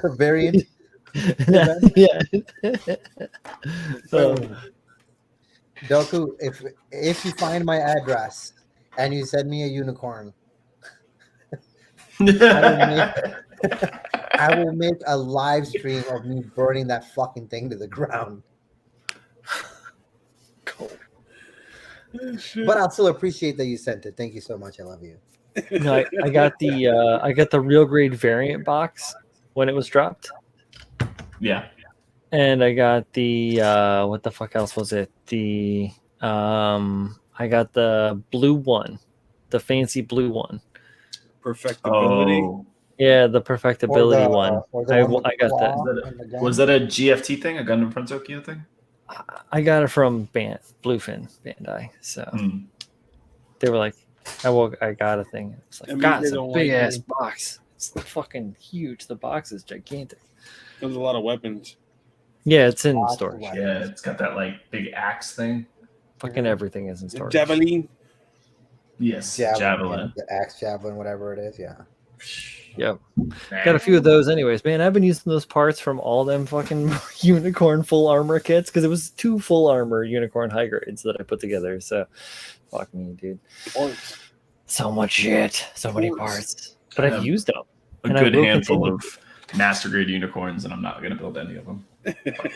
A variant.
Yeah. So,
Doku, if you find my address and you send me a unicorn, I will make a live stream of me burning that fucking thing to the ground. But I'll still appreciate that you sent it. Thank you so much. I love you.
No, I got the real grade variant box when it was dropped.
Yeah.
And I got the what the fuck else was it? I got the blue one, the fancy blue one.
Perfectibility.
Oh,
Yeah, the perfectibility one. I
one with
got that.
claw and the gun.
was that a GFT thing? A Gundam Frontier thing?
I got it from Bluefin Bandai. So
Hmm.
they were like, I got a thing. It's like,
That means
God,
they
it's a
don't
big
like
ass
you.
box. It's fucking huge. The box is gigantic.
There's a lot of weapons.
Yeah, it's in
Lots of
storage.
weapons.
Yeah, it's got that like big axe thing.
Fucking everything is in storage.
Javelin.
Yes,
Javelin,
javelin.
yeah, the axe javelin, whatever it is. Yeah.
Yep. Got a few of those anyways, man. I've been using those parts from all them fucking unicorn full armor kits because it was 2 full armor unicorn high grades that I put together. So fuck me, dude.
Parts.
So much shit. So many parts. But I've used them.
A
and I
good
will
handful
continue.
of master grade unicorns, and I'm not going to build any of them.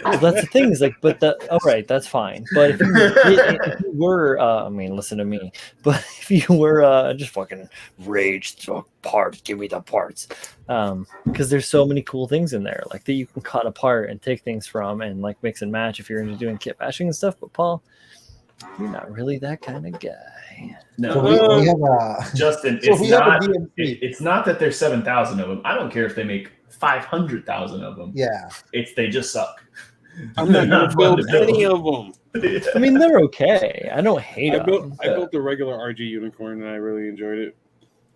Well, that's the thing is like, but all right, that's fine. But if you were, I mean, listen to me. But if you were just fucking raged parts, give me the parts, because there's so many cool things in there, like that you can cut apart and take things from and like mix and match if you're into doing kit bashing and stuff. But Paul, you're not really that kind of guy.
No,
So we have
Justin,
so
it's
we have a
not.
DMC.
It's not that there's 7,000 of them. I don't care if they make 500,000 of them.
Yeah.
It's they just suck.
I'm not
Not
going to
fun
build
to
any
build.
of them.
I mean, they're okay. I don't hate
I
them.
built the regular RG unicorn and I really enjoyed it.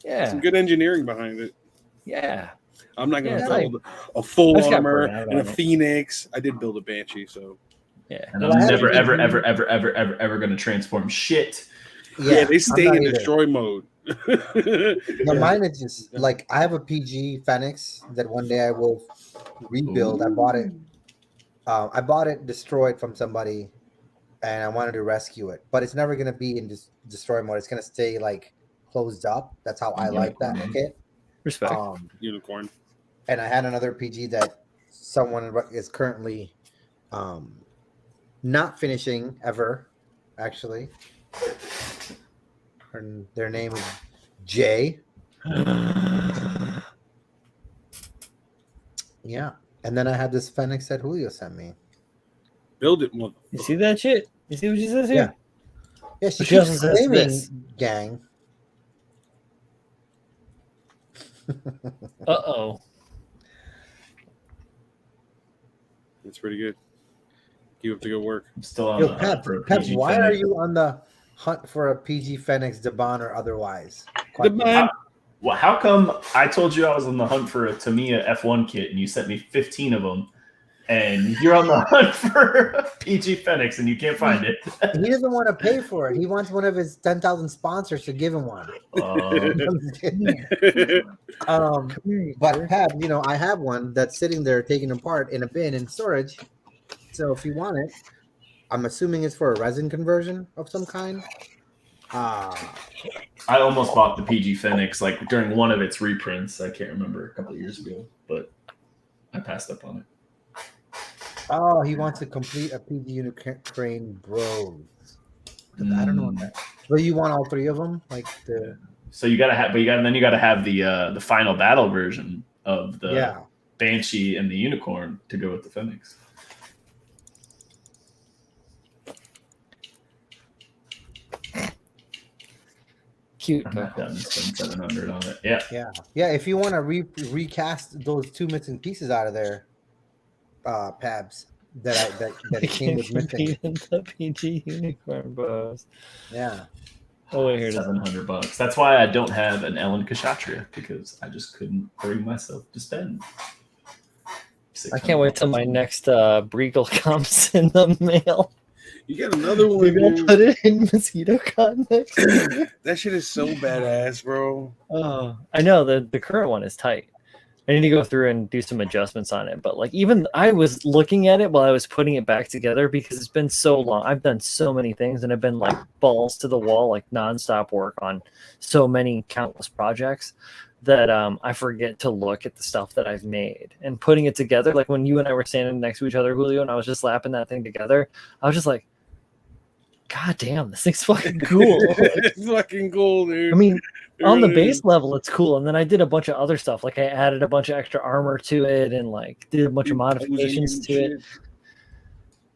Yeah,
Some good engineering behind it.
yeah.
I'm not going to
Yeah,
build a full
I just got
armor
burned out
and a
on it.
Phoenix. I did build a Banshee, so
Yeah.
And
Well,
I'm
I had
never,
a
ever,
PG.
ever, ever, ever, ever, ever going to transform shit.
yeah, they stay
I'm not
in
either.
destroy mode.
No, mine is just like I have a PG Phoenix that one day I will rebuild. I bought it destroyed from somebody, and I wanted to rescue it, but it's never gonna be in destroy mode. It's gonna stay like closed up. That's how I like that kit.
Respect.
Unicorn.
And I had another PG that someone is currently not finishing ever, actually. Their name is Jay. Yeah. And then I had this Fennec that Julio sent me.
Build it, mother.
You see that shit? You see what she says here?
Yeah, she
She
keeps
also says
claiming,
this.
gang.
Uh-oh.
It's pretty good. You have to go work.
I'm still on
Yo,
the hunt
Pep,
for a
Pep,
PG
why
Fennec.
are you on the hunt for a PG Fennec, Debon, or otherwise?
The man.
Well, how come I told you I was on the hunt for a Tamiya F1 kit and you sent me 15 of them, and you're on the hunt for a PG Fennec and you can't find it?
He doesn't want to pay for it. He wants one of his 10,000 sponsors to give him one. I'm just kidding. But Pep, I have one that's sitting there taken apart in a bin in storage. So if you want it, I'm assuming it's for a resin conversion of some kind.
I almost bought the PG Fennec like during one of its reprints. I can't remember, a couple of years ago, but I passed up on it.
Oh, he wants to complete a PG Unicorn Bros. I don't know what that. But you want all 3 of them, like the.
So you gotta have, then you gotta have the final battle version of the Banshee and the Unicorn to go with the Fennec.
Cute.
I'm not done. Spend 700 on it. Yeah.
Yeah. If you want to recast those 2 missing pieces out of there, Pabs that came with missing.
The PG Unicorn Bros.
Yeah.
Oh wait, here it is.
$700. That's why I don't have an Ellen Kshatriya, because I just couldn't bring myself to spend.
I can't wait till my next Briegel comes in the mail.
You got another one.
Maybe I'll
Dude.
put it in mosquito cotton next year.
That shit is so badass, bro.
Oh, I know the current one is tight. I need to go through and do some adjustments on it. But like, even I was looking at it while I was putting it back together because it's been so long. I've done so many things and I've been like balls to the wall, like nonstop work on so many countless projects that I forget to look at the stuff that I've made and putting it together. Like when you and I were standing next to each other, Julio, and I was just slapping that thing together, I was just like, God damn, this thing's fucking cool.
It's fucking cool, dude.
I mean,
It
on the
really
base
is.
level, it's cool. And then I did a bunch of other stuff. Like I added a bunch of extra armor to it and like did a bunch of modifications to it.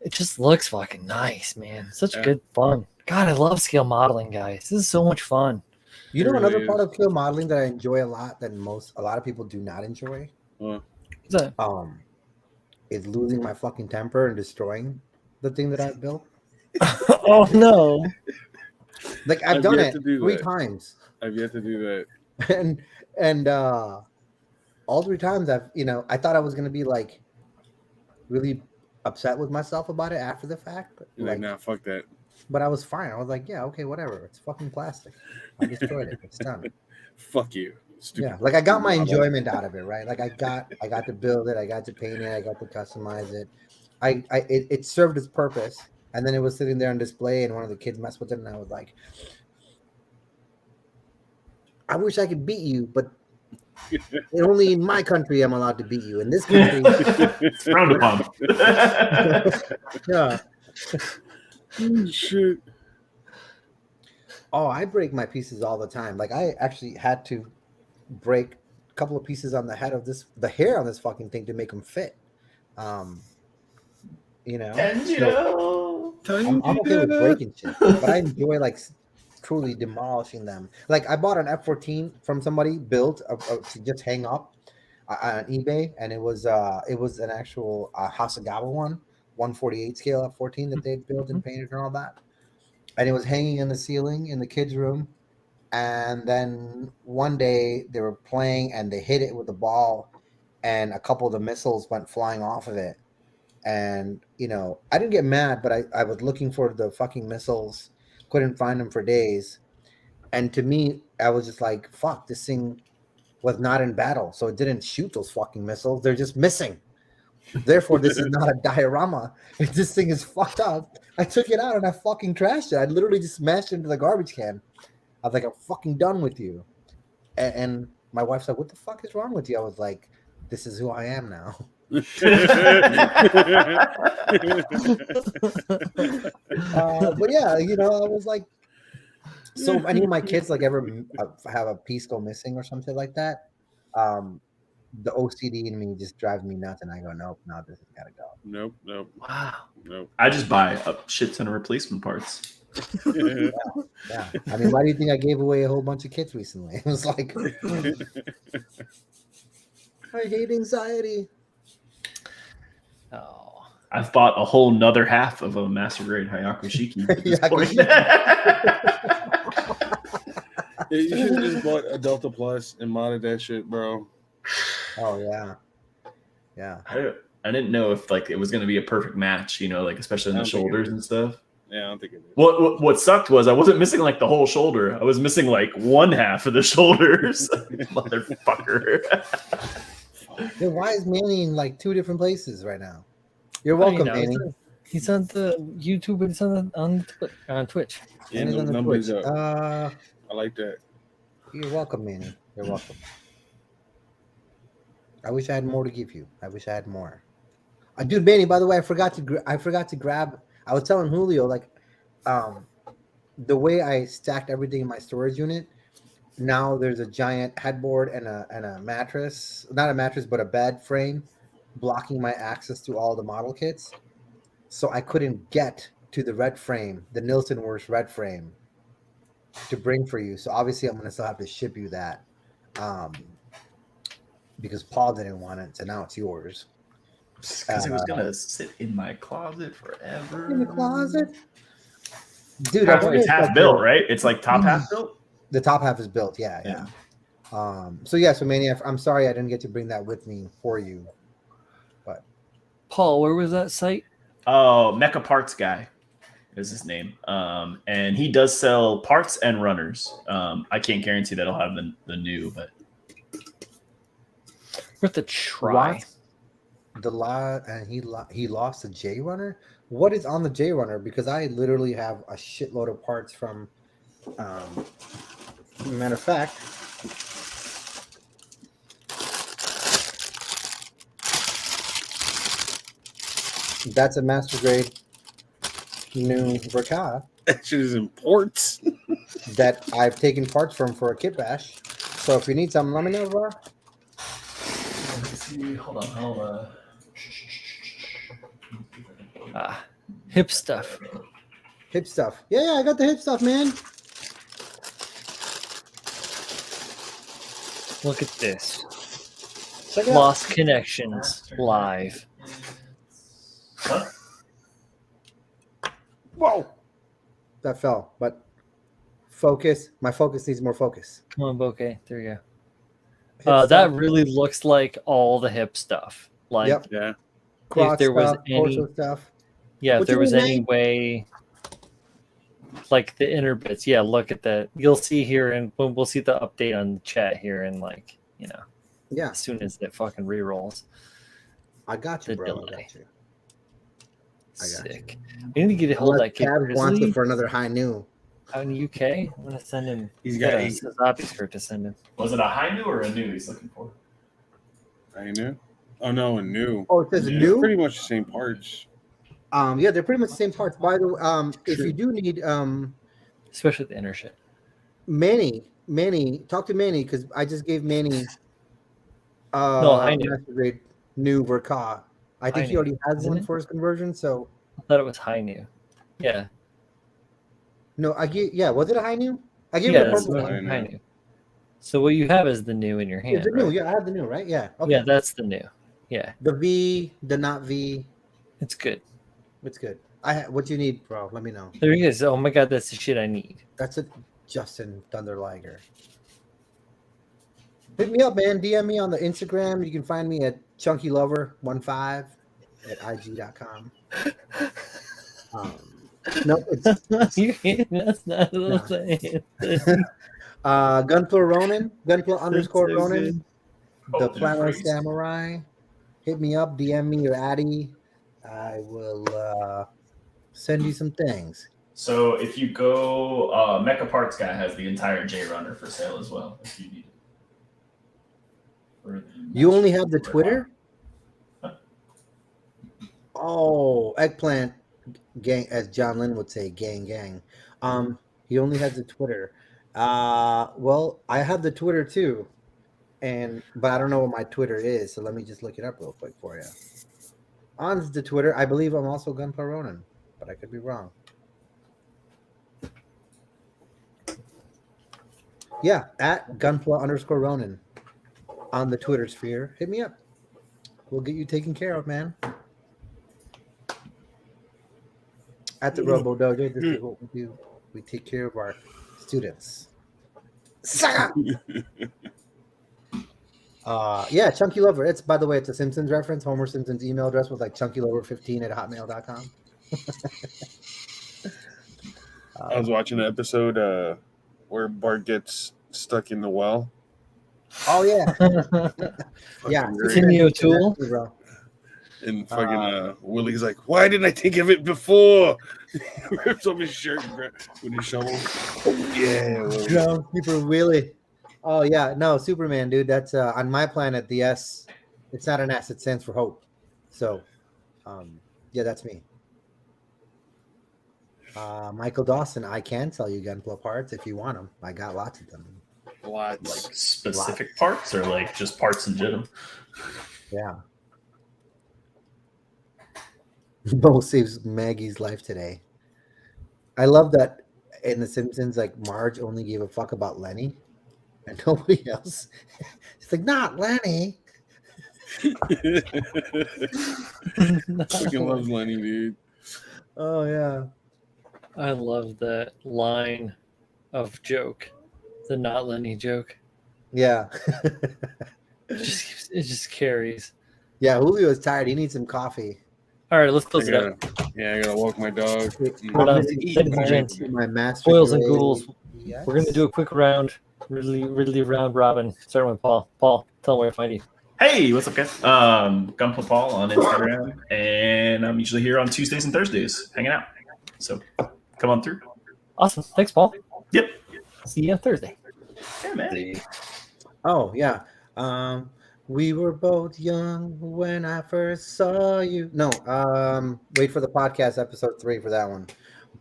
It just looks fucking nice, man. Such good fun. God, I love scale modeling, guys. This is so much fun.
You know, another part of scale modeling that I enjoy a lot that a lot of people do not enjoy.
What's that?
Is losing my fucking temper and destroying the thing that I've built.
Oh no!
Like I've done it 3 times.
I've yet to do that.
And all 3 times I thought I was gonna be like really upset with myself about it after the fact. But
like, nah, fuck that.
But I was fine. I was like, yeah, okay, whatever. It's fucking plastic. I destroyed it. It's done.
Fuck you. Stupid.
Yeah, like I got my enjoyment out of it, right? Like I got to build it, I got to paint it, I got to customize it. It served its purpose, and then it was sitting there on display, and one of the kids messed with it, and I was like, I wish I could beat you, but only in my country I'm allowed to beat you. In this country,
it's frowned upon.
Yeah.
Shit.
Oh, I break my pieces all the time. Like I actually had to break a couple of pieces on the hair on this fucking thing to make them fit. You know, I'm okay with breaking shit, but I enjoy like truly demolishing them. Like I bought an F-14 from somebody built to just hang up on eBay, and it was an actual Hasagawa 148 scale F-14 that they built and painted and all that, and it was hanging in the ceiling in the kids' room. And then one day they were playing and they hit it with a ball, and a couple of the missiles went flying off of it. And, I didn't get mad, but I was looking for the fucking missiles, couldn't find them for days. And to me, I was just like, fuck, this thing was not in battle. So it didn't shoot those fucking missiles. They're just missing. Therefore, this is not a diorama. If this thing is fucked up, I took it out and I fucking trashed it. I literally just smashed it into the garbage can. I was like, I'm fucking done with you. And my wife's like, what the fuck is wrong with you? I was like, this is who I am now. But yeah, I was like, so if any of my kids like ever have a piece go missing or something like that, the OCD in me just drives me nuts, and I go, nope, no, this has got to go.
Nope.
Wow.
Nope.
I just buy a shit ton of replacement parts.
Yeah. I mean, why do you think I gave away a whole bunch of kits recently? It was like, I hate anxiety.
Oh.
I've bought a whole nother half of a master grade Hayaku Shiki at this point.
You should have just bought a Delta Plus and modded that shit, bro.
Oh yeah.
I didn't know if like it was going to be a perfect match, like especially in the shoulders and stuff.
Yeah, I don't think it is.
What sucked was I wasn't missing like the whole shoulder. I was missing like one half of the shoulders. Motherfucker.
Then why is Manny in like 2 different places right now? You're welcome, Manny.
He's on the YouTube and he's on Twitch.
Yeah,
Manny's on the
numbers
Twitch.
up. I like that.
You're welcome, Manny. You're welcome. I wish I had more to give you. I wish I had more. Dude, Manny, by the way, I forgot to grab. I was telling Julio, like, the way I stacked everything in my storage unit. Now there's a giant headboard and a mattress, not a mattress, but a bed frame blocking my access to all the model kits. So I couldn't get to the red frame, the Nielsen Wurst red frame to bring for you. So obviously I'm going to still have to ship you that because Paul didn't want it. So now it's yours.
Because it was going to sit in my closet forever.
In the closet? Dude,
it's half built, right? It's like top half built?
The top half is built, yeah. So Manny, I'm sorry I didn't get to bring that with me for you. But
Paul, where was that site?
Oh, Mecha Parts Guy is his name. And he does sell parts and runners. I can't guarantee that I'll have the new, but
worth a try.
And he lost the J runner. What is on the J runner? Because I literally have a shitload of parts from. Matter of fact, that's a master grade new Verka
That shit is imports.
that I've taken parts from for a kit bash. So if you need something, let me know, bro.
Let me see. Hold on.
Hip stuff.
Hip stuff. Yeah, I got the hip stuff, man.
Look at this.
Check it
Lost Connections live.
Huh?
Whoa. That fell, but focus. My focus needs more focus.
Come on, Bokeh. There you
Hip
go.
stuff.
That really looks like all the hip stuff. Like,
Yep.
Yeah.
Crotch
there was
stuff,
any-
torso stuff.
yeah, if
What
there
you
was
mean,
any
mate?
way, like the inner bits, yeah, look at that. You'll see here, and we'll see the update on the chat here, and like,
Yeah,
as soon as it fucking re-rolls.
I got you,
The
bro. I
delay.
got you. I got
Sick. We need to get a hold of
Unless
that kid.
Cav wants
Grizzly
it for another high new.
out in the UK. I'm gonna send him.
He's got
a
8.
Sazabi skirt to send him.
Was it a high new or a new he's looking for?
I knew. Oh no, a new.
Oh, it says
Yeah.
new.
Pretty much the same parts.
Yeah, they're pretty much the same parts. By the way, if
True.
you do need
Especially the inner shit.
Manny, talk to Manny because I just gave Manny
I knew.
master grade new Verka. I think
I
he
knew.
already has
Isn't
one
it?
for his conversion. So
I thought it was high new. Yeah.
no, I gave was it a high new? I gave
Yeah,
him the
that's
purple
what
one.
one.
high new. So what you have is the new in your hand.
It's the new,
right?
yeah, I have the new, right? Yeah. Okay.
Yeah, that's the new. Yeah,
The V, the not V.
it's good.
It's good. What you need, bro? Let me know.
There he is. Oh my god, that's the shit I need.
That's it, Justin Thunderliger. Hit me up, man. DM me on the Instagram. You can find me at chunkylover15 at IG.com. No, it's
That's not
No.
the
Gunpla Ronin, Gunpla underscore
so
Ronin,
good.
the
Oh,
Planner
crazy.
Samurai. Hit me up, DM me or Addy. I will send you some things.
So if you go, Mecha Parts Guy has the entire J Runner for sale as well. If you need it. For the
You only have the
Verka.
Twitter?
Huh.
Oh, eggplant gang, as John Lynn would say, gang. He only has the Twitter. Well, I have the Twitter too, but I don't know what my Twitter is. So let me just look it up real quick for you. On the Twitter, I believe I'm also Gunpla Ronin, but I could be wrong. Yeah, at Gunpla underscore Ronin on the Twitter sphere. Hit me up. We'll get you taken care of, man. At the Robo-Dojo, this is what we do. We take care of our students. Yeah, Chunky Lover. It's, by the way, it's a Simpsons reference. Homer Simpson's email address was like chunkylover15@hotmail.com.
I was watching an episode where Bart gets stuck in the well.
Oh yeah, yeah.
Fucking great.
Timmy O'Toole.
Bro.
And fucking Willie's like, why didn't I think of it before? Rips off his shirt with his shovel. Oh, yeah. Willie.
Groundskeeper Willie. Oh yeah, no, Superman, dude. That's on my planet. The S, it's not an S. It stands for hope. So, yeah, that's me. Michael Dawson. I can sell you Gunpla parts if you want them. I got lots of them.
Lots.
Like specific parts or like just parts in general?
Yeah. Bo saves Maggie's life today. I love that in The Simpsons, like Marge only gave a fuck about Lenny and nobody else. She's like, not Lenny.
Fucking loves Lenny, dude.
Oh yeah.
I love that line of joke, the not Lenny joke.
Yeah.
It just carries.
Yeah, Julio is tired. He needs some coffee.
All right, let's close it
I
up.
gotta walk my dog.
Hold on,
Busy
ladies and
eating
gents,
my master
boils and
grade.
ghouls.
Yes.
We're gonna do a quick round, really round robin. Starting with Paul. Paul, tell them where to find you.
Hey, what's up, guys? Gunpla Paul on Instagram, and I'm usually here on Tuesdays and Thursdays, hanging out. So come on through.
Awesome, thanks, Paul.
Yep.
See you on Thursday.
Yeah, man.
Oh yeah. We were both young when I first saw you. No, wait for the podcast episode 3 for that one.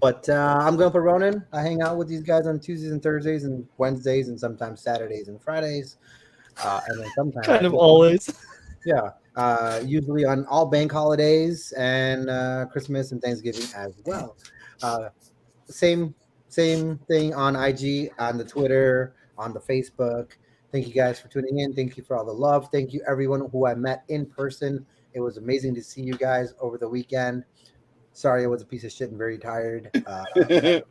But I'm going for Ronin. I hang out with these guys on Tuesdays and Thursdays and Wednesdays and sometimes Saturdays and Fridays. And then sometimes
Kind of always.
Yeah. Usually on all bank holidays and Christmas and Thanksgiving as well. Same thing on IG, on the Twitter, on the Facebook. Thank you guys for tuning in. Thank you for all the love. Thank you everyone who I met in person. It was amazing to see you guys over the weekend. Sorry, I was a piece of shit and very tired.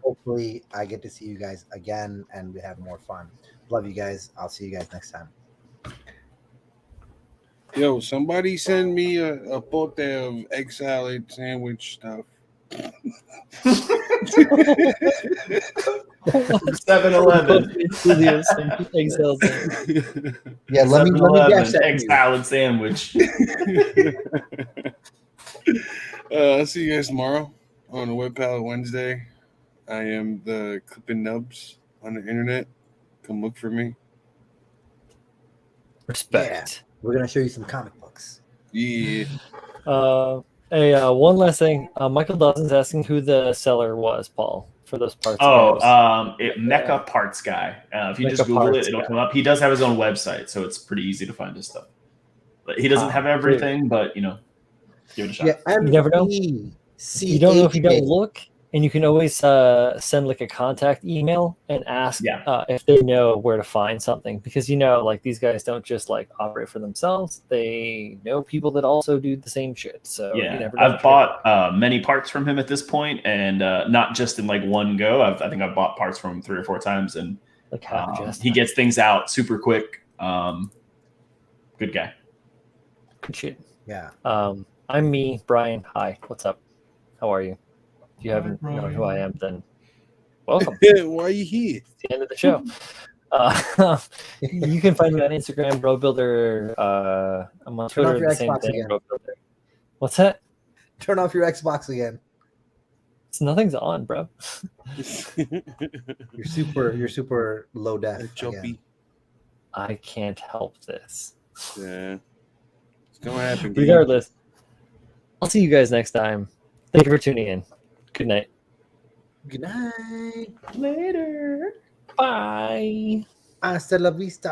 Hopefully, I get to see you guys again and we have more fun. Love you guys. I'll see you guys next time.
Yo, somebody send me a pote of egg salad sandwich stuff.
7-Eleven.
Yeah, let me dash that
egg
to you.
salad sandwich.
I'll see you guys tomorrow on the Web Palette Wednesday. I am the Clippin' Nubs on the internet. Come look for me.
Respect.
Yeah, we're gonna show you some comic books.
Yeah.
One last thing. Michael Dawson's asking who the seller was, Paul, for those parts.
Mecha Parts Guy. If you
Mecha
just Google
Parts
it, it'll
Guy.
come up. He does have his own website, so it's pretty easy to find his stuff. But he doesn't have everything, but give it a shot.
Yeah,
You never know. You don't know if you gotta look, and you can always send like a contact email and ask if they know where to find something, because like these guys don't just like operate for themselves; they know people that also do the same shit. So you never know.
I've bought many parts from him at this point, and not just in like one go. I think I've bought parts from him 3 or 4 times, and
like
he gets things out super quick. Good guy.
Good shit.
Yeah.
I'm me, Brian. Hi, what's up? How are you? If you haven't known who I am, then welcome.
Why are you here?
It's the end of the show. You can find me on Instagram, BroBuilder. I'm on Twitter, the same thing, BroBuilder. What's that?
Turn off your Xbox again.
Nothing's on, bro.
You're super low def.
Jumpy.
I can't help this.
Yeah. It's gonna happen.
Regardless, I'll see you guys next time. Thank you for tuning in. Good night.
Good night.
Later. Bye.
Hasta la vista.